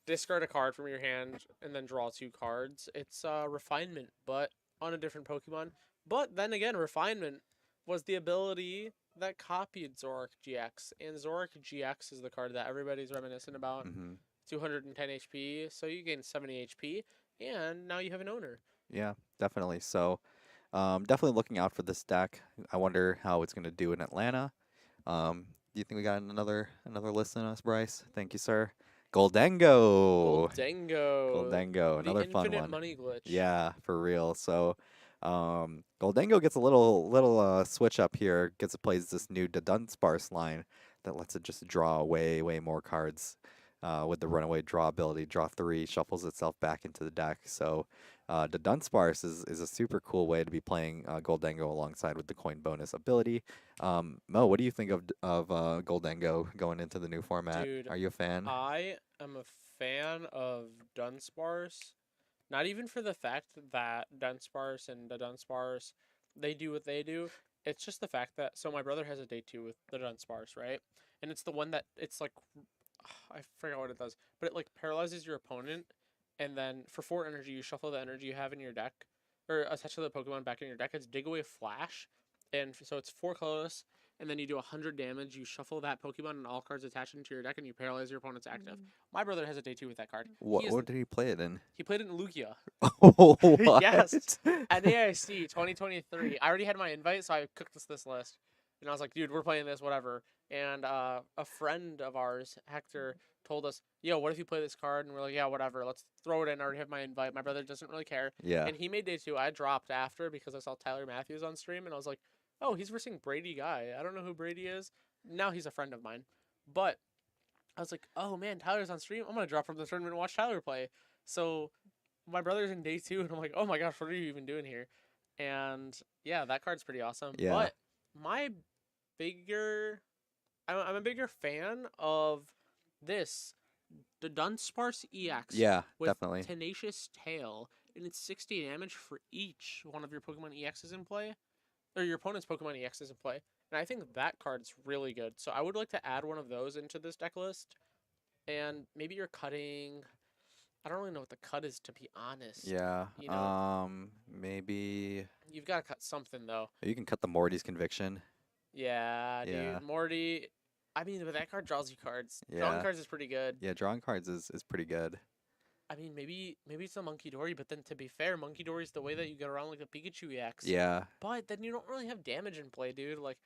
Discard a card from your hand and then draw 2 cards. It's refinement, but on a different Pokemon. But then again, refinement was the ability that copied Zoroark GX, and Zoroark GX is the card that everybody's reminiscent about. Hmm. 210 HP, so you gain 70 HP, and now you have an owner. Yeah, definitely. So definitely looking out for this deck. I wonder how it's gonna do in Atlanta. Do you think we got another list on us, Bryce? Thank you, sir. Goldengo. Goldengo, Goldengo, the another fun infinite one. money glitch. Yeah, for real. So, Goldengo gets a little switch up here. Gets to plays this new Dunsparce line that lets it just draw way more cards. With the runaway draw ability, draw 3, shuffles itself back into the deck. So, the Dunsparce is a super cool way to be playing Goldengo alongside with the coin bonus ability. Mo, what do you think of Goldengo going into the new format? Dude, Are you a fan? I am a fan of Dunsparce. Not even for the fact that Dunsparce and the Dunsparce, they do what they do. It's just the fact that, so my brother has a day 2 with the Dunsparce, right? And it's the one that, it's like, I forgot what it does, but it like paralyzes your opponent and then for 4 energy, you shuffle the energy you have in your deck, or attach to the Pokemon back in your deck. It's Dig Away Flash, and so it's 4 colorless, and then you do 100 damage. You shuffle that Pokemon and all cards attached into your deck, and you paralyze your opponent's active. My brother has a day 2 with that card. What did he play it in? He played it in Lugia. Oh, what? Yes. At AIC 2023. I already had my invite, so I cooked this list. And I was like, dude, we're playing this, whatever. And a friend of ours, Hector, told us, yo, what if you play this card? And we're like, yeah, whatever. Let's throw it in. I already have my invite. My brother doesn't really care. Yeah. And he made day 2. I dropped after because I saw Tyler Matthews on stream. And I was like, oh, he's versing Brady Guy. I don't know who Brady is. Now he's a friend of mine. But I was like, oh, man, Tyler's on stream. I'm going to drop from the tournament and watch Tyler play. So my brother's in day 2. And I'm like, oh, my gosh, what are you even doing here? And, yeah, that card's pretty awesome. Yeah. But I'm a bigger fan of this, the Dunsparce EX. Yeah, with definitely. Tenacious Tail, and it's 60 damage for each one of your Pokemon EXs in play, or your opponent's Pokemon EXs in play. And I think that card's really good. So I would like to add one of those into this deck list. And maybe you're cutting. I don't really know what the cut is, to be honest. Yeah. You know? Maybe You've got to cut something though. you can cut the Morty's Conviction. Yeah, Yeah. dude. Morty. I mean, but that card draws you cards. Yeah. Drawing cards is pretty good. Yeah, drawing cards is pretty good. I mean, maybe it's a Monkey Dory, but then to be fair, Monkey Dory is the way that you get around like the Pikachu EX. Yeah. But then you don't really have damage in play, dude. Like,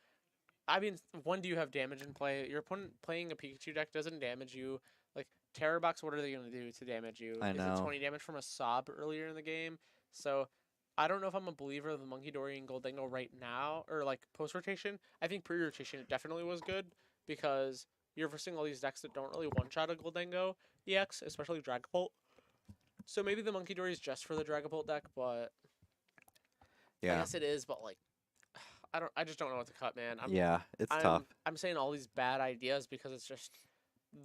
I mean, when do you have damage in play? Your opponent playing a Pikachu deck doesn't damage you. Like, Terror Box, what are they going to do to damage you? I know. Is it 20 damage from a Sob earlier in the game? So, I don't know if I'm a believer of the Monkey Dory and Goldengo right now, or like post-rotation. I think pre-rotation it definitely was good, because you're versing all these decks that don't really one-shot a Goldengo EX, especially Dragapult. So maybe the Monkey Dory is just for the Dragapult deck, but I Yeah. guess it is, but like I just don't know what to cut, man. Yeah, it's tough. I'm saying all these bad ideas because it's just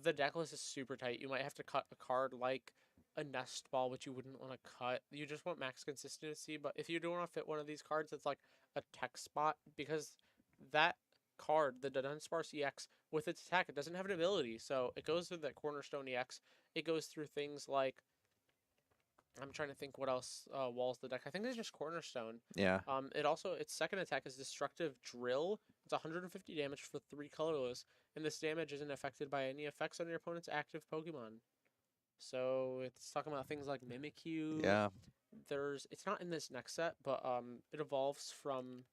the deck list is super tight. You might have to cut a card like a Nest Ball, which you wouldn't want to cut. You just want max consistency, but if you do want to fit one of these cards, it's like a tech spot, because that card, the Dunsparce EX, with its attack, it doesn't have an ability, so it goes through that Cornerstone EX. It goes through things like, I'm trying to think what else walls the deck. I think it's just Cornerstone. Yeah. Its second attack is Destructive Drill. It's 150 damage for 3 colorless, and this damage isn't affected by any effects on your opponent's active Pokemon. So it's talking about things like Mimikyu. Yeah. It's not in this next set, but it evolves from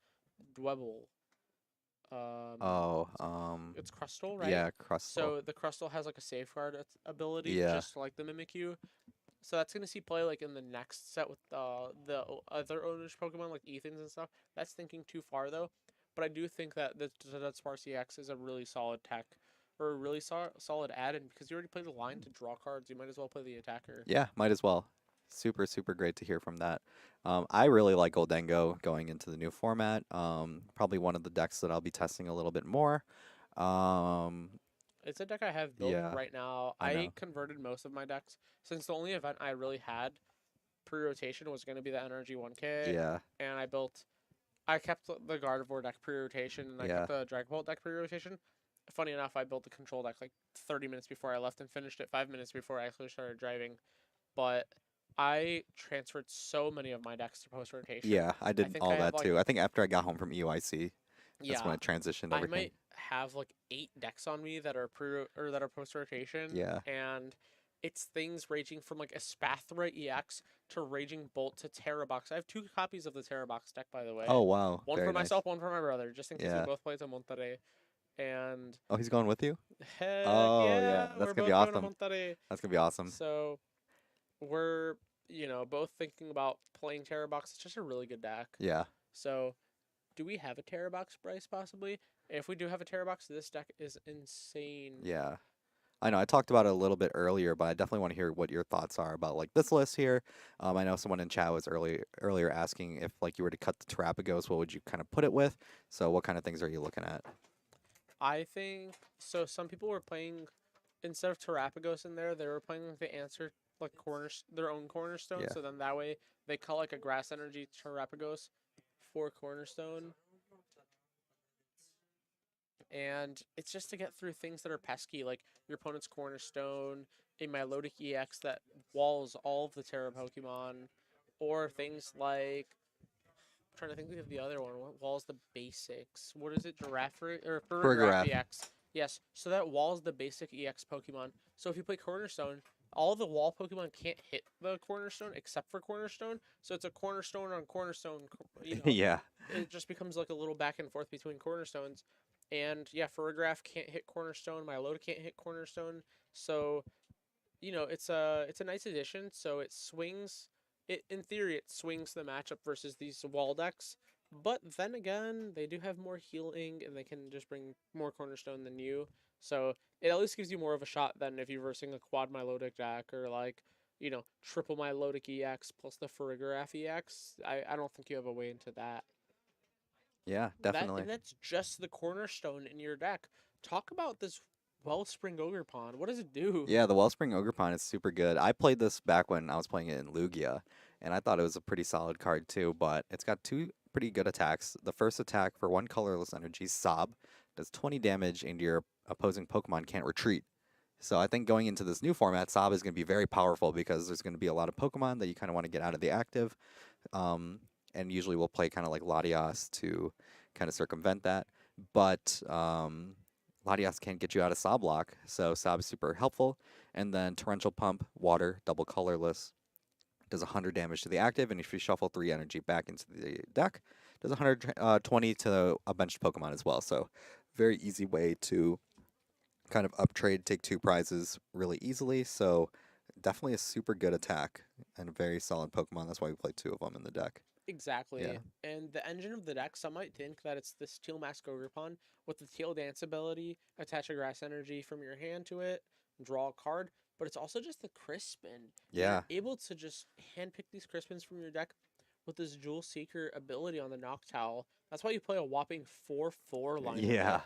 Dwebble. It's Crustle, right? Yeah, Crustle. So the Crustle has like a safeguard ability, Yeah. just like the Mimikyu. So that's gonna see play like in the next set with the other owners Pokemon like Ethans and stuff. That's thinking too far though, but I do think that the Dunsparce EX is a really solid tech, or a really solid add-in, because you already play the line to draw cards. You might as well play the attacker. Yeah, might as well. Super, super great to hear from that. I really like Goldengo going into the new format. Probably one of the decks that I'll be testing a little bit more. It's a deck I have built Yeah, right now. I know. I converted most of my decks, since the only event I really had pre-rotation was going to be the Energy 1K. Yeah. And I kept the Gardevoir deck pre-rotation, and I Yeah. kept the Dragapult deck pre-rotation. Funny enough, I built the control deck like 30 minutes before I left and finished it 5 minutes before I actually started driving. But I transferred so many of my decks to post-rotation. Yeah, I did think all I have, that like- too. I think after I got home from EYC, that's Yeah. when I transitioned I everything. might have like 8 decks on me that are post rotation. Yeah. And it's things ranging from like a Spathra EX to Raging Bolt to Terrabox. I have 2 copies of the Terrabox deck, by the way. Oh, wow. One Very for nice. myself, one for my brother, just in case Yeah. we both play to Monterrey. And Oh, he's going with you? heck Oh, yeah, yeah, that's we're gonna both be going to awesome. Monterrey. That's going to be awesome. So we're, both thinking about playing Terrabox. It's just a really good deck. Yeah. So, do we have a Terrabox, Bryce, possibly? If we do have a Terrabox, this deck is insane. Yeah. I know I talked about it a little bit earlier, but I definitely want to hear what your thoughts are about like this list here. I know someone in chat was earlier asking if like you were to cut the Terrapagos, what would you kind of put it with? So what kind of things are you looking at? I think, so some people were playing, instead of Terrapagos in there, they were playing like the answer, like their own Cornerstone. Yeah. So then that way, they cut like a Grass Energy Terrapagos for Cornerstone. and it's just to get through things that are pesky, like your opponent's Cornerstone, a Milotic EX that walls all of the Terra Pokemon, or things like I'm trying to think of the other one. What walls the basics? What is it? Giraffe or Farigiraf Choreograph. EX? Yes. So that walls the basic EX Pokemon. So if you play Cornerstone, all the wall Pokemon can't hit the Cornerstone except for Cornerstone. So it's a Cornerstone on Cornerstone. Yeah. It just becomes like a little back and forth between Cornerstones. And yeah, Farigiraf can't hit Cornerstone. Milotic can't hit Cornerstone. So it's a nice addition. So it swings. It in theory it swings the matchup versus these wall decks. But then again, they do have more healing and they can just bring more cornerstone than you. So it at least gives you more of a shot than if you're versing a quad Milotic deck or like triple Milotic EX plus the Farigiraf EX. I don't think you have a way into that. Yeah, That definitely. and that's just the cornerstone in your deck. Talk about this Wellspring Ogre Pond. What does it do? Yeah, the Wellspring Ogerpon is super good. I played this back when I was playing it in Lugia, and I thought it was a pretty solid card too, but it's got two pretty good attacks. The first attack for one colorless energy, Sob, does 20 damage and your opposing Pokemon can't retreat. So I think going into this new format, Sob is going to be very powerful because there's going to be a lot of Pokemon that you kind of want to get out of the active. Um, and usually we'll play kind of like Latias to kind of circumvent that. But Latias can't get you out of Sob lock, so Sob is super helpful. And then Torrential Pump, Water, double colorless, does 100 damage to the active, and if you shuffle 3 energy back into the deck, does 120 to a benched Pokemon as well. So very easy way to kind of uptrade, take 2 prizes really easily. So definitely a super good attack and a very solid Pokemon. That's why we play 2 of them in the deck. Yeah. Exactly. And the engine of the deck, some might think that it's the Steel Mask Ogre with the Teal Dance ability, attach a grass energy from your hand to it, draw a card, but it's also just the Crispin. And you're Yeah. able to just handpick these Crispins from your deck with this Jewel Seeker ability on the Noctowl. That's why you play a whopping 4/4 line of Yeah.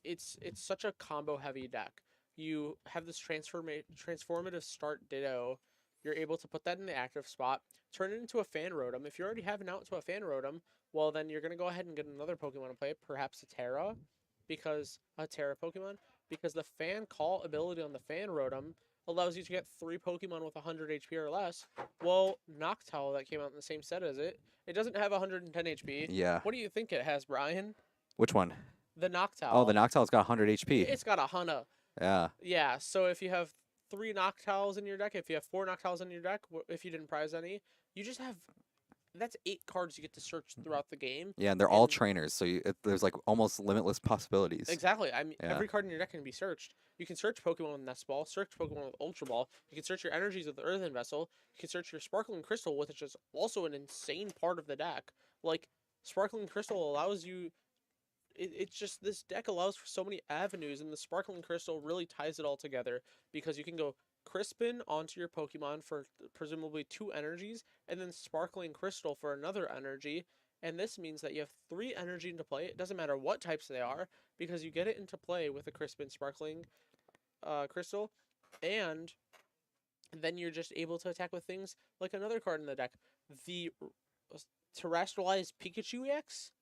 it. It's such a combo heavy deck. You have this transformative start Ditto. You're able to put that in the active spot, turn it into a fan rotom. If you already have an out to a fan rotom, well then you're gonna go ahead and get another Pokemon to play, perhaps a Terra Pokemon, because the fan call ability on the fan rotom allows you to get 3 Pokemon with 100 HP or less. Well, Noctowl that came out in the same set as it doesn't have 110 HP. Yeah. What do you think it has, Brian? Which one? The Oh, the Noctowl. Noctowl's got 100 HP. It's got a Hana. Yeah. Yeah, so if you have 3 Noctowls in your deck, if you have 4 Noctowls in your deck, if you didn't prize any, you just have that's 8 cards you get to search throughout the game. Yeah, and they're all And trainers, so there's like almost limitless possibilities. exactly, I mean, Yeah. every card in your deck can be searched. You can search Pokemon with Nest Ball, search Pokemon with Ultra Ball. You can search your energies with the Earthen Vessel. You can search your Sparkling Crystal, which is also an insane part of the deck. Like Sparkling Crystal allows you it's just this deck allows for so many avenues, and the Sparkling Crystal really ties it all together because you can go Crispin onto your Pokemon for presumably 2 energies, and then Sparkling Crystal for another energy. And this means that you have 3 energy into play. It doesn't matter what types they are because you get it into play with a Crispin Sparkling Crystal, and then you're just able to attack with things like another card in the deck, the Terrestrialized Pikachu X.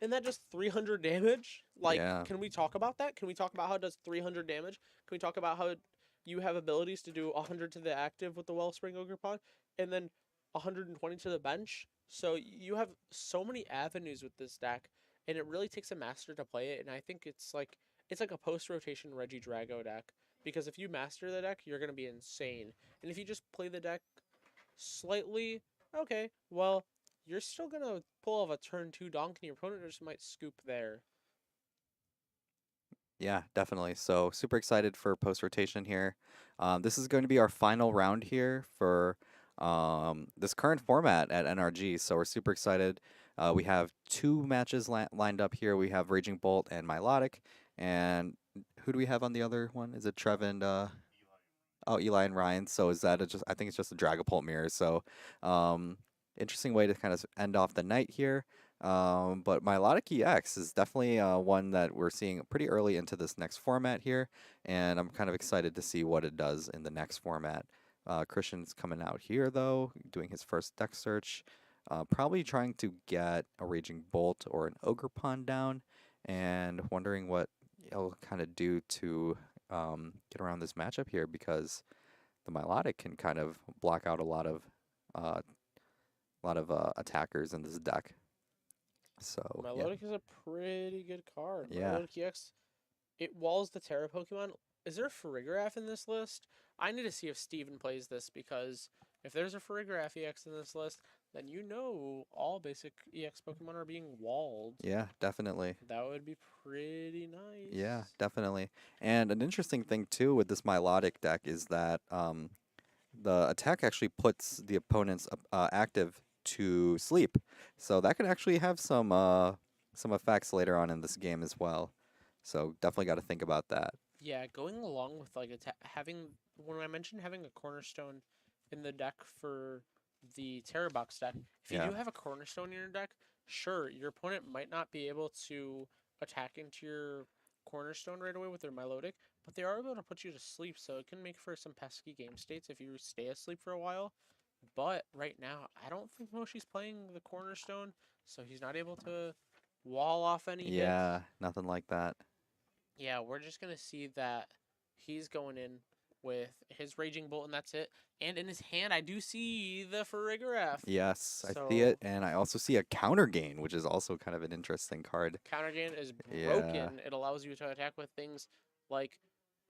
And that does 300 damage? Like, Yeah. can we talk about that? Can we talk about how it does 300 damage? Can we talk about how you have abilities to do 100 to the active with the Wellspring Ogre Pod and then 120 to the bench? So you have so many avenues with this deck, and it really takes a master to play it. And I think it's like a post-rotation Regidrago deck because if you master the deck, you're gonna be insane. And if you just play the deck slightly, okay, well, you're still gonna pull off a turn 2 donk, and your opponent just might scoop there. Yeah, definitely. So super excited for post rotation here. This is going to be our final round here for this current format at NRG. So we're super excited. We have 2 matches lined up here. We have Raging Bolt and Milotic. And who do we have on the other one? Is it Trev and oh, Eli and Ryan. So is that just? I think it's just a Dragapult mirror. So, interesting way to kind of end off the night here. But Milotic EX is definitely one that we're seeing pretty early into this next format here, and I'm kind of excited to see what it does in the next format. Christian's coming out here though, doing his first deck search, probably trying to get a Raging Bolt or an Ogre Pond down, and wondering what he'll kind of do to get around this matchup here because the Milotic can kind of block out uh, a lot of attackers in this deck. So yeah, Milotic is a pretty good card. yeah, Milotic EX, it walls the Terra Pokemon. Is there a Farigiraf in this list? I need to see if Steven plays this because if there's a Farigiraf EX in this list, then you know all basic EX Pokemon are being walled. yeah, definitely. That would be pretty Yeah, nice. definitely. And an interesting thing too with this Milotic deck is that the attack actually puts the opponent's active to sleep. So that could actually have some effects later on in this game as well. So definitely got to think about that. Yeah, going along with like having when I mentioned having a cornerstone in the deck for the Terror Box deck, if you Yeah. do have a cornerstone in your deck, sure, your opponent might not be able to attack into your cornerstone right away with their Milotic, but they are able to put you to sleep, so it can make for some pesky game states if you stay asleep for a while. But right now, I don't think Moshi's playing the cornerstone, so he's not able to wall off any hits. Yeah, nothing like that. Yeah, we're just gonna see that he's going in with his Raging Bolt, and that's it. And in his hand, I do see the Farigiraf. Yes, I see So it, and I also see a counter gain, which is also kind of an interesting card. Counter Gain is Yeah, broken. It allows you to attack with things like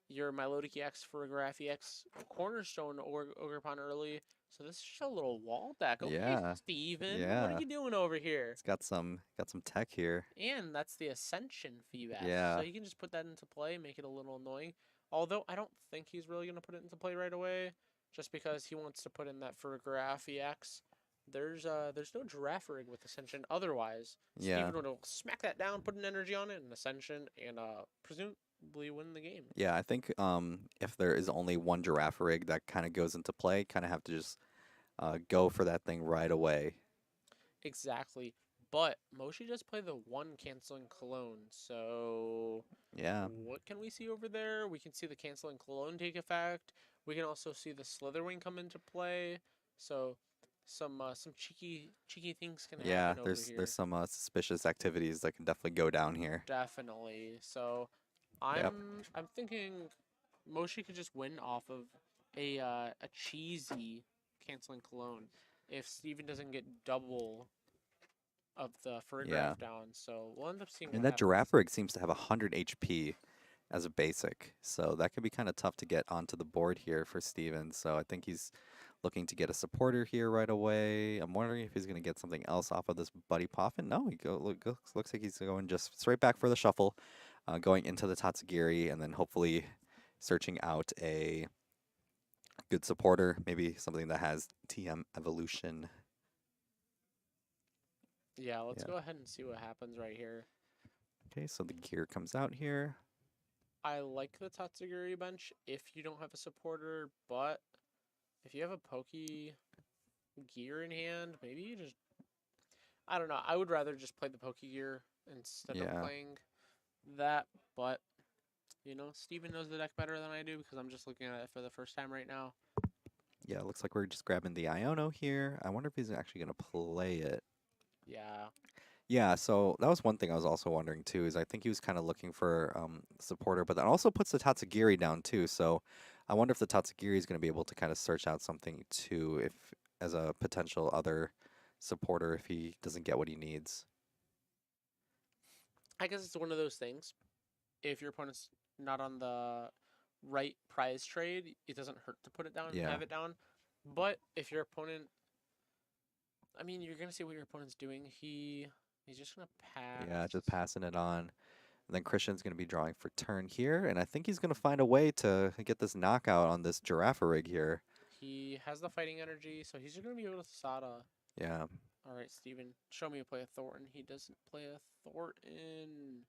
your Milotic EX, Farigiraf EX, Cornerstone, or Ogerpon early. So this is just a little wall deck. Okay, yeah, Steven, what are yeah. you doing over here? It's got some tech here. And that's the Ascension Feebas. So Yeah, he can just put that into play, make it a little annoying. Although I don't think he's really going to put it into play right away, just because he wants to put in that for Giraffe EX. There's no Girafarig with Ascension. Otherwise, yeah. Steven would smack that down, put an energy on it, and Ascension, and presumably win the game. Yeah, I think if there is only one giraffe rig that kind of goes into play, kind of have to just go for that thing right away. Exactly. But Moshi does play the one canceling cologne, so Yeah, what can we see over there? We can see the canceling cologne take effect. We can also see the Slitherwing come into play. So some cheeky things can yeah. happen over There's here. some suspicious activities that can definitely go down here. Definitely. So Yep. I'm thinking Moshi could just win off of a cheesy canceling cologne if Steven doesn't get double of the Yeah. Farigiraf down. So we'll end up seeing And what that happens. giraffe rig seems to have 100 HP as a basic, so that could be kind of tough to get onto the board here for Steven. So I think he's looking to get a supporter here right away. I'm wondering if he's going to get something else off of this Buddy Poffin. No, looks like he's going just straight back for the shuffle, going into the Tatsugiri, and then hopefully searching out a good supporter, maybe something that has TM evolution. Yeah, let's Yeah. go ahead and see what happens right here. Okay, so the gear comes out here. I like the Tatsugiri bench if you don't have a supporter, but if you have a Poke Gear in hand, maybe you just. I don't know. I would rather just play the Poke Gear instead of Yeah. playing that, but Steven knows the deck better than I do because I'm just looking at it for the first time right now. Yeah, it looks like we're just grabbing the Iono here. I wonder if he's actually going to play it. Yeah. Yeah, so that was one thing I was also wondering too, is I think he was kind of looking for supporter, but that also puts the Tatsugiri down too. So I wonder if the Tatsugiri is going to be able to kind of search out something too, if as a potential other supporter if he doesn't get what he needs. I guess it's one of those things. If your opponent's not on the right prize trade, it doesn't hurt to put it down and Yeah, have it down. But if your opponent, I mean, you're gonna see what your opponent's doing. He's just gonna yeah, just pass. passing it on. And then Christian's going to be drawing for turn here, and I think he's going to find a way to get this knockout on this Giraffe rig here. He has the fighting energy, so he's just gonna be able to Sada. Yeah, All right, Steven, show me a play a Thornton. He doesn't play a Thornton.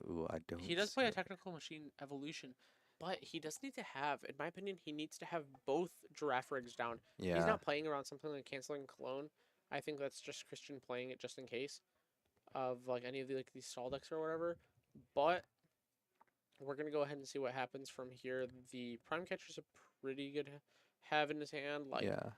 ooh, I don't He does see play a it. technical machine evolution, but he does need to have, in my opinion, he needs to have both giraffe rigs down. He's Yeah, not playing around something like canceling clone. I think that's just Christian playing it just in case of like any of these stall decks or whatever. But we're gonna go ahead and see what happens from here. The prime catcher's a pretty good have in his hand, like yeah.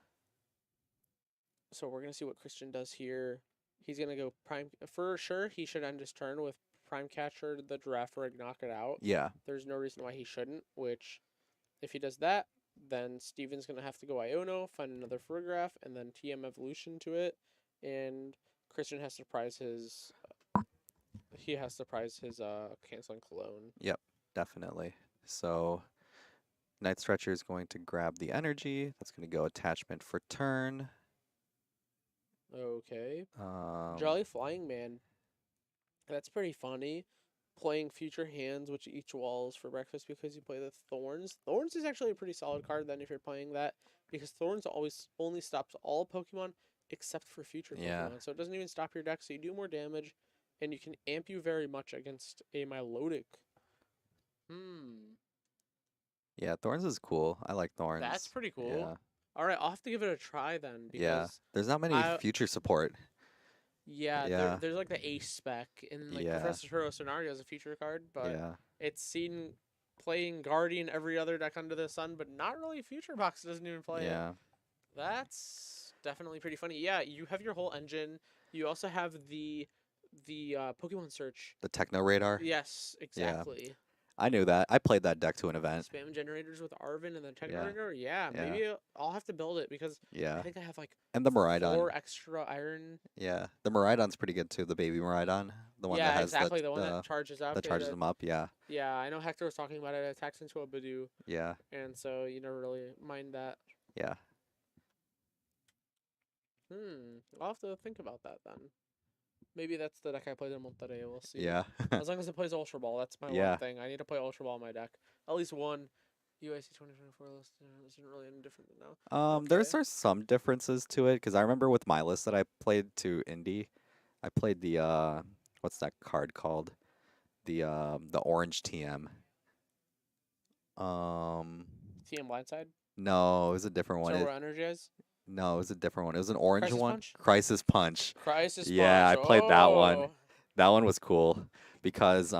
so. We're gonna see what Christian does here. He's gonna go prime for sure. He should end his turn with prime catcher, the giraffe rig, knock it out. Yeah. There's no reason why he shouldn't. Which, if he does that, then Steven's gonna have to go Iono, find another Farigiraf, and then TM Evolution to it, and Christian has to prize his. He has to prize his canceling cologne. Yep. Definitely. So Night Stretcher is going to grab the energy. That's going to go attachment for turn. Okay. Um, Jolly Flying Man. That's pretty funny. Playing future hands, which each walls for breakfast because you play the Thorns. Thorns is actually a pretty solid card then if you're playing that, because Thorns always only stops all Pokemon except for future Yeah. Pokemon. So it doesn't even stop your deck, so you do more damage, and you can amp you very much against a Milotic. Yeah, Thorns is cool. I like Thorns. That's pretty cool. Yeah. Alright, I'll have to give it a try then, Yeah. because There's not many I- future support. yeah, Yeah. there's like the Ace spec, and like Yeah. Professor Turo Scenario is a feature card, but Yeah. it's seen playing Guardian every other deck under the sun, but not really Future Box doesn't even play it. Yeah. That's definitely pretty funny. Yeah, you have your whole engine. You also have the Pokemon search. The Techno Radar. Yes, exactly. I knew that. I played that deck to an event. Spam generators with Arvin and then Yeah. Technorator. Yeah, Yeah. maybe I'll have to build it because I Yeah. think I have like And the Miraidon. 4 extra iron. Yeah. The Miraidon's pretty good too. The baby Miraidon. The one yeah, that has exactly. The one that charges up. that charges it- them up. Yeah. Yeah, I know Hector was talking about it. It attacks into a Bidoof, Yeah. and so you never really mind that. Yeah. I'll have to think about that then. Maybe that's the deck I played in Monterrey. We'll see. Yeah. As long as it plays Ultra Ball, that's my Yeah. one thing. I need to play Ultra Ball in my deck. At least one. UIC 2024 list isn't really any different than now. There's Okay. some differences to it because I remember with my list that I played to Indie, I played the what's that card called? The orange TM. TM Blindside. No, it was a different one. Turbo Energize. No, it was a different one. It was an orange Crisis one. Punch? Crisis Punch. Crisis Yeah, Punch. I played that one. Oh. That one was cool because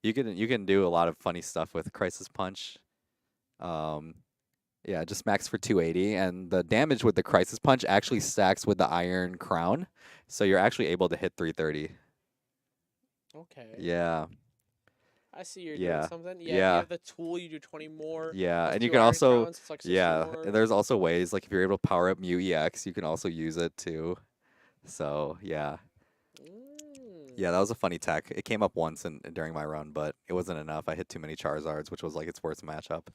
you can do a lot of funny stuff with Crisis Punch. Yeah, just max for 280, and the damage with the Crisis Punch actually stacks with the Iron Crown, so you're actually able to hit 330. Okay. Yeah, I see you're Yeah. doing something. Yeah. Yeah. You have the tool. You do 20 more. yeah, with and you 2 can Iron also Crowns, it's like 60 yeah, more. and there's also ways like if you're able to power up Mew EX, you can also use it too. So yeah, yeah, that was a funny tech. It came up once during my run, but it wasn't enough. I hit too many Charizards, which was like its worst matchup.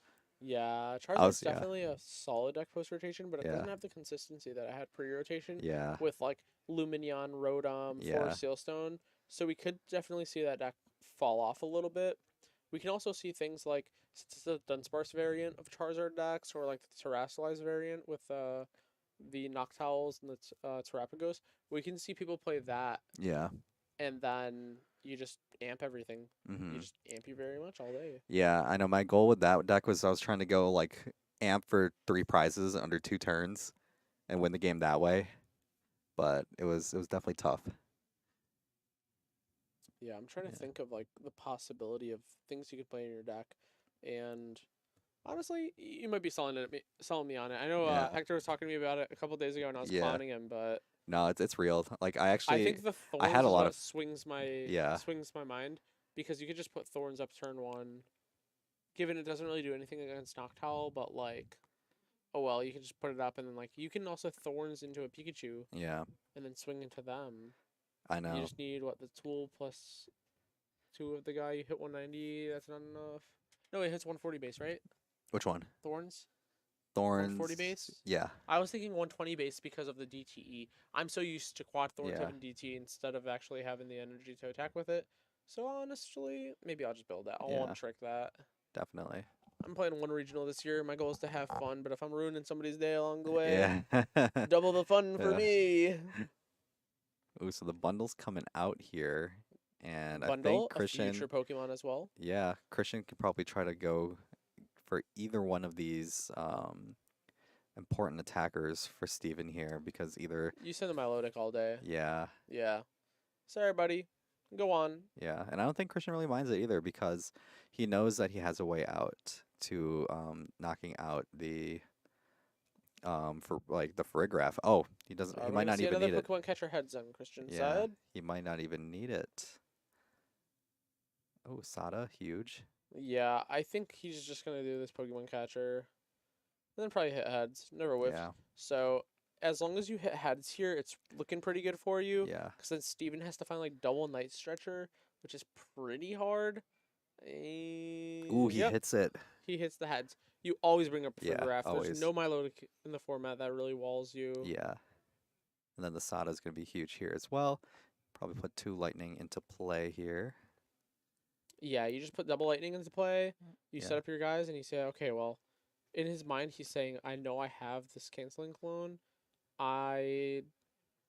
Yeah, was- Charizard's yeah. definitely a solid deck post rotation, but it Yeah. doesn't have the consistency that I had pre rotation Yeah, with like Luminion, Rotom, Yeah. Forest Sealstone. So we could definitely see that deck fall off a little bit. We can also see things like since it's the Dunsparce variant of Charizard decks, or like the Terrasilize variant with the Noctowls and the Terrapagos. We can see people play that, yeah, and then you just amp everything. hmm You just amp you very much all day. yeah. I know my goal with that deck was I was trying to go like amp for 3 prizes under 2 turns, and win the game that way. But it was definitely tough. Yeah, I'm trying to Yeah. think of like the possibility of things you could play in your deck, and honestly, you might be selling me on it. I know Yeah. Hector was talking to me about it a couple days ago, and I was Yeah. clowning him, but No, it's real. Like I I actually think the thorns I had a is lot what of swings my Yeah. swings my mind, because you could just put thorns up turn 1, given it doesn't really do anything against Noctowl, but like, oh well, you can just put it up, and then like you can also thorns into a Pikachu yeah, and then swing into them. I You know. just need the tool plus 2 of the guy. You hit 190. That's not enough. No, it hits 140 base, right? Which one? Thorns. Thorns. 140 base? Yeah. I was thinking 120 base because of the DTE. I'm so used to quad thorns Yeah. having DT instead of actually having the energy to attack with it. So honestly, maybe I'll just build that. I'll Yeah. one trick that. Definitely. I'm playing one regional this year. My goal is to have fun, but if I'm ruining somebody's day along the way, Yeah. double the fun for Yeah. me. Ooh, so the bundle's coming out here, and I Bundle think a Christian. future Pokemon as well. Yeah, Christian could probably try to go for either one of these important attackers for Steven here because either You send the Milotic all day. yeah, Yeah. Sorry, buddy. Go on. yeah, and I don't think Christian really minds it either because he knows that he has a way out to knocking out the for like the Farigiraf. Oh, he doesn't. He We're might gonna not see even another need it. Pokemon catcher heads on Christian Yeah, side. he might not even need it. Oh, Sada, huge. Yeah, I think he's just gonna do this Pokemon catcher. And then probably hit heads. Never whiffed. Yeah, So as long as you hit heads here, it's looking pretty good for you. yeah. Because then Steven has to find like double Night Stretcher, which is pretty hard. Ooh, he Yep, hits it. he hits the heads. You always bring up Yeah, Farigiraf. There's always. no Milotic in the format that really walls you. Yeah. And then the Sada is going to be huge here as well. Probably put 2 lightning into play here. Yeah, you just put double lightning into play. You Yeah. set up your guys, and you say, okay, well, in his mind, he's saying, I know I have this canceling clone. I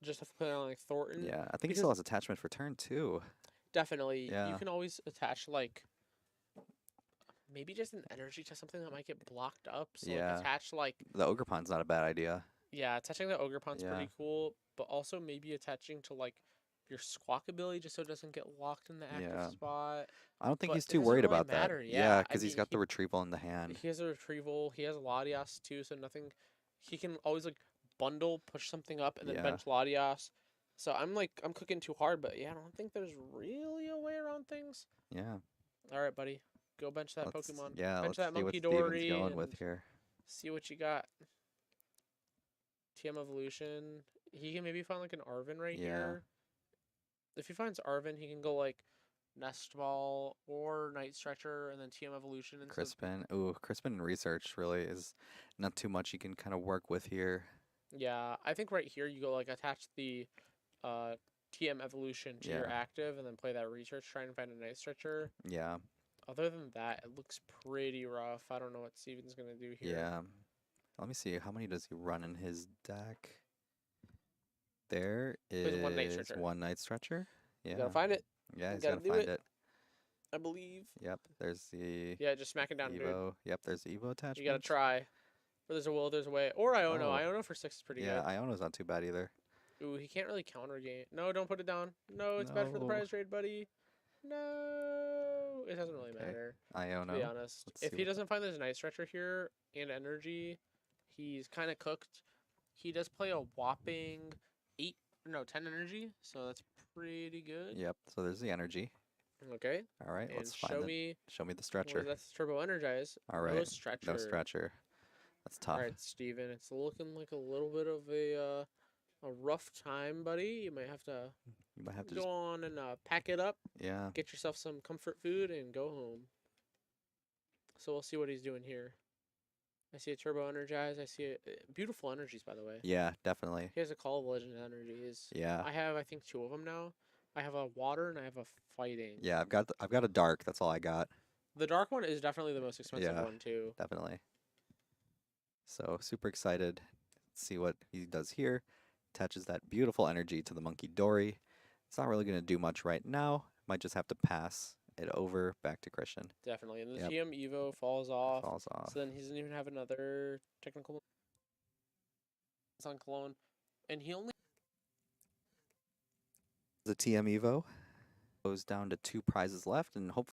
just have to put it on like Thornton. Yeah, I think he because- still has attachment for turn 2. Definitely. Yeah. You can always attach like maybe just an energy to something that might get blocked up. So Yeah. like attach like The Ogerpon's not a bad idea. yeah, attaching the Ogerpon's Yeah. pretty cool, but also maybe attaching to like your Squawk ability just so it doesn't get locked in the active Yeah. spot. I don't think But he's it too doesn't worried really about matter, that. yeah, I because he's mean, got the he- retrieval in the hand. He has a retrieval, he has Latias too, so nothing he can always like bundle, push something up and then Yeah. bench Latias. So I'm cooking too hard, but yeah, I don't think there's really a way around things. Yeah. Alright, buddy. Go bench that Let's, Pokemon. yeah, bench let's that see what Monkey Steven's Dory going with and here. see what you got. TM Evolution. He can maybe find like an Arven right Yeah. here. If he finds Arven, he can go like Nest Ball or Night Stretcher and then TM Evolution and Crispin. Ooh, Crispin and Research really is not too much you can kind of work with here. Yeah, I think right here you go like attach the TM Evolution to your Yeah. active and then play that research, try and find a Night Stretcher. Yeah. Other than that, it looks pretty rough. I don't know what Steven's gonna do here. Yeah. Let me see. How many does he run in his deck? There There's one Night is Stretcher. one Night Stretcher. You Yeah. gotta find it, Yeah, he's gotta got to do find it. it. I believe. Yep. There's the Yeah, just smack it down, dude. Evo. Yep, there's the Evo attachment. You gotta try. Or there's a will, there's a way. Or Iono. Oh. Iono for 6 is pretty Yeah, good. Iono's not too bad either. Ooh, he can't really counter game. No, don't put it down. No, it's bad for the No. prize trade, buddy. No, it doesn't really Okay. matter. To Iono. be honest, Let's if see he what- doesn't find this Night Stretcher here and energy, he's kind of cooked. He does play a whopping 10 energy, so that's pretty good. Yep. So there's the energy. Okay, All right. and Let's show find me. show me the Well, stretcher. that's Turbo Energize. All right. No Stretcher. No stretcher. That's tough. All right, Steven, it's looking like a little bit of a rough time, buddy. You might have to You might have to go just on and pack it up, yeah. get yourself some comfort food, and go home. So we'll see what he's doing here. I see a Turbo Energize. I see beautiful energies, by the way. Yeah, definitely. He has a Call of Legend energies. Yeah. I have, I think, 2 of them now. I have a water and I have a fighting. Yeah, I've got a dark. That's all I got. The dark one is definitely the most expensive Yeah. one too. Definitely. So super excited. Let's see what he does here. Attaches that beautiful energy to the Monkey Dory. It's not really going to do much right now. Might just have to pass it over back to Christian. Definitely. And the Yep. TM Evo falls off. Falls off. So then he doesn't even have another technical on clone. And he only The TM Evo goes down to 2 prizes left, and hopefully